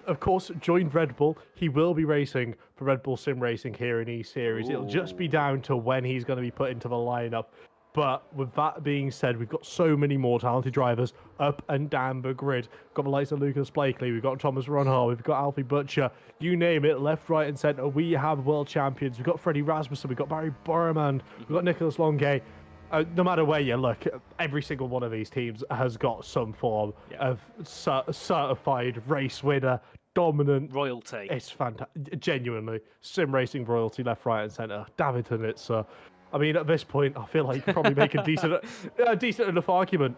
of course, joined Red Bull. He will be racing for Red Bull Sim Racing here in E-Series. It'll just be down to when he's going to be put into the lineup. But with that being said, we've got so many more talented drivers up and down the grid. We've got the likes of Lucas Blakely, we've got Thomas Ronhall, we've got Alfie Butcher, you name it, left, right and centre. We have world champions. We've got Freddie Rasmussen, we've got Barry Borman, we've got Nicholas Longuet. No matter where you look, every single one of these teams has got some form of certified race winner, dominant. Royalty. It's fantastic. Genuinely. Sim racing royalty, left, right, and centre. David Hanitzer. I mean, at this point, I feel like you could probably make a decent enough argument.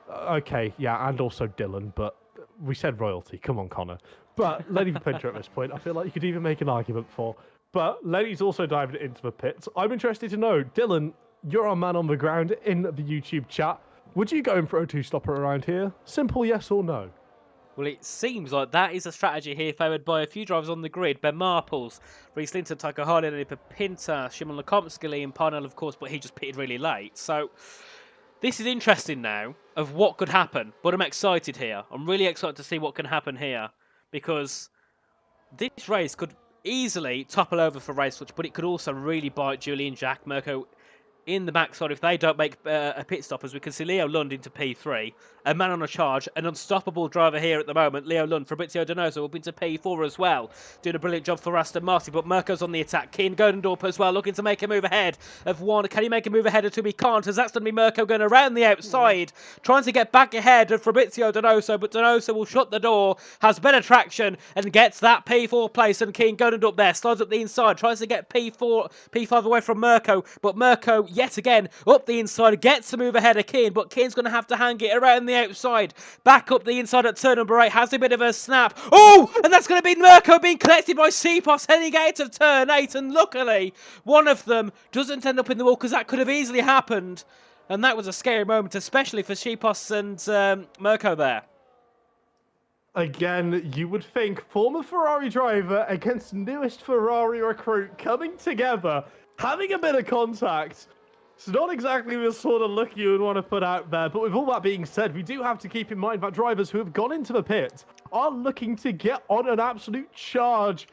Okay, yeah, and also Dylan, but we said royalty. Come on, Connor. But Lenny Pinter at this point, I feel like you could even make an argument for. But Lenny's also dived into the pits. I'm interested to know, Dylan, you're our man on the ground in the YouTube chat. Would you go in for a two-stopper around here? Simple yes or no? Well, it seems like that is a strategy here favoured by a few drivers on the grid. Ben Marples, Reese Linton, Tycho Harley, Pinter, Shimon Lekomsky, and Parnell, of course, but he just pitted really late. So this is interesting now of what could happen, but I'm excited here. I'm really excited to see what can happen here because this race could easily topple over for Race Switch, but it could also really bite Julian, Jack, Mirko in the backside if they don't make a pit stop. As we can see Leo Lund into P3, a man on a charge, an unstoppable driver here at the moment, Leo Lund. Fabrizio Donoso up into P4 as well, doing a brilliant job for Aston Martin, but Mirko's on the attack. Keane Godendorp as well, looking to make a move ahead of one. Can he make a move ahead of two? He can't, as that's going to be Mirko going around the outside, trying to get back ahead of Fabrizio Donoso, but Donoso will shut the door, has better traction, and gets that P4 place, and Keane Godendorp there, slides up the inside, tries to get P5 away from Mirko, but Mirko yet again up the inside, gets to move ahead of Keane, but Keane's going to have to hang it around the outside, back up the inside at turn number 8, has a bit of a snap, oh, and that's going to be Mirko being collected by Sipos heading out of turn 8, and luckily one of them doesn't end up in the wall, because that could have easily happened, and that was a scary moment, especially for Sipos and Mirko there. Again, you would think former Ferrari driver against newest Ferrari recruit coming together, having a bit of contact. It's not exactly the sort of look you would want to put out there, but with all that being said, we do have to keep in mind that drivers who have gone into the pit are looking to get on an absolute charge.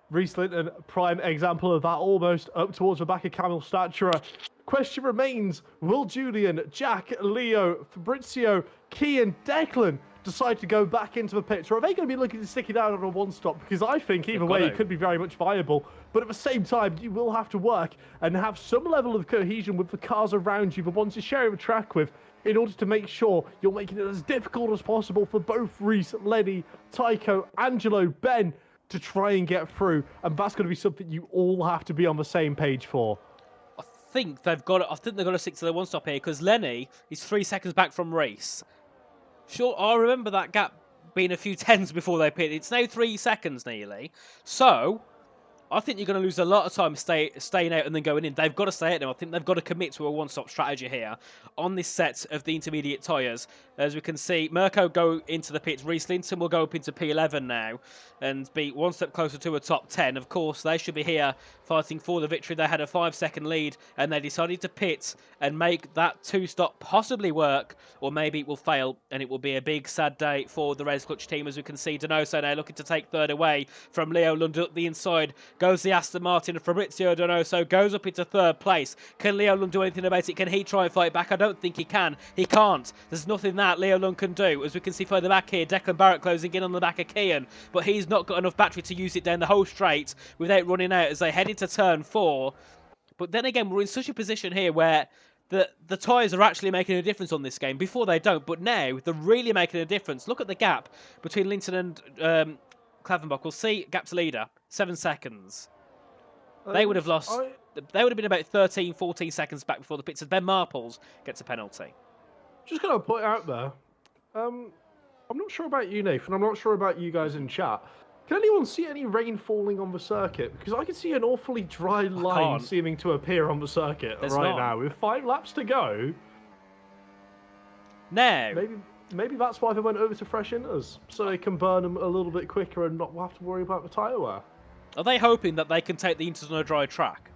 Reese Linton, prime example of that, almost up towards the back of Camille Statura. Question remains, will Julian, Jack, Leo, Fabrizio, Kian, Declan decide to go back into the pits, or are they going to be looking to stick it out on a one-stop? Because I think either way it could be very much viable, but at the same time you will have to work and have some level of cohesion with the cars around you, the ones you're sharing the track with, in order to make sure you're making it as difficult as possible for both Reese, Lenny, Tycho, Angelo, Ben to try and get through, and that's going to be something you all have to be on the same page for. I think they've got to stick to the one-stop here, because Lenny is 3 seconds back from Reese. Sure, I remember that gap being a few tens before they pit. It's now 3 seconds nearly. So I think you're going to lose a lot of time staying out and then going in. They've got to stay out now. I think they've got to commit to a one-stop strategy here on this set of the intermediate tyres. As we can see, Mirko go into the pits. Reese Linton will go up into P11 now and be one step closer to a top 10. Of course, they should be here fighting for the victory. They had a 5-second lead and they decided to pit and make that two-stop possibly work, or maybe it will fail and it will be a big sad day for the Res Clutch team. As we can see, Donoso now looking to take third away from Leo Lund up the inside. Goes the Aston Martin, and Fabrizio Donoso goes up into third place. Can Leo Lund do anything about it? Can he try and fight back? I don't think he can. He can't. There's nothing that Leo Lund can do. As we can see further back here, Declan Barrett closing in on the back of Kian, but he's not got enough battery to use it down the whole straight without running out as they head into turn 4. But then again, we're in such a position here where the tyres are actually making a difference on this game. Before they don't, but now they're really making a difference. Look at the gap between Linton and Klavenbach. We'll see gap to leader, 7 seconds. They would have lost. They would have been about 13, 14 seconds back before the pits. Ben Marples gets a penalty. Just going to put it out there. I'm not sure about you, Nathan. I'm not sure about you guys in chat. Can anyone see any rain falling on the circuit? Because I can see an awfully dry line seeming to appear on the circuit now. With 5 laps to go. Now. Maybe that's why they went over to fresh inters, so they can burn them a little bit quicker and not have to worry about the tyre wear. Are they hoping that they can take the inters on a dry track?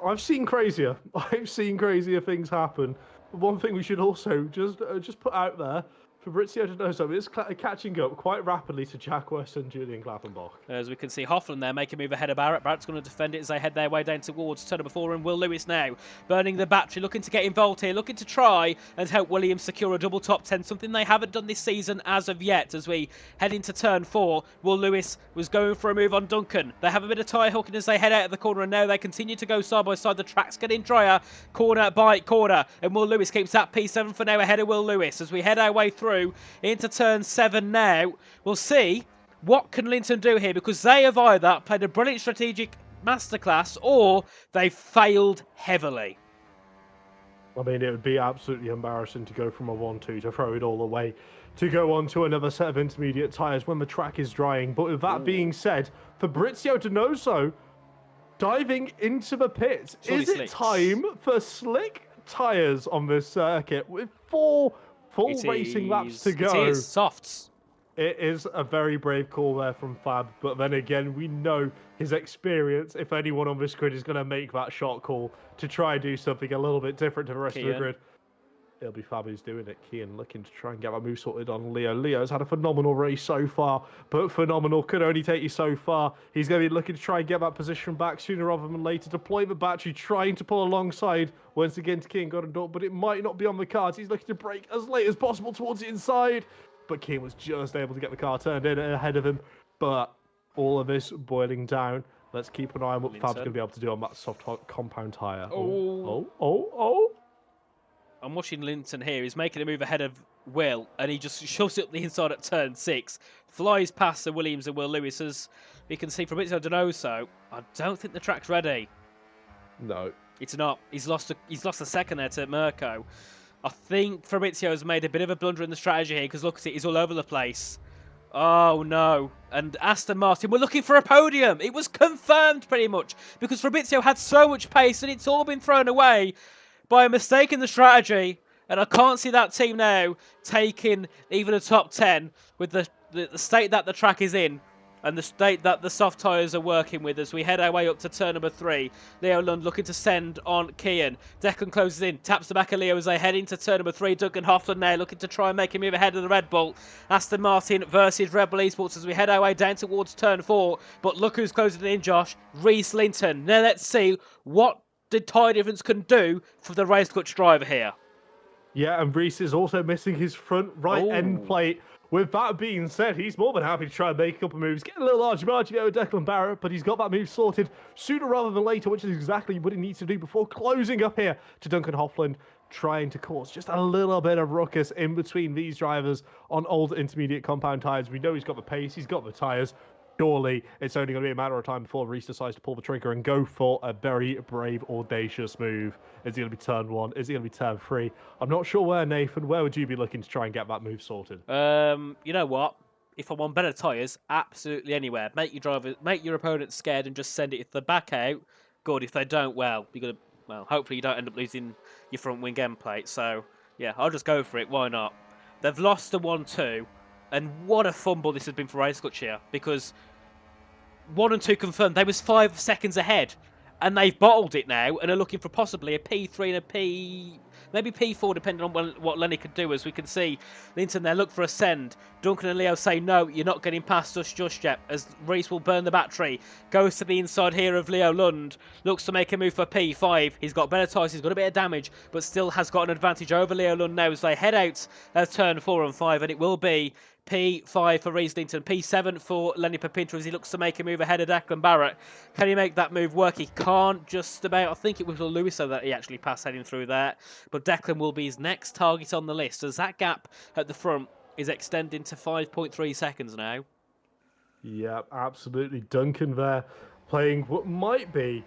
I've seen crazier. I've seen crazier things happen. But one thing we should also just put out there, Fabrizio Donoso is catching up quite rapidly to Jack West and Julian Klavenbach. As we can see, Hoffland there make a move ahead of Barrett. Barrett's going to defend it as they head their way down towards turn number 4, and Will Lewis now burning the battery, looking to get involved here, looking to try and help Williams secure a double top 10, something they haven't done this season as of yet. As we head into turn 4, Will Lewis was going for a move on Duncan. They have a bit of tyre hooking as they head out of the corner, and now they continue to go side by side. The track's getting drier, corner by corner, and Will Lewis keeps that P7 for now ahead of Will Lewis as we head our way through through into turn 7 now. We'll see what can Linton do here, because they have either played a brilliant strategic masterclass or they've failed heavily. I mean, it would be absolutely embarrassing to go from a 1-2 to throw it all away, to go on to another set of intermediate tyres when the track is drying. But with that being said, Fabrizio Donoso diving into the pits. Surely is it slicks. time for slick tyres on this circuit with 4 full racing laps to go? It is softs. It is a very brave call there from Fab, but then again, we know his experience. If anyone on this grid is going to make that shot call to try and do something a little bit different to the rest of the grid, it'll be Fab who's doing it. Kian looking to try and get that move sorted on Leo. Leo's had a phenomenal race so far, but phenomenal could only take you so far. He's going to be looking to try and get that position back sooner rather than later. Deploy the battery, trying to pull alongside once again to Kian Godendorp, but it might not be on the cards. He's looking to brake as late as possible towards the inside. But Kian was just able to get the car turned in ahead of him. But all of this boiling down. Let's keep an eye on what Fab's going to be able to do on that soft compound tyre. Oh. I'm watching Linton here. He's making a move ahead of Will, and he just shoves it up the inside at turn 6. Flies past the Williams and Will Lewis, as we can see from Fabrizio Donoso. I don't think the track's ready. No. It's not. He's lost a second there to Mirko. I think Fabrizio's made a bit of a blunder in the strategy here, because look at it, he's all over the place. Oh no. And Aston Martin were looking for a podium. It was confirmed pretty much, because Fabrizio had so much pace and it's all been thrown away by a mistake in the strategy. And I can't see that team now taking even a top 10 with the state that the track is in and the state that the soft tyres are working with as we head our way up to turn number 3. Leo Lund looking to send on Kian. Declan closes in, taps the back of Leo as they head into turn number 3. Duncan Hoffman now looking to try and make him move ahead of the Red Bull. Aston Martin versus Red Bull Esports as we head our way down towards turn 4. But look who's closing in, Josh. Reese Linton. Now let's see what the tyre difference can do for the race clutch driver here. Yeah, and Reese is also missing his front right end plate. With that being said, he's more than happy to try and make a couple of moves. Getting a little larger margin there with Declan Barrett, but he's got that move sorted sooner rather than later, which is exactly what he needs to do before closing up here to Duncan Hoffland, trying to cause just a little bit of ruckus in between these drivers on old intermediate compound tyres. We know he's got the pace, he's got the tyres. Surely it's only going to be a matter of time before Reese decides to pull the trigger and go for a very brave, audacious move. Is he going to be turn 1? Is he going to be turn 3? I'm not sure where, Nathan. Where would you be looking to try and get that move sorted? You know what? If I'm on better tyres, absolutely anywhere. Make your opponent scared and just send it. If they back out, good. If they don't, well, hopefully you don't end up losing your front wing end plate. So yeah, I'll just go for it. Why not? They've lost the 1-2, and what a fumble this has been for Race Clutch here, because 1 and 2 confirmed. They was 5 seconds ahead, and they've bottled it now and are looking for possibly a P3 and a maybe P4, depending on what Lenny could do. As we can see, Linton there look for a send. Duncan and Leo say, no, you're not getting past us just yet, as Reese will burn the battery. Goes to the inside here of Leo Lund. Looks to make a move for P5. He's got better tyres, he's got a bit of damage, but still has got an advantage over Leo Lund now as they head out of turn 4 and 5, and it will be P5 for Reese Linton, P7 for Lenny Papinter as he looks to make a move ahead of Declan Barrett. Can he make that move work? He can't just about. I think it was Lewis that he actually passed heading through there. But Declan will be his next target on the list as that gap at the front is extending to 5.3 seconds now. Yeah, absolutely. Duncan there playing what might be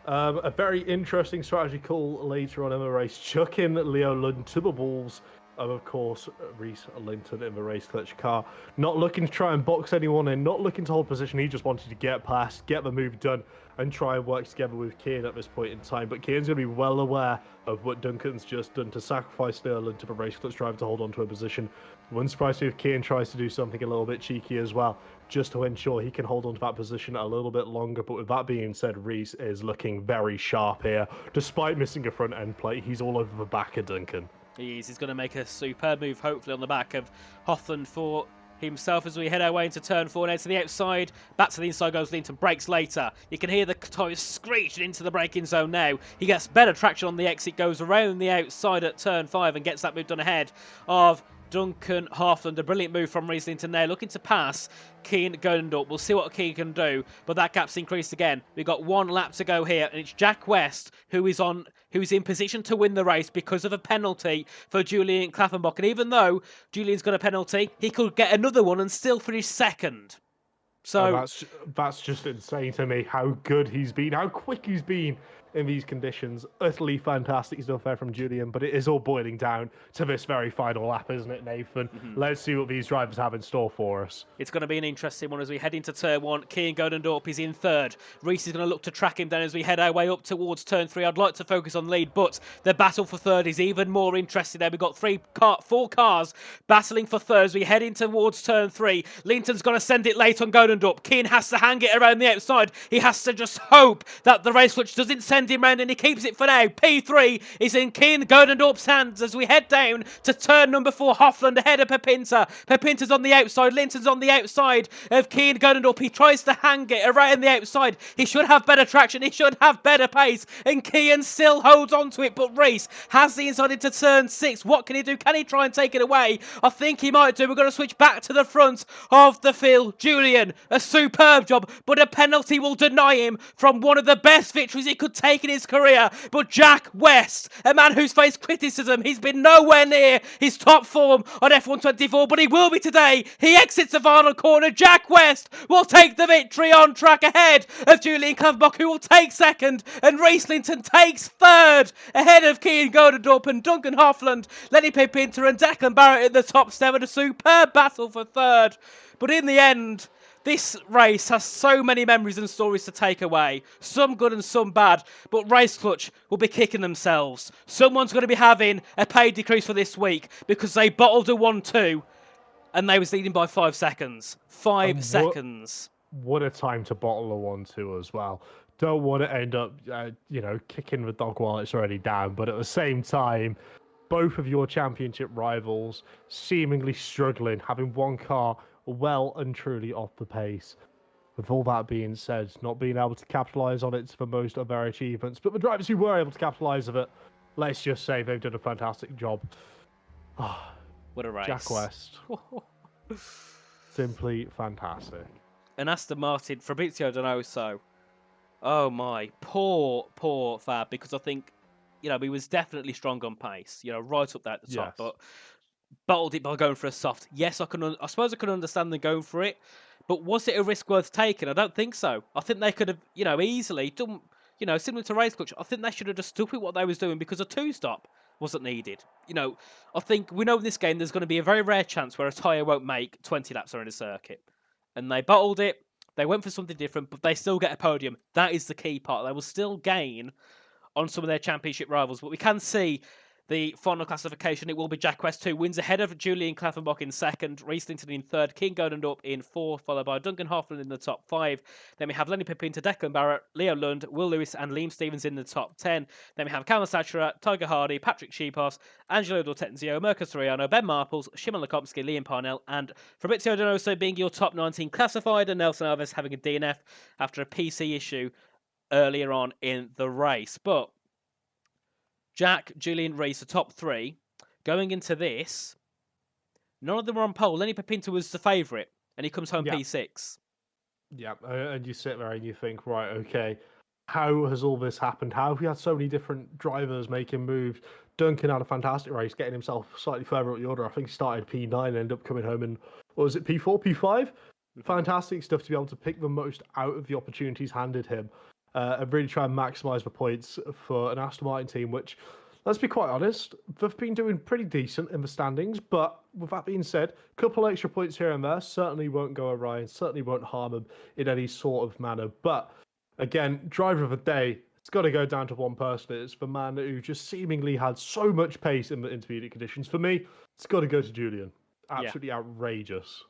a very interesting strategy call later on in the race. Chucking Leo Lund to the walls. Of course, Reese Linton in the race clutch car. Not looking to try and box anyone in, not looking to hold position. He just wanted to get past, get the move done, and try and work together with Kian at this point in time. But Kian's going to be well aware of what Duncan's just done to sacrifice Leo Lund to the race clutch driver to hold on to a position. Wouldn't surprise me if Kian tries to do something a little bit cheeky as well, just to ensure he can hold on to that position a little bit longer. But with that being said, Reese is looking very sharp here. Despite missing a front end plate, he's all over the back of Duncan. He's going to make a superb move, hopefully, on the back of Hoffman for himself as we head our way into turn 4. Now to the outside, back to the inside goes Linton, brakes later. You can hear the tyres screeching into the braking zone now. He gets better traction on the exit, goes around the outside at turn 5 and gets that move done ahead of Duncan Hoffland. A brilliant move from Reese Linton there, looking to pass Kian Godendorp. We'll see what Kian can do, but that gap's increased again. We've got 1 lap to go here, and it's Jack West who is on who's in position to win the race because of a penalty for Julian Klaffenbach. And even though Julian's got a penalty, he could get another one and still finish second. So that's just insane to me. How good he's been, how quick he's been in these conditions. Utterly fantastic stuff there from Julian. But it is all boiling down to this very final lap, isn't it, Nathan? Let's see what these drivers have in store for us. it's going to be an interesting one as we head into turn 1. Kian Godendorp is in third. Reese is going to look to track him down as we head our way up towards turn 3. I'd like to focus on lead, but the battle for third is even more interesting there. We've got 4 cars battling for third as we head in towards turn 3. Linton's got to send it late on Godendorp. Kian has to hang it around the outside. He has to just hope that the race clutch doesn't send him round, and he keeps it for now. P3 is in Kian Godendorp's hands as we head down to turn number 4. Hoffland ahead of Pepinter. Pepinter's on the outside. Linton's on the outside of Kian Godendorp. He tries to hang it around the outside. He should have better traction. He should have better pace. And Kian still holds on to it, but Reese has the inside into turn 6. What can he do? Can he try and take it away? I think he might do. We're going to switch back to the front of the field. Julian, a superb job, but a penalty will deny him from one of the best victories he could take in his career. But Jack West, a man who's faced criticism, he's been nowhere near his top form on F124, but he will be today. He exits the final corner. Jack West will take the victory on track ahead of Julian Klaffenbach, who will take second, and Reese Linton takes third ahead of Kian Godendorp and Duncan Hoffland. Lenny Pepinter and Declan Barrett at the top step with a superb battle for third. But in the end, this race has so many memories and stories to take away. Some good and some bad. But Race Clutch will be kicking themselves. Someone's going to be having a pay decrease for this week because they bottled a 1-2 and they was leading by 5 seconds. 5 seconds. What a time to bottle a 1-2 as well. Don't want to end up, kicking the dog while it's already down. But at the same time, both of your championship rivals seemingly struggling, having one car well and truly off the pace. With all that being said, not being able to capitalise on it to the most of their achievements, but the drivers who were able to capitalise on it, let's just say they've done a fantastic job. What a race. Jack West. Simply fantastic. And Aston Martin, Fabrizio Donoso. Oh my, poor Fab, because I think, he was definitely strong on pace, right up there at the top, but bottled it by going for a soft. Yes, I suppose I could understand them going for it, but was it a risk worth taking? I don't think so. I think they could have, easily done, similar to Race Clutch. I think they should have just stuck with what they was doing because a 2-stop wasn't needed. I think we know in this game there's going to be a very rare chance where a tyre won't make 20 laps around a circuit. And they bottled it. They went for something different, but they still get a podium. That is the key part. They will still gain on some of their championship rivals, but we can see the final classification. It will be Jack West, who wins ahead of Julian Klaffenbach in second, Reese Linton in third, Kian Godendorp in fourth, followed by Duncan Hoffland in the top 5. Then we have Lenny Pepinter, Declan Barrett, Leo Lund, Will Lewis and Liam Stevens in the top 10. Then we have Callum Satchera, Tiger Hardy, Patrick Sheepos, Angelo D'Ortenzio, Marcus Soriano, Ben Marples, Shimon Lekomsky, Liam Parnell, and Fabrizio Donoso being your top 19 classified, and Nelson Alves having a DNF after a PC issue earlier on in the race. But Jack, Julian, Reese, the top 3. Going into this, none of them were on pole. Lenny Pepinter was the favourite, and he comes home P6. Yeah, and you sit there and you think, right, okay, how has all this happened? How have we had so many different drivers making moves? Duncan had a fantastic race, getting himself slightly further up the order. I think he started P9 and ended up coming home in, what was it, P4, P5? Fantastic stuff to be able to pick the most out of the opportunities handed him. And really try and maximise the points for an Aston Martin team, which, let's be quite honest, they've been doing pretty decent in the standings. But with that being said, a couple extra points here and there certainly won't go awry and certainly won't harm them in any sort of manner. But again, driver of the day, it's got to go down to one person. It's the man who just seemingly had so much pace in the intermediate conditions. For me, it's got to go to Julian. Absolutely outrageous.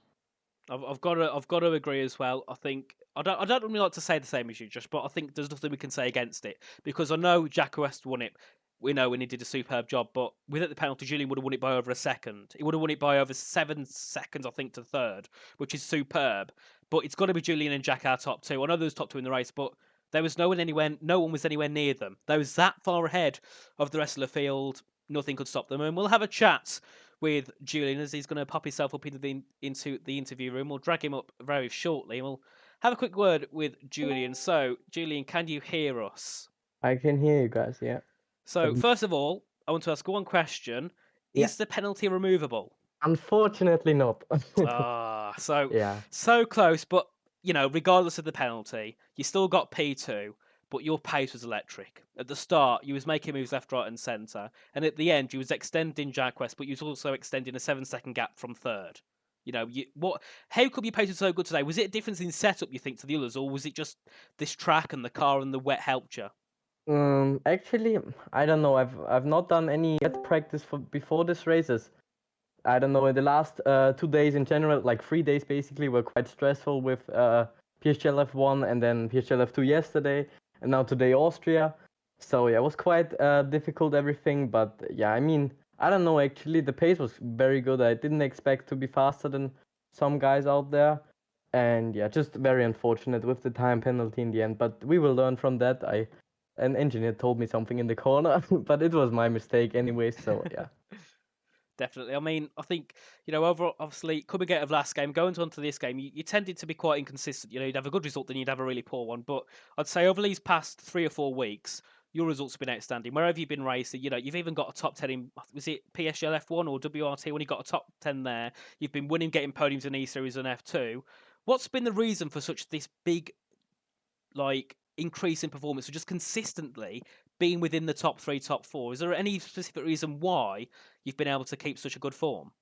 I've got to agree as well. I think I don't really like to say the same as you, Josh, but I think there's nothing we can say against it because I know Jack West won it. We know when he did a superb job, but without the penalty, Julian would have won it by over a second. He would have won it by over 7 seconds, I think, to third, which is superb. But it's got to be Julian and Jack our top 2. I know there was top 2 in the race, but there was no one was anywhere near them. They was that far ahead of the rest of the field. Nothing could stop them, and we'll have a chat with Julian as he's going to pop himself up into the interview room. We'll drag him up very shortly and we'll have a quick word with Julian. So, Julian, can you hear us? I can hear you guys, yeah. So, first of all, I want to ask one question. Yeah. Is the penalty removable? Unfortunately not. So Yeah. so close, but regardless of the penalty, you still got P2, but your pace was electric. At the start, you was making moves left, right, and centre, and at the end, you was extending Jaguars, but you was also extending a 7-second gap from third. How come your pace was so good today? Was it a difference in setup, you think, to the others, or was it just this track and the car and the wet helped you? Actually, I don't know. I've not done any yet practice before this races. I don't know. In the last 2 days in general, like 3 days basically, were quite stressful with PSGL F1 and then PSGL F2 yesterday, and now today Austria. So yeah, it was quite difficult everything. But yeah, I mean, I don't know. Actually, the pace was very good. I didn't expect to be faster than some guys out there, and yeah, just very unfortunate with the time penalty in the end. But we will learn from that. An engineer told me something in the corner, but it was my mistake anyway. So yeah. Definitely. I mean, I think, overall, obviously, coming out of last game, going on to this game, you tended to be quite inconsistent. You'd have a good result, then you'd have a really poor one. But I'd say over these past 3 or 4 weeks, your results have been outstanding. Wherever you've been racing, you've even got a top 10 in, was it PSGL F1 or WRT when you got a top 10 there? You've been winning, getting podiums in E-Series and F2. What's been the reason for such this big, increase in performance, or just consistently being within the top 3, top 4? Is there any specific reason why you've been able to keep such a good form?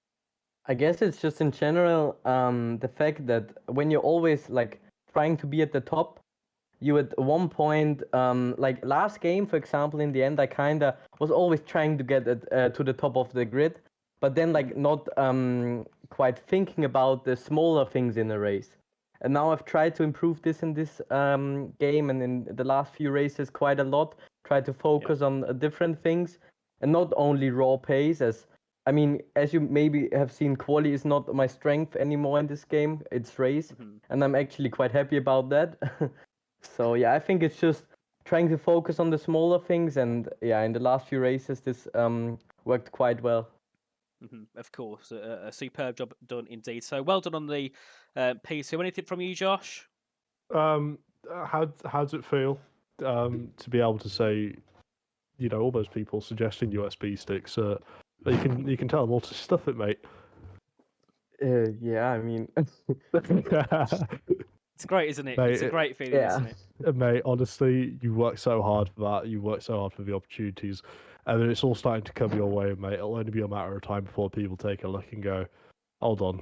I guess it's just in general the fact that when you're always like trying to be at the top, you at one point like last game, for example, in the end I kinda was always trying to get to the top of the grid, but then like not quite thinking about the smaller things in a race. And now I've tried to improve this in this game and in the last few races quite a lot. Try to focus on different things and not only raw pace. I mean, as you maybe have seen, quali is not my strength anymore in this game. It's race, and I'm actually quite happy about that. So yeah, I think it's just trying to focus on the smaller things, and yeah, in the last few races, this worked quite well. Of course, a superb job done indeed. So well done on the P2. Anything from you, Josh? How does it feel to be able to say, all those people suggesting USB sticks? You can tell them all to stuff it, mate. Yeah, I mean, It's great, isn't it? Mate, it's a great feeling, yeah. isn't it? Mate, honestly, you work so hard for that. You work so hard for the opportunities, and then it's all starting to come your way, mate. It'll only be a matter of time before people take a look and go, "Hold on,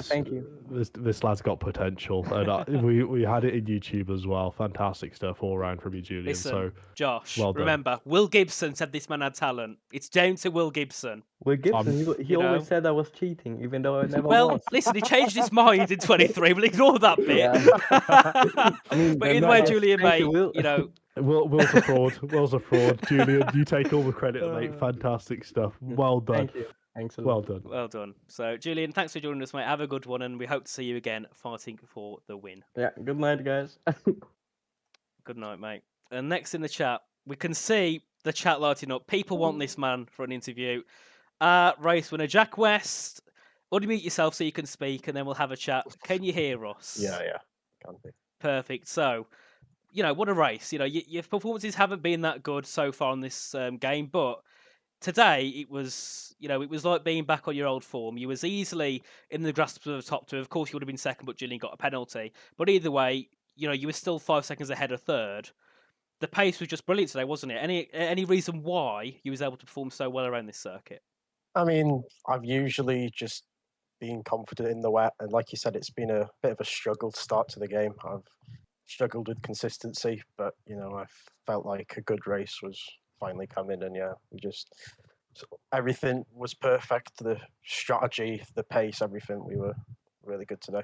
thank you. This lad's got potential." And we had it in YouTube as well. Fantastic stuff all around from you, Julian. Listen, So Josh, well done. remember, Will Gibson said this man had talent. It's down to Will Gibson. Will Gibson, he you always know. said I was cheating, even though I never Well, was. listen, he changed his mind in 23. We'll ignore that bit. Yeah. I mean, But either way, Julian, thank mate, you, Will. Will's a fraud. Will's a fraud. Julian, you take all the credit, mate. Fantastic stuff. Well done. Thank you. Thanks a lot. Well done. Well done. So, Julian, thanks for joining us, mate. Have a good one, and we hope to see you again fighting for the win. Yeah, good night, guys. Good night, mate. And next in the chat, we can see the chat lighting up. People want this man for an interview. Race winner Jack West. Unmute yourself so you can speak, and then we'll have a chat. Can you hear us? Yeah, can be. Perfect. So, what a race. Your performances haven't been that good so far in this game, but today it was, it was like being back on your old form. You was easily in the grasp of the top two. Of course, you would have been second, but Julian got a penalty. But either way, you were still 5 seconds ahead of third. The pace was just brilliant today, wasn't it? Any reason why you was able to perform so well around this circuit? I mean, I've usually just been confident in the wet, and like you said, it's been a bit of a struggle to start to the game. I've struggled with consistency, but I felt like a good race was finally coming, and everything was perfect. The strategy, the pace, everything. We were really good today.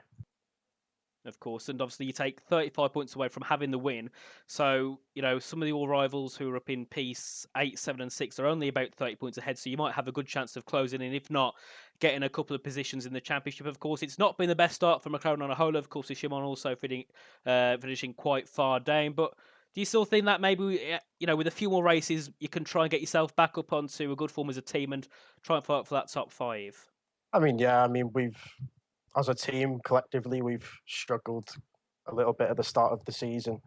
Of course, and obviously you take 35 points away from having the win. So, some of your rivals who are up in Piece 8, 7 and 6 are only about 30 points ahead, so you might have a good chance of closing in, if not, getting a couple of positions in the championship. Of course, it's not been the best start for McLaren on a whole. Of course, Shimon also finishing quite far down. But do you still think that maybe, with a few more races, you can try and get yourself back up onto a good form as a team and try and fight for that top 5? I mean, we've, as a team, collectively, we've struggled a little bit at the start of the season,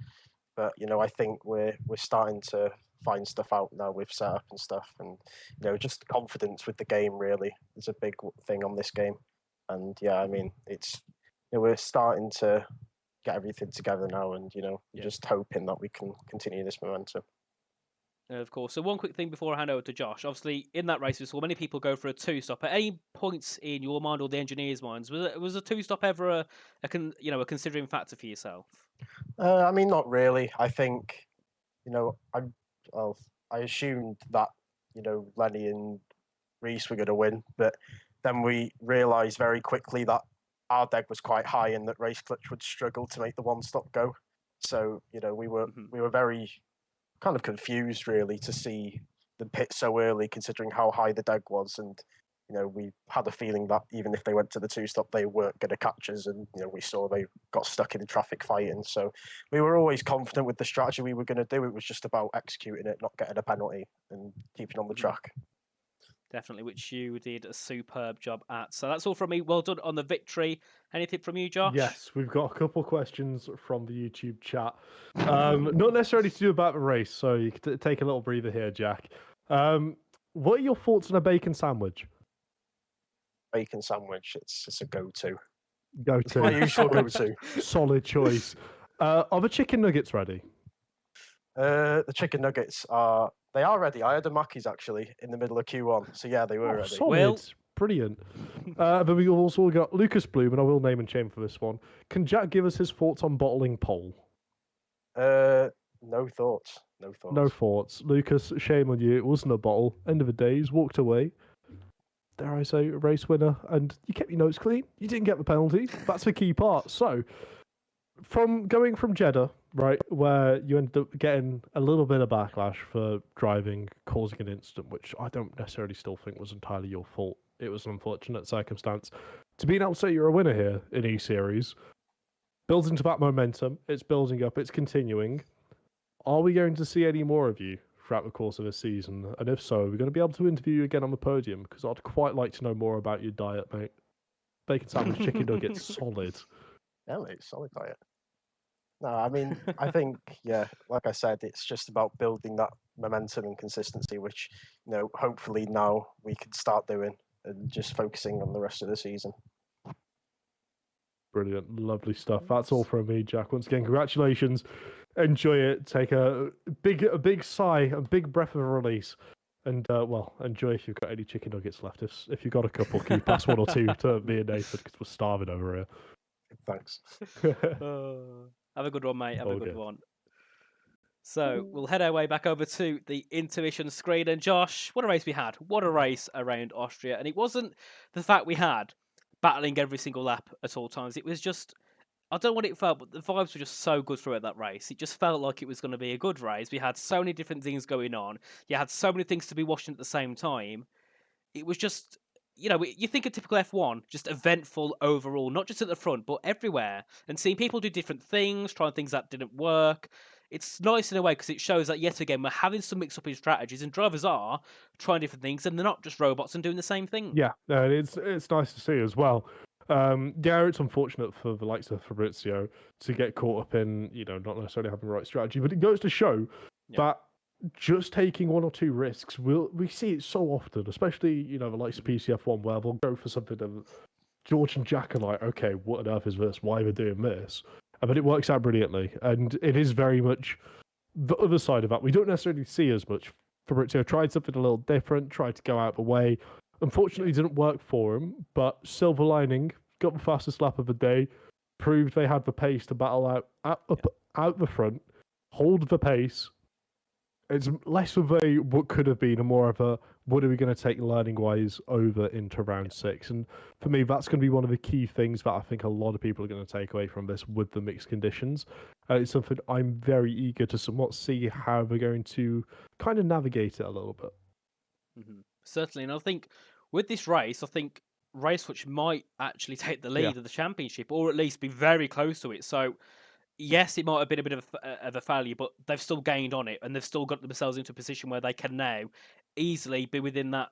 but I think we're starting to find stuff out now with setup and stuff, and just confidence with the game really is a big thing on this game. And yeah, I mean, it's we're starting to get everything together now, and just hoping that we can continue this momentum. Of course. So one quick thing before I hand over to Josh. Obviously, in that race, we saw many people go for a two-stop. At any points in your mind or the engineers' minds, was a two-stop ever a considering factor for yourself? I mean, not really. I think I assumed that Lenny and Reese were going to win, but then we realised very quickly that our deck was quite high and that Race Clutch would struggle to make the one-stop go. So we were very kind of confused really to see the pit so early, considering how high the deck was, and we had a feeling that even if they went to the two-stop, they weren't going to catch us, and we saw they got stuck in the traffic fighting. So we were always confident with the strategy we were going to do. It was just about executing it, not getting a penalty, and keeping on the track. Definitely, which you did a superb job at. So that's all from me. Well done on the victory. Anything from you, Josh? Yes, we've got a couple questions from the YouTube chat. Not necessarily to do about the race, so you can take a little breather here, Jack. What are your thoughts on a bacon sandwich? Bacon sandwich, it's a go-to. Go-to. My usual go-to. Solid choice. Are the chicken nuggets ready? The chicken nuggets are ready. I had a Mackey's actually in the middle of Q1, so yeah, they were ready. Solid. Well, brilliant. Then we also got Lucas Bloom, and I will name and shame for this one. Can Jack give us his thoughts on bottling pole? No thoughts. No thoughts. No thoughts. Lucas, shame on you. It wasn't a bottle. End of the day, he's walked away. Dare I say, race winner, and you kept your notes clean. You didn't get the penalty. That's the key part. So, going from Jeddah, right, where you ended up getting a little bit of backlash for driving, causing an incident, which I don't necessarily still think was entirely your fault. It was an unfortunate circumstance. To being able to say you're a winner here in E-Series, builds into that momentum. It's building up. It's continuing. Are we going to see any more of you throughout the course of this season? And if so, we're going to be able to interview you again on the podium, because I'd quite like to know more about your diet, mate. Bacon sandwich, chicken nuggets, solid. Yeah, mate, solid diet. No, I mean, I think, yeah, like I said, it's just about building that momentum and consistency, which, hopefully now we can start doing, and just focusing on the rest of the season. Brilliant, lovely stuff. That's all from me, Jack. Once again, congratulations. Enjoy it. Take a big sigh, a big breath of release, and enjoy if you've got any chicken nuggets left. If you've got a couple, can you pass one or two to me and Nathan, because we're starving over here. Thanks. Have a good one, mate. Have a good one. So we'll head our way back over to the intermission screen. And Josh, what a race we had. What a race around Austria. And it wasn't the fact we had battling every single lap at all times. It was just, I don't know what it felt, but the vibes were just so good throughout that race. It just felt like it was going to be a good race. We had so many different things going on. You had so many things to be watching at the same time. It was just, you think a typical F1, just eventful overall, not just at the front, but everywhere. And seeing people do different things, trying things that didn't work. It's nice in a way because it shows that, yet again, we're having some mix-up in strategies, and drivers are trying different things, and they're not just robots and doing the same thing. Yeah, it's nice to see as well. Yeah, it's unfortunate for the likes of Fabrizio to get caught up in, not necessarily having the right strategy, but it goes to show that just taking one or two risks, we see it so often, especially, the likes of PCF1, where they'll go for something that George and Jack are like, okay, what on earth is this? Why are we doing this? But it works out brilliantly, and it is very much the other side of that. We don't necessarily see as much. Fabrizio tried something a little different, tried to go out the way. Unfortunately, it didn't work for him, but silver lining, got the fastest lap of the day, proved they had the pace to battle out the front, hold the pace. It's less of a what could have been and more of a what are we going to take learning-wise over into round 6. And for me, that's going to be one of the key things that I think a lot of people are going to take away from this with the mixed conditions. It's something I'm very eager to somewhat see how they're going to kind of navigate it a little bit. Mm-hmm. Certainly, and I think with this race, race which might actually take the lead of the championship, or at least be very close to it. So yes, it might have been a bit of a failure, but they've still gained on it, and they've still got themselves into a position where they can now easily be within that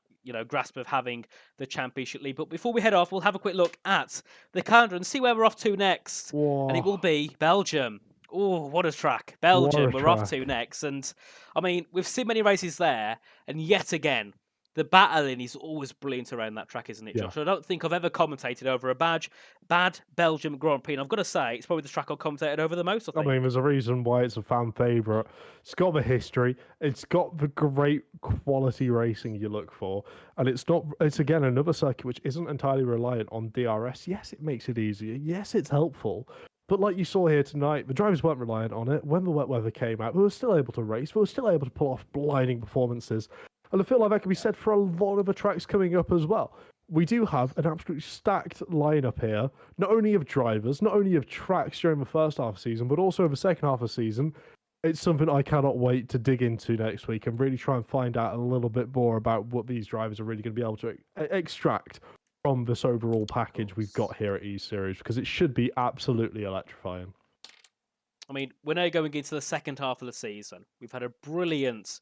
grasp of having the championship lead. But before we head off, we'll have a quick look at the calendar and see where we're off to next. Whoa. And it will be Belgium. Oh, what a track. What Belgium, a we're off track. to next. And I mean, we've seen many races there, and yet again, the battling is always brilliant around that track, isn't it, Yeah. Josh? I don't think I've ever commentated over a bad Belgium Grand Prix. And I've got to say, it's probably the track I've commentated over the most, I I think. mean, there's a reason why it's a fan favourite. It's got the history. It's got the great quality racing you look for, and it's not. It's again another circuit which isn't entirely reliant on DRS. Yes, it makes it easier. Yes, it's helpful. But like you saw here tonight, the drivers weren't reliant on it. When the wet weather came out, we were still able to race. We were still able to pull off blinding performances. And I feel like that can be said for a lot of the tracks coming up as well. We do have an absolutely stacked lineup here, not only of drivers, not only of tracks during the first half of the season, but also the second half of the season. It's something I cannot wait to dig into next week and really try and find out a little bit more about what these drivers are really going to be able to extract from this overall package we've got here at E Series, because it should be absolutely electrifying. I mean, we're now going into the second half of the season. We've had a brilliant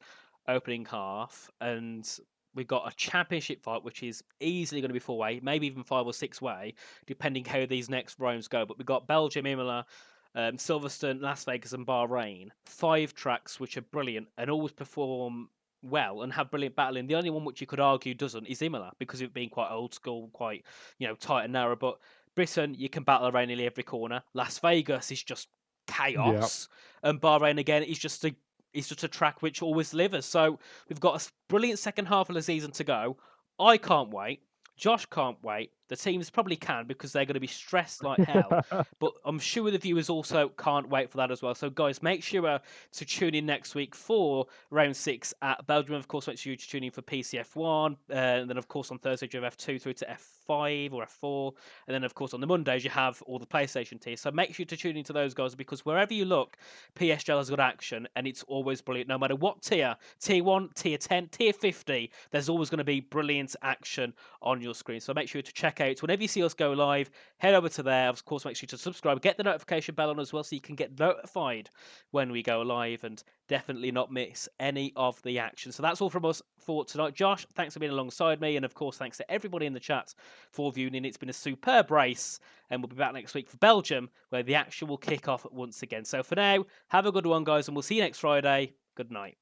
opening half, and we've got a championship fight, which is easily going to be 4-way, maybe even 5 or 6-way, depending how these next rounds go. But we've got Belgium, Imola, Silverstone, Las Vegas, and Bahrain. 5 tracks which are brilliant and always perform well and have brilliant battling. The only one which you could argue doesn't is Imola, because of it being quite old school, quite tight and narrow. But Britain, you can battle around nearly every corner. Las Vegas is just chaos, and Bahrain again is just a track which always delivers. So we've got a brilliant second half of the season to go. I can't wait. Josh can't wait. The teams probably can, because they're going to be stressed like hell. But I'm sure the viewers also can't wait for that as well. So, guys, make sure to tune in next week for round 6 at Belgium. Of course, make sure to tune in for PCF1. And then, of course, on Thursday, you have F2 through to F5 or F4. And then, of course, on the Mondays, you have all the PlayStation tiers. So make sure to tune into those, guys, because wherever you look, PSGL has got action, and it's always brilliant. No matter what tier, tier 1, tier 10, tier 50, there's always going to be brilliant action on your screen. So make sure to check out whenever you see us go live, head over to there. Of course, make sure to subscribe, get the notification bell on as well, so you can get notified when we go live, and definitely not miss any of the action. So that's all from us for tonight. Josh, thanks for being alongside me, and of course, thanks to everybody in the chat for viewing in. It's been a superb race, and we'll be back next week for Belgium, where the action will kick off once again. So for now, have a good one, guys, and we'll see you next Friday. Good night.